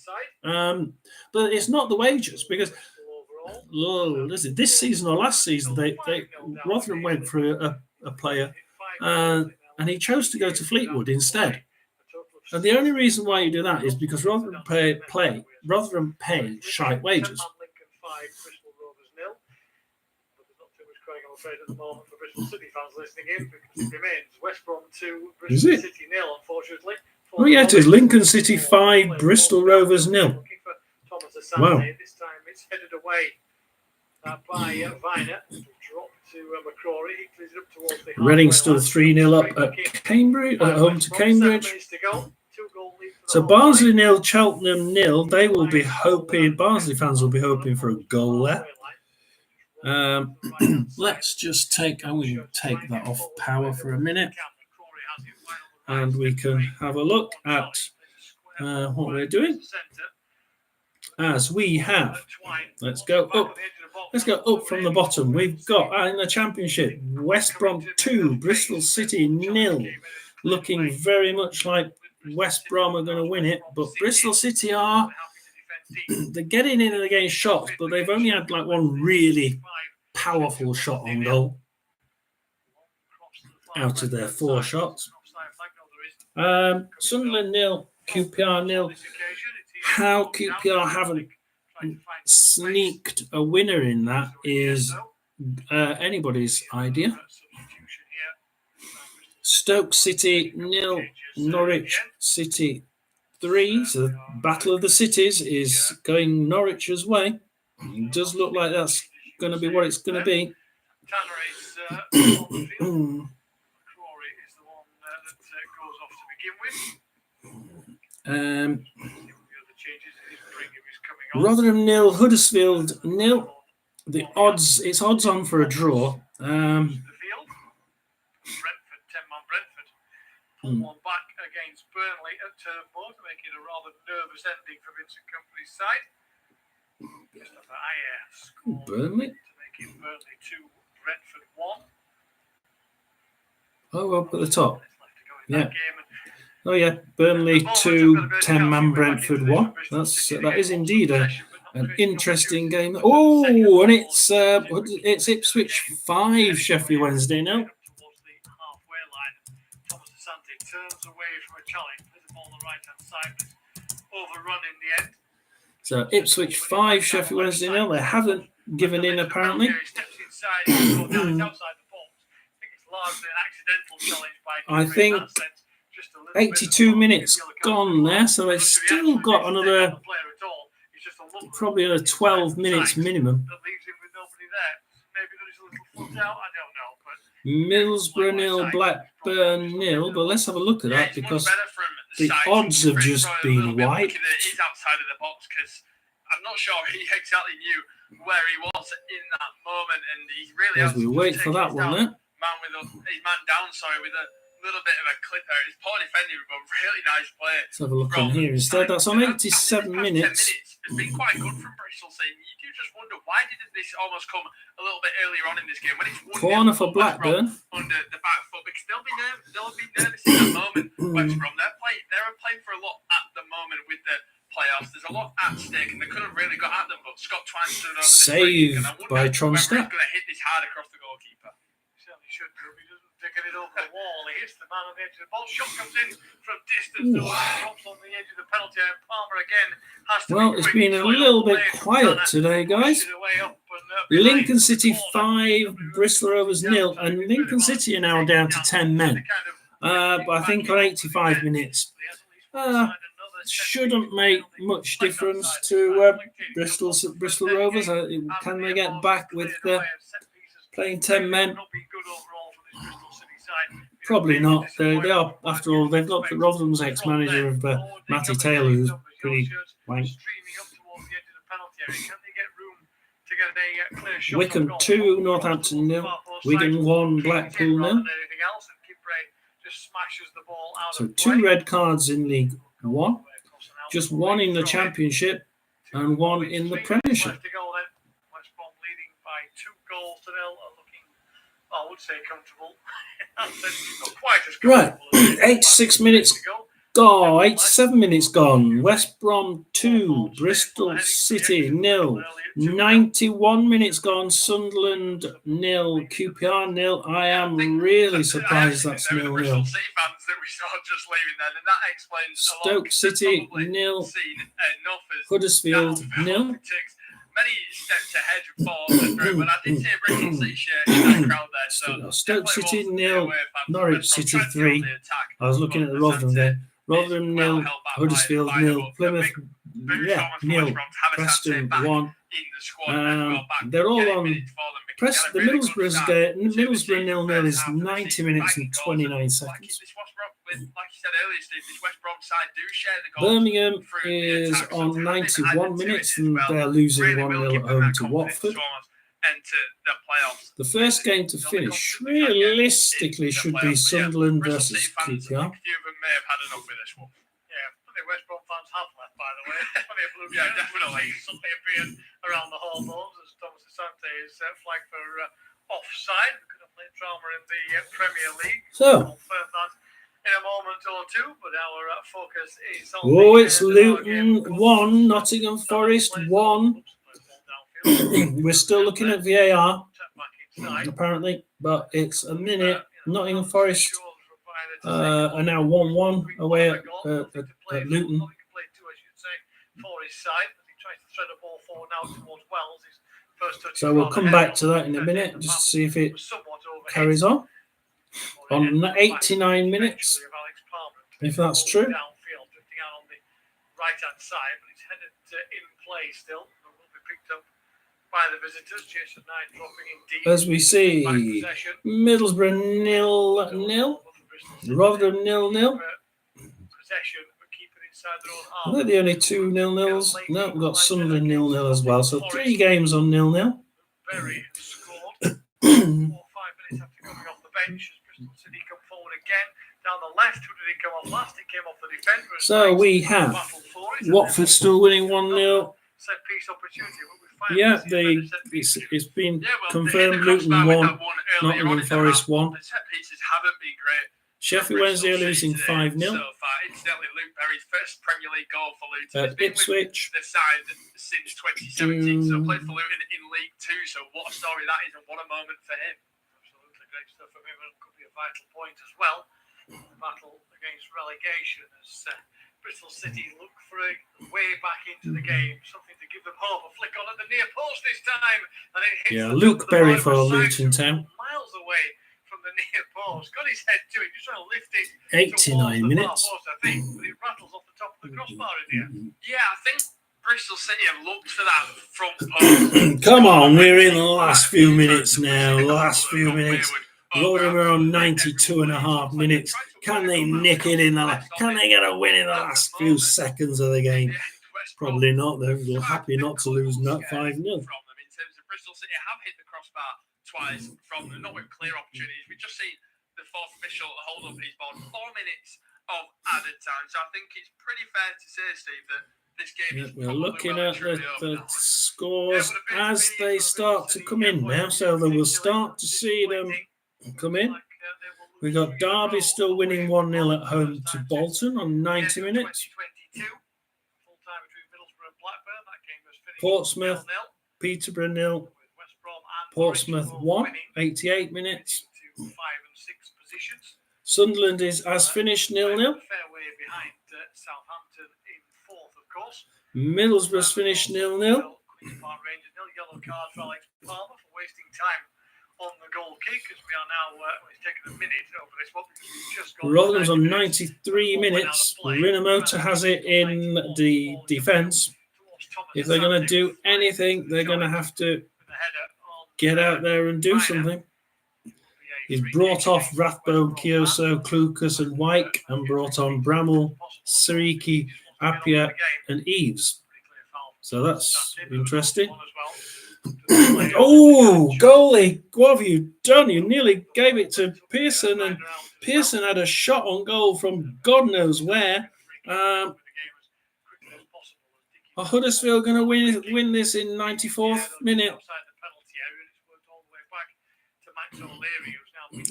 But it's not the wages, because this season or last season, Rotherham went for a player, and he chose to go to Fleetwood instead. And the only reason why you do that is because Rotherham pay shite wages. At the moment for Bristol City fans listening in, because it remains West Brom 2, Bristol City 0, unfortunately. Oh yeah, it is. Lincoln City 5, Bristol Rovers 0. Wow. This time it's headed away by Viner. Drop to McCrory. He clears it up towards the Reading still 3-0 up at Cambridge, at home to Cambridge. So Barnsley 0, Cheltenham 0. They will be hoping, Barnsley fans will be hoping for a goal there. Let's just take that off power for a minute, and we can have a look at what we're doing. As we have, let's go up from the bottom. We've got in the Championship, West Brom 2, Bristol City 0. Looking very much like West Brom are going to win it, but Bristol City they're getting in and they're getting shots, but they've only had like one really powerful shot on goal out of their 4 shots. Sunderland 0, QPR 0. How QPR haven't sneaked a winner in that is anybody's idea. Stoke City 0, Norwich City 3. So the Battle of the Cities is going Norwich's way. It does look like that's going to be what it's going to be. Rotherham 0, Huddersfield 0. It's odds on for a draw. One back against Burnley at Turf Moor, making a rather nervous ending for Vincent Kompany's side. Christopher Ayer scored Burnley to make it Burnley 2, Brentford 1. Oh, up at the top. Yeah. Oh yeah, Burnley 2, 10-man Brentford 1. That is indeed an interesting game. Oh, and it's Ipswich 5, Sheffield Wednesday now. Turns away from a challenge, there's a ball on the right hand side, but overrun in the end. So Ipswich 5, Sheffield Wednesday 0. They haven't given in apparently. He steps inside, outside the box. I think it's largely an accidental challenge by I think 82 minutes gone there, so they've still got another, probably another 12 minutes minimum. That leaves him with nobody there. Maybe there's a little foot out, I don't know. But Middlesbrough 0, Blackburn 0. But let's have a look at that, because the odds have just been wiped. He's outside of the box, because I'm not sure he exactly knew where he was in that moment, and he really as we wait for that one there. His man down, with a little bit of a clip there. It's poor defending, but really nice play. Let's have a look on here instead. That's on 87 minutes. It's been quite good from Bristol. You do just wonder, why didn't this almost come a little bit earlier on in this game when it's corner for Blackburn under the back foot, because they'll be nervous in that moment. West Brom, they're playing for a lot at the moment with the playoffs. There's a lot at stake, and they could have really got at them, but Scott Twine stood over saved by Tronstad. He's going to hit this hard across the goalkeeper. He certainly should do. He doesn't get it over the wall. He hits the man on the edge of the ball. Shot comes in from distance. Drops on the edge of the penalty area. Palmer again has to. Well, it's been a little bit quiet today, guys. Lincoln City 5, Bristol Rovers 0, and Lincoln City are now down to 10 men. But I think on 85 minutes, shouldn't make much difference to Bristol Rovers. Can they get back with playing 10 men? Probably not. They are, after all, they've got the Rotherham's ex-manager of Matty Taylor, who's pretty wank. Wycombe 2, Northampton 0, Wigan 1, Blackpool 0. So 2 red cards in League 1, just 1 in the Championship and 1 in the Premiership. I would say comfortable. Not quite as comfortable. Right, 86 minutes gone, 87 minutes gone. West Brom 2, Bristol City 0. 91 minutes gone, Sunderland 0, QPR 0. I am really surprised that's 0-0. Stoke City 0, Huddersfield 0. Many steps ahead for but I did see a Bristol City shirt in that crowd there. So Stoke City 0, Norwich City 3. I was looking at the Rotherham there. Rotherham 0, Huddersfield 0, Plymouth 0, Preston 1. They're all on. The Middlesbrough 0-0 is 90 minutes and 29 seconds. Like you said earlier, Steve, this West Brom side do share the goals. Birmingham is on 91 minutes and they're losing 1-0 at home to Watford. The first game to finish realistically should be Sunderland versus QPR. West Brom fans have left, by the way. Yeah, definitely. Something appeared around the hormones as Thomas Asante is flagged for offside. We could have played drama in the Premier League. So, confirm that in a moment or two, but our focus is on it's Luton 1, Nottingham Forest 1. We're still looking at VAR, apparently, but it's a minute. Nottingham Forest are now 1-1 away at Luton. So we'll come back to that in a minute, just to see if it carries on. On 89 minutes, if that's true. As we see, Middlesbrough 0-0, Rotherham 0-0. They're the only 2 0-0s. No, we've got Sunderland 0-0 as well. So 3 games on 0-0. 4 or 5 minutes after coming off the bench, as Bristol City come forward again. Down the left, who did he come off last? It came off the defender. So we have Watford still winning 1-0. Yeah, it's been confirmed. Luton 1, Nottingham Forest 1. The set pieces haven't been great. Sheffield Wednesday are losing 5-0. So far, incidentally, Luke Berry's first Premier League goal for Luton. Ipswich. The side since 2017, so played for Luton in League 2. So what a story that is, and what a moment for him. Absolutely great stuff for him, and it could be a vital point as well. The battle against relegation as Bristol City look for a way back into the game, something to give them hope. A flick on at the near post this time, and it hits Luke Berry for Luton Town. Miles away from the near post, got his head to it, just trying to lift it. 89 minutes. Post, I think, but it rattles off the top of the crossbar in here. Yeah, I think Bristol City have looked for that front post. Come on, we're in the last few minutes now. Last few minutes. Rotherham are on 92.5 minutes. Can they nick it in the last? Can they get a win in the last few seconds of the game? Probably not. They're happy not to lose that 5-0. From them in terms of Bristol City have hit the crossbar twice from them, not with clear opportunities. We've just seen the fourth official hold up his ball. 4 minutes of added time. So I think it's pretty fair to say, Steve, that this game is we're looking at the scores as they start to come in now. So they will start to see them come in. We got Derby still winning 1-0 at home to Bolton on 90 minutes. Portsmouth, Peterborough 0, Portsmouth 1, 88 minutes. Sunderland has finished 0-0. Middlesbrough's finished 0-0. on the goal kick, as we are now, it's taken a minute over this one because we've just got Rotherham's on 93 minutes. Rinamota has it in the defence. If they're going to do anything, they're going to have to get out there and do something. He's brought off Rathbone, Kioso, Klukas and Wyke and brought on Bramall, Siriki, Appiah and Eves. So that's interesting. Oh, goalie, what have you done? You nearly gave it to Pearson, and Pearson had a shot on goal from God knows where. Are Huddersfield going to win this in 94th minute?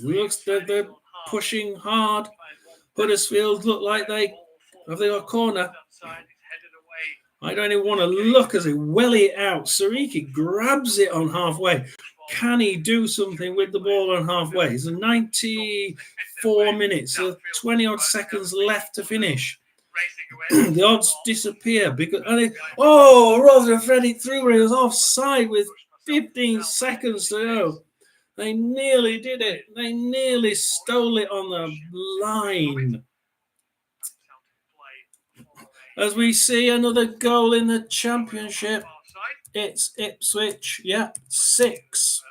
Looks that they're pushing hard. Huddersfield look like they got a corner. I don't even want to look as they welly it out. Siriki grabs it on halfway. Can he do something with the ball on halfway? It's 94 minutes, 20 odd seconds left to finish. The odds disappear because Rotherham fed it through, but it was offside with 15 seconds to go. They nearly did it. They nearly stole it on the line. As we see another goal in the Championship, it's Ipswich. 6.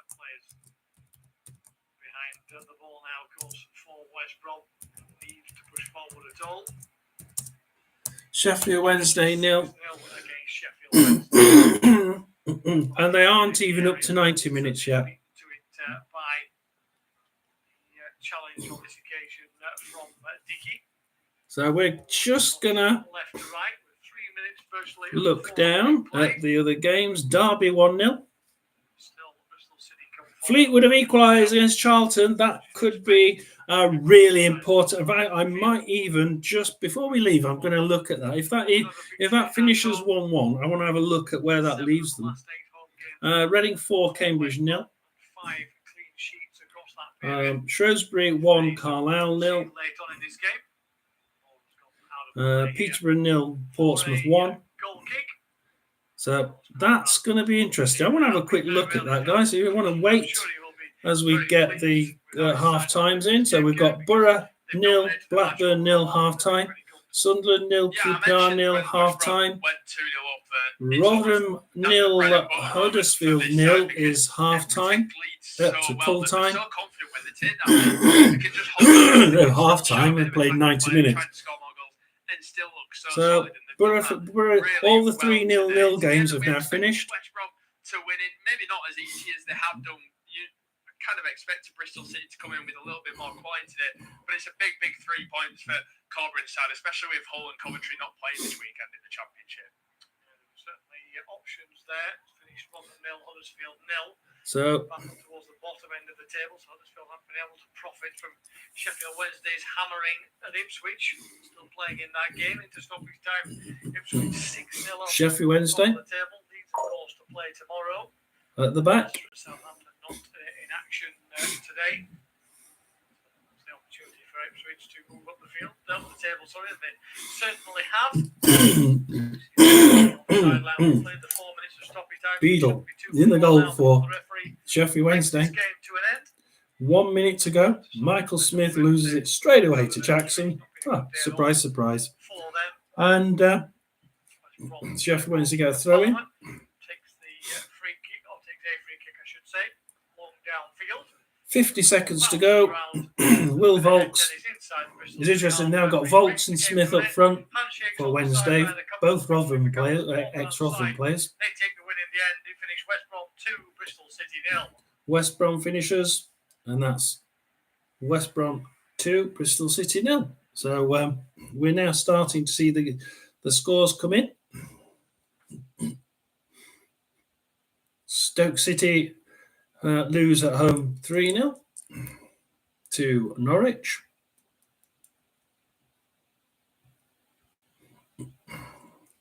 Behind the ball now, of course, for West Brom. Needs to push forward at all. Sheffield Wednesday 0. And they aren't even up to 90 minutes yet. Challenge on this occasion from Dickey. So we're just gonna left to right with 3 minutes virtually. Look down at the other games. Derby 1-0. Fleetwood have equalised against Charlton. That could be really important. I might even, just before we leave, I'm going to look at that. If that finishes 1-1, I want to have a look at where that leaves them. Reading 4, Cambridge 0. Shrewsbury 1, Carlisle 0. Peterborough 0, Portsmouth 1. So that's going to be interesting. I want to have a quick look at that, guys. So you want to wait as we get the half times in. So we've got Borough 0, Blackburn 0 half time, Sunderland 0, QPR 0 half time, Rotherham 0, Huddersfield 0 is half time, up to full time. Half time, we played 90 minutes. So Borough, all the 3-0 games have now finished. To win it, maybe not as easy as they have done. You kind of expect Bristol City to come in with a little bit more quality today, but it's a big 3 points for Corbyn's side, especially with Hull and Coventry not playing this weekend in the Championship. Certainly options there. Finished 1-0, Huddersfield 0. So back up towards the bottom end of the table, so Huddersfield haven't been able to profit from Sheffield Wednesday's hammering at Ipswich. Still playing in that game into stoppage time. Ipswich 6-0 Sheffield Wednesday. On the table. Leeds, of course, to play tomorrow. At the back. Southampton not in action today. That's the opportunity for Ipswich to move up the field, down the table. Sorry, they certainly have. Played the 4 minutes of stoppage time. Beadle in the goal for Sheffield Wednesday. 1 minute to go. Michael Smith loses it straight away to Jackson. Surprise, surprise. And Sheffield Wednesday go throw in. Takes the free kick, or takes a free kick, I should say. Long downfield. 50 seconds to go. Will Volks is interesting now. Got Volks and Smith up front for Wednesday. Both Rotherham players, ex-Rotherham players. They take the win in the end. They finish West Brom 2, Bristol City 0. West Brom finishers, and that's West Brom 2, Bristol City 0. So we're now starting to see the scores come in. Stoke City lose at home 3-0 to Norwich.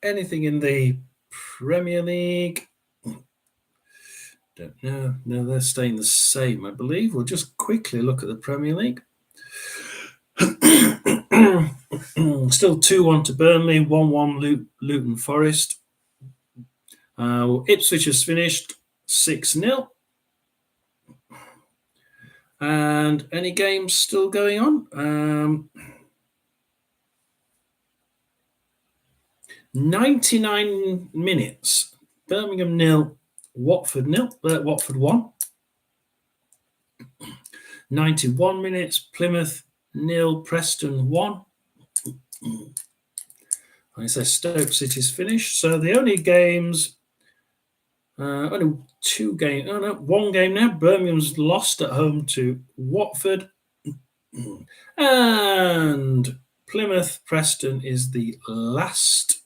Anything in the Premier League? Don't know. No, they're staying the same, I believe. We'll just quickly look at the Premier League. Still 2-1 to Burnley, 1-1 Luton Forest. Ipswich has finished 6-0. And any games still going on? 99 minutes. Birmingham 0, Watford 1. 91 minutes. Plymouth 0, Preston 1. I say Stoke City's finished. So the only games, only 2 games. Oh no, 1 game now. Birmingham's lost at home to Watford. And Plymouth Preston is the last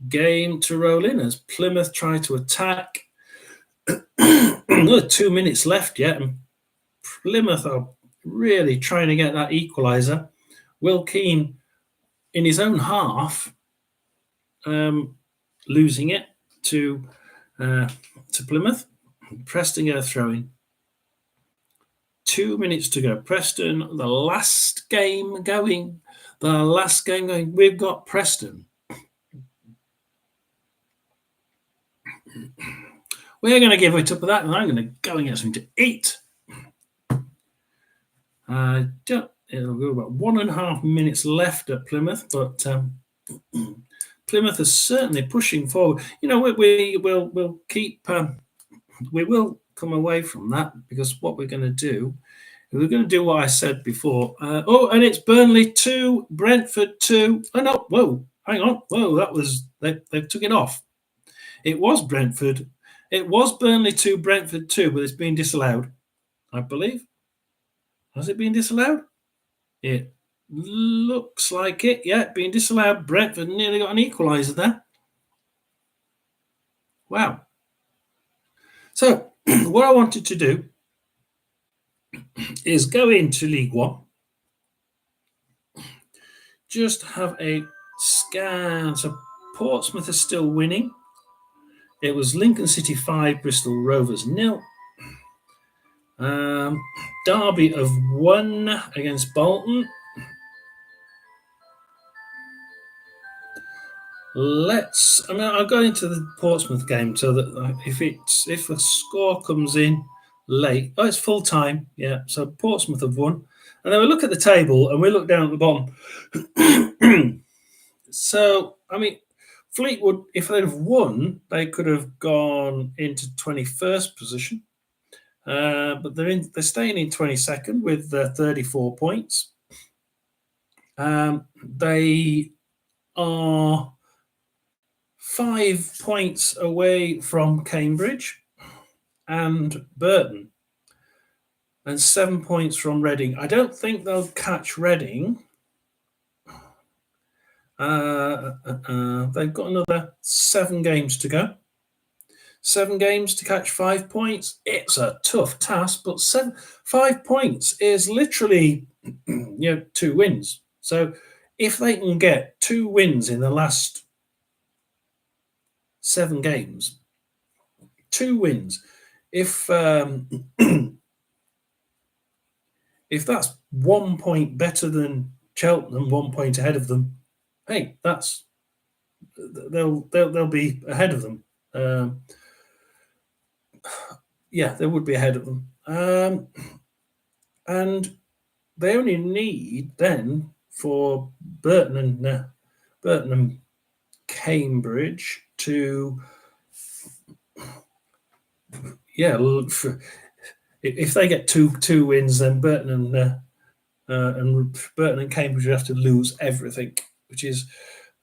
game to roll in as Plymouth try to attack. 2 minutes left yet, and Plymouth are really trying to get that equaliser. Will Keane, in his own half, losing it to Plymouth. Preston get a throw-in. 2 minutes to go. Preston, the last game going. We've got Preston. We're going to give it up for that, and I'm going to go and get something to eat. It'll go about 1.5 minutes left at Plymouth, but Plymouth is certainly pushing forward. You know, we'll keep. We will come away from that because what we're going to do. We're going to do what I said before. And it's Burnley 2, Brentford 2. Oh, no. Whoa. Hang on. Whoa. That was... They took it off. It was Brentford. It was Burnley 2, Brentford 2, but it's been disallowed, I believe. Has it been disallowed? It looks like it. Yeah, being disallowed. Brentford nearly got an equaliser there. Wow. So, what I wanted to do is go into League One, just have a scan. So Portsmouth is still winning. It was Lincoln City 5, Bristol Rovers 0. Derby have won against Bolton. I'll go into the Portsmouth game so that if a score comes in late, it's full time, yeah. So Portsmouth have won, and then we look at the table and we look down at the bottom. So Fleetwood, if they'd have won, they could have gone into 21st position, but they're staying in 22nd with 34 points. They are 5 points away from Cambridge and Burton, and 7 points from Reading. I don't think they'll catch Reading. They've got another 7 games to go. 7 games to catch 5 points. It's a tough task, but 5 points is literally 2 wins. So if they can get 2 wins in the last 7 games, 2 wins. If if that's 1 point better than Cheltenham, 1 point ahead of them, hey, they'll be ahead of them. They would be ahead of them. And they only need then for Burton and Cambridge to, if they get two wins, then Burton and Cambridge have to lose everything, which is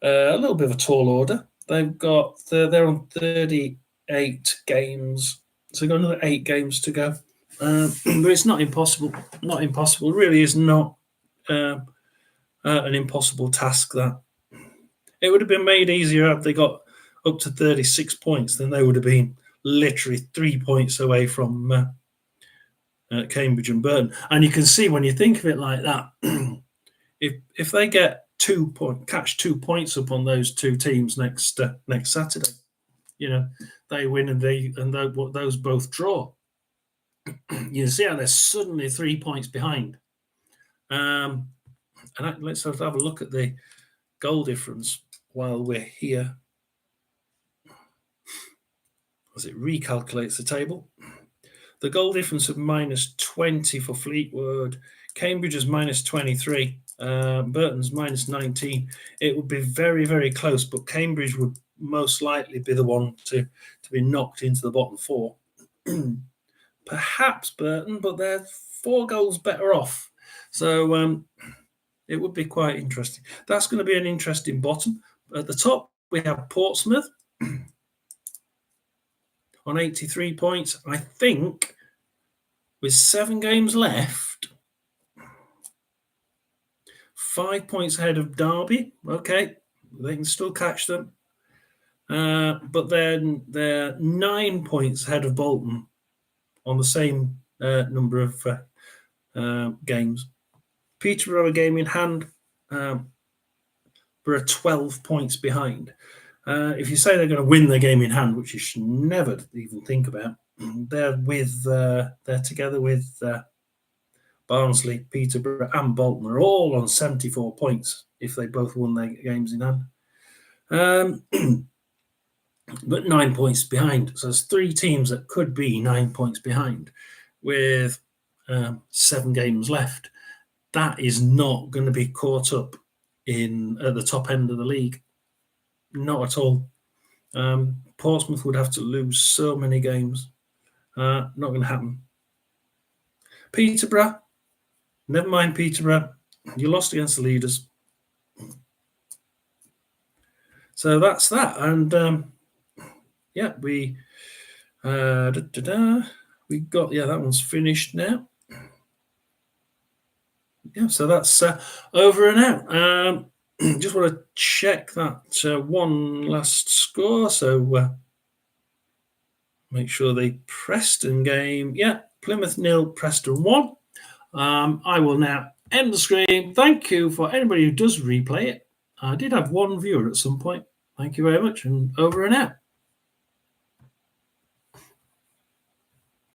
a little bit of a tall order. They're on 38 games, so they've got another 8 games to go. But it's not impossible. Not impossible. It really is not an impossible task. That it would have been made easier if they got up to 36 points. Then they would have been literally 3 points away from Cambridge and Burton. And you can see when you think of it like that, if they get catch 2 points up on those 2 teams next Saturday, they win and those both draw. You see how they're suddenly 3 points behind. Let's have a look at the goal difference while we're here, as it recalculates the table. The goal difference of -20 for Fleetwood. Cambridge is -23. Burton's -19. It would be very, very close, but Cambridge would most likely be the one to be knocked into the bottom four. Perhaps Burton, but they're 4 goals better off. So it would be quite interesting. That's going to be an interesting bottom. At the top, we have Portsmouth on 83 points. I think with 7 games left, 5 points ahead of Derby. Okay, they can still catch them. But then they're 9 points ahead of Bolton on the same number of games. Peterborough a game in hand. We're 12 points behind. If you say they're going to win their game in hand, which you should never even think about, they're together with Barnsley, Peterborough, and Bolton are all on 74 points if they both won their games in hand. But 9 points behind. So there's 3 teams that could be 9 points behind with 7 games left. That is not going to be caught up at the top end of the league. Not at all. Portsmouth would have to lose so many games. Not going to happen. Peterborough, never mind Peterborough. You lost against the leaders. So that's that. And yeah, we got, that one's finished now. Yeah, so that's over and out. Just want to check that one last score. So make sure the Preston game. Yeah, Plymouth 0, Preston 1. I will now end the screen. Thank you for anybody who does replay it. I did have one viewer at some point. Thank you very much, and over and out.